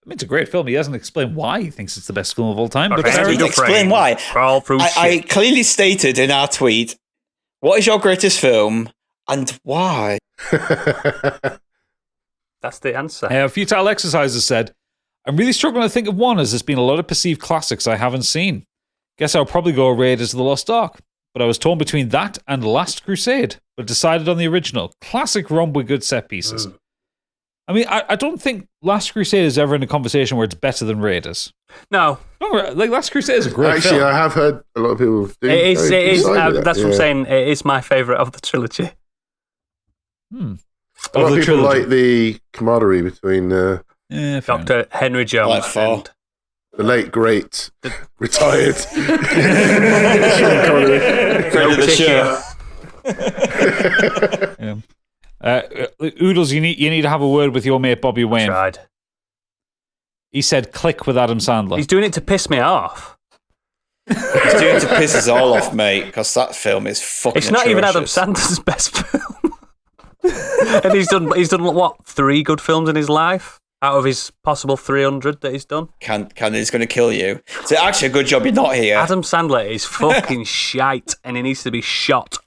mean, it's a great film. He hasn't explained why he thinks it's the best film of all time. Okay, But fair enough. Explain why. I clearly stated in our tweet, what is your greatest film and why? That's the answer. A Futile Exercises said, I'm really struggling to think of one as there's been a lot of perceived classics I haven't seen. Guess I'll probably go Raiders of the Lost Ark. But I was torn between that and Last Crusade, but decided on the original. Classic romp with good set pieces. I mean, I don't think Last Crusade is ever in a conversation where it's better than Raiders. No. Like Last Crusade is a great film. Actually, I have heard a lot of people do. It is. That's what I'm saying. It is my favourite of the trilogy. A lot of people like the camaraderie between Dr. Henry Jones and the late, great, retired Friend of the show. Oodles, you need to have a word with your mate Bobby Wayne. Tried. He said click with Adam Sandler. He's doing it to piss me off. He's doing it to piss us all off, mate, because that film is fucking It's not atrocious. even Adam Sandler's best film. And he's done what, 3 good films in his life out of his possible 300 that he's done. Candy's going to kill you. So actually, a good job you're not here. Adam Sandler is fucking shite, and he needs to be shot.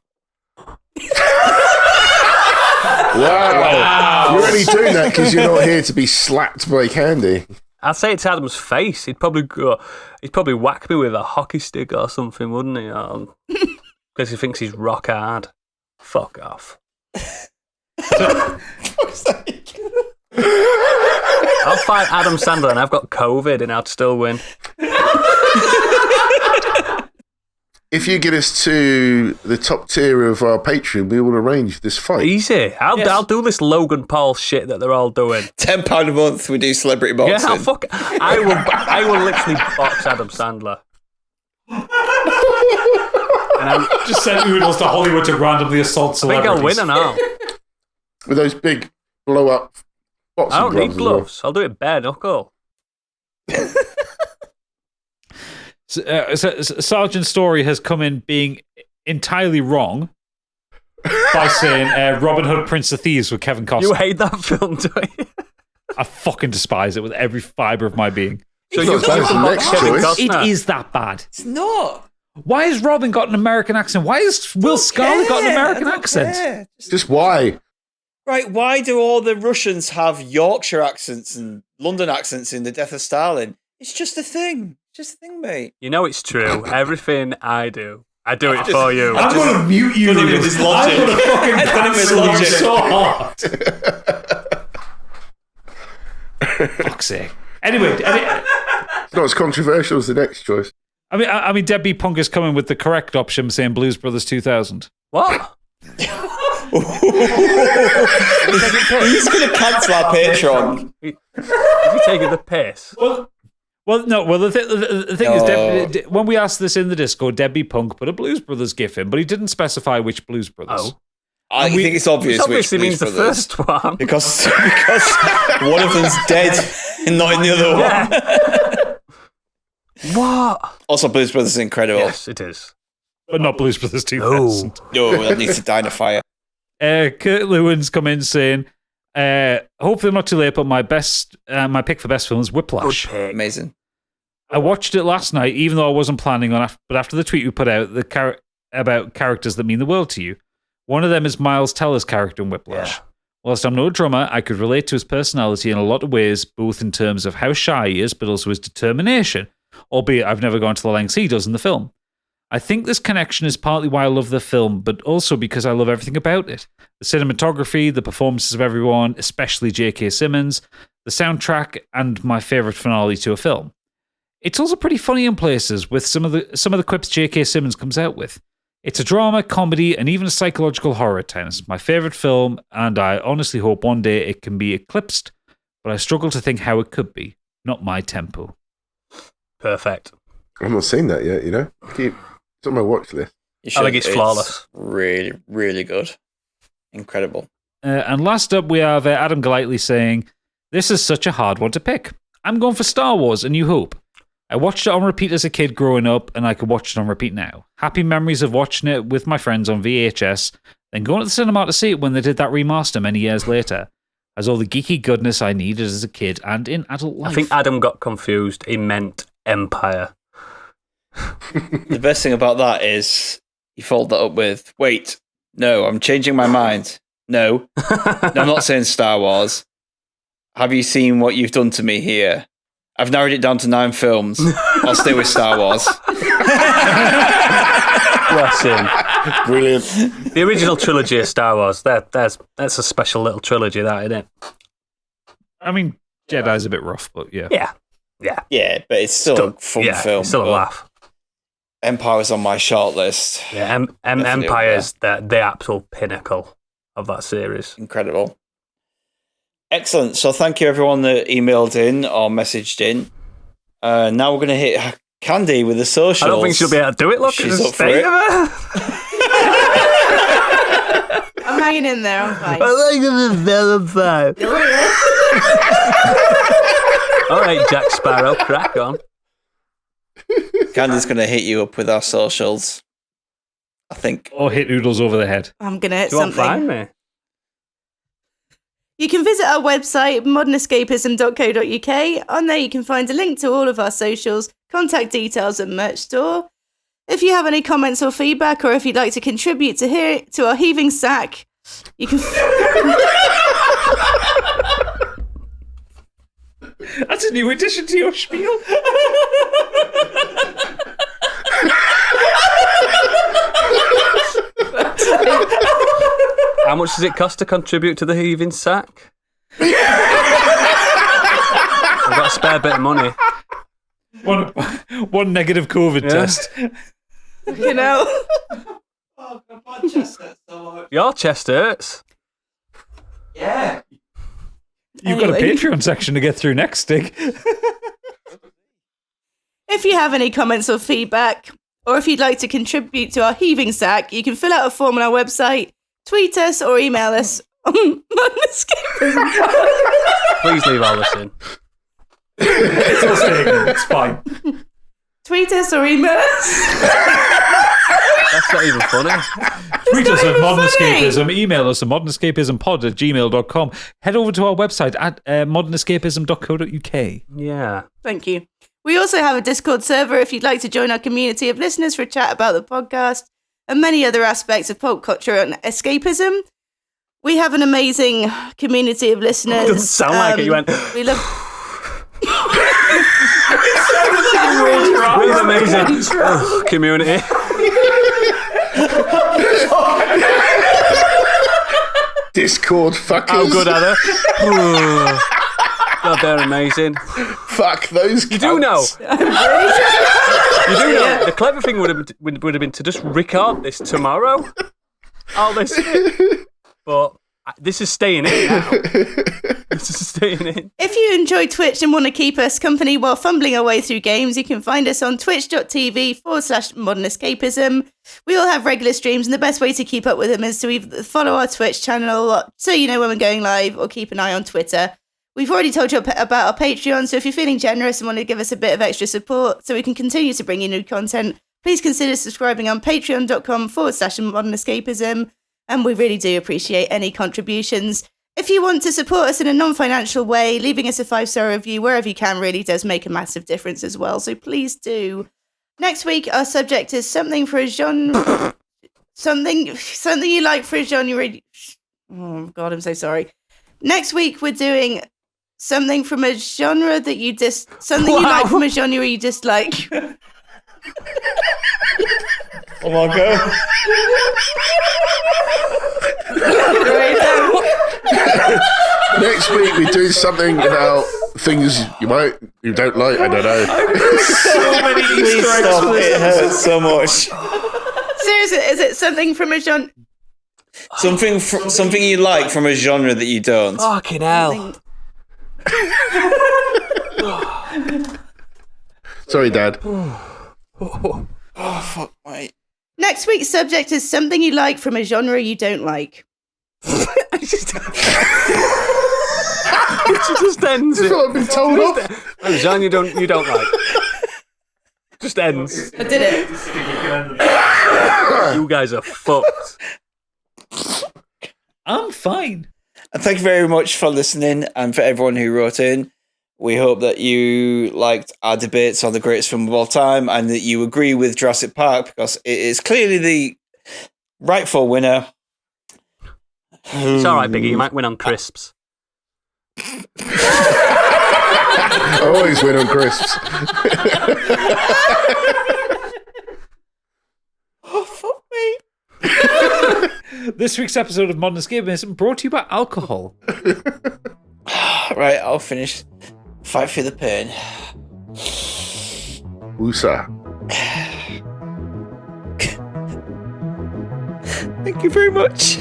Wow. You're only doing that because you're not here to be slapped by Candy. I'd say it to Adam's face. He'd probably whack me with a hockey stick or something, wouldn't he? Because he thinks he's rock hard. Fuck off. I'll fight Adam Sandler and I've got COVID and I'd still win. If you get us to the top tier of our Patreon, we will arrange this fight. Easy. I'll do this Logan Paul shit that they're all doing. £10 a month, we do celebrity boxing. Yeah, I will literally box Adam Sandler. And I'm just send Oodles to Hollywood to randomly assault celebrities. I think I'll win and all. With those big blow-up boxing I don't need gloves. gloves. I'll do it bare knuckle. Sergeant Story has come in being entirely wrong by saying Robin Hood, Prince of Thieves with Kevin Costner. You hate that film, do you? I fucking despise it with every fibre of my being. So It's not as bad as the next choice. It is that bad. It's not. Why has Robin got an American accent? Why has Will Scarlet got an American accent? Just why? Right, why do all the Russians have Yorkshire accents and London accents in The Death of Stalin? It's just a thing. Just a thing, mate. You know it's true. Everything I do it for you. I'm going to mute you. Done it with his logic. I'm going to fucking Done it with cancel you logic. so hard. Fuck's sake. Anyway, It's not as controversial as the next choice. I mean, Debbie Punk is coming with the correct option, saying Blues Brothers 2000. What? He's going to cancel our Patreon. Is he taking the piss? Well, no. Well, the thing is, when we asked this in the Discord, Debbie Punk put a Blues Brothers gif in, but he didn't specify which Blues Brothers. Oh. I think it's obvious Which which obviously Blues means the Brothers. first one. Because one of them's dead and not in the other one. What? Also, Blues Brothers is incredible. Yes, it is. But not Blues Brothers 2000. No, that needs to die in a fire. Kurt Lewin's come in saying, hopefully I'm not too late, but my pick for best film is Whiplash. Good pick. Amazing. I watched it last night, even though I wasn't planning on it, but after the tweet we put out about characters that mean the world to you, one of them is Miles Teller's character in Whiplash. Yeah. Whilst I'm no drummer, I could relate to his personality in a lot of ways, both in terms of how shy he is, but also his determination, albeit I've never gone to the lengths he does in the film. I think this connection is partly why I love the film, but also because I love everything about it. The cinematography, the performances of everyone, especially J.K. Simmons, the soundtrack, and my favourite finale to a film. It's also pretty funny in places with some of the quips J.K. Simmons comes out with. It's a drama, comedy, and even a psychological horror at times. My favourite film, and I honestly hope one day it can be eclipsed, but I struggle to think how it could be. Not my tempo. Perfect. I've not seen that yet, you know? It's on my watch list. I think it's flawless. Really, really good. Incredible. And last up, we have Adam Golightly saying, "This is such a hard one to pick. I'm going for Star Wars: A New Hope. I watched it on repeat as a kid growing up, and I could watch it on repeat now. Happy memories of watching it with my friends on VHS, then going to the cinema to see it when they did that remaster many years later. Has all the geeky goodness I needed as a kid and in adult life." I think Adam got confused. He meant Empire. The best thing about that is you followed that up with, wait, no, I'm changing my mind. No, I'm not saying Star Wars. Have you seen what you've done to me here? I've narrowed it down to 9 films. I'll stay with Star Wars. Bless him. Brilliant. The original trilogy of Star Wars, that's a special little trilogy, that, isn't it? I mean, Jedi's a bit rough, but yeah. Yeah. Yeah, but it's still a fun film. It's still a but laugh. Empire's on my short list. Yeah, Empire's the absolute pinnacle of that series. Incredible. Excellent. So thank you everyone that emailed in or messaged in. Now we're going to hit Candy with the socials. I don't think she'll be able to do it. Look at She's the up for state it. of her. I'm hanging in there. I'm fine. All right, Jack Sparrow, crack on. Candy's going to hit you up with our socials, I think. Or hit Oodles over the head. I'm going to hit Do you want to something. find me? You can visit our website, modernescapism.co.uk. On there, you can find a link to all of our socials, contact details, and merch store. If you have any comments or feedback, or if you'd like to contribute to our heaving sack, you can. That's a new addition to your spiel. How much does it cost to contribute to the heaving sack? I've got a spare bit of money. One negative COVID test. You know. Oh, my chest hurts so much. Your chest hurts. Yeah. You've got a Anyway. Patreon section to get through next, Stig. If you have any comments or feedback, or if you'd like to contribute to our heaving sack, you can fill out a form on our website, tweet us, or email us on modernescapism. Please leave all this in. It's all Stig. It's fine. Tweet us or email us. That's not even funny. Tweet us at even Modern funny. Escapism. Email us at modernescapismpod@gmail.com. Head over to our website at modernescapism.co.uk. Yeah. Thank you. We also have a Discord server if you'd like to join our community of listeners for a chat about the podcast and many other aspects of pop culture and escapism. We have an amazing community of listeners. It doesn't sound like it. You went. We love. Really amazing community. Discord fuckers. How good are they? God, they're amazing. Fuck those cunts. You do know. You do know. The clever thing would have been to just record this tomorrow. All this shit. But this is staying in now. This is staying in. If you enjoy Twitch and want to keep us company while fumbling our way through games, you can find us on twitch.tv/modernescapism. We all have regular streams, and the best way to keep up with them is to either follow our Twitch channel so you know when we're going live, or keep an eye on Twitter. We've already told you about our Patreon, so if you're feeling generous and want to give us a bit of extra support so we can continue to bring you new content, please consider subscribing on patreon.com/modernescapism. And we really do appreciate any contributions. If you want to support us in a non-financial way, leaving us a 5-star review wherever you can really does make a massive difference as well. So please do. Next week, our subject is something for a genre. something you like for a genre. Oh God, I'm so sorry. Next week, we're doing something from a genre that you something you like from a genre you dislike. Oh my God. Next week we're doing something about things you don't like. I don't know. So many Easter eggs. Stop. It hurts so much. Seriously, is it something from a genre? Something you like from a genre that you don't. Fucking hell. Sorry, Dad. Oh, fuck, mate. Next week's subject is something you like from a genre you don't like. It just ends. I feel like I've been told off. A genre you don't like. Just ends. I did it. You guys are fucked. I'm fine. And thank you very much for listening, and for everyone who wrote in. We hope that you liked our debates on the greatest film of all time, and that you agree with Jurassic Park, because it is clearly the rightful winner. It's all right, Biggie. You might win on crisps. I always win on crisps. Oh, fuck me. This week's episode of Modern Escapism brought to you by alcohol. Right, I'll finish. Fight through the pain. Woosa. Thank you very much.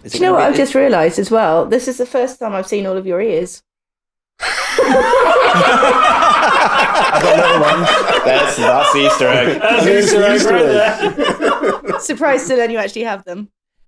Do you know what I've just realised as well? This is the first time I've seen all of your ears. I've got little ones. That's the Easter egg. That's the Easter egg right there. Surprised to learn you actually have them.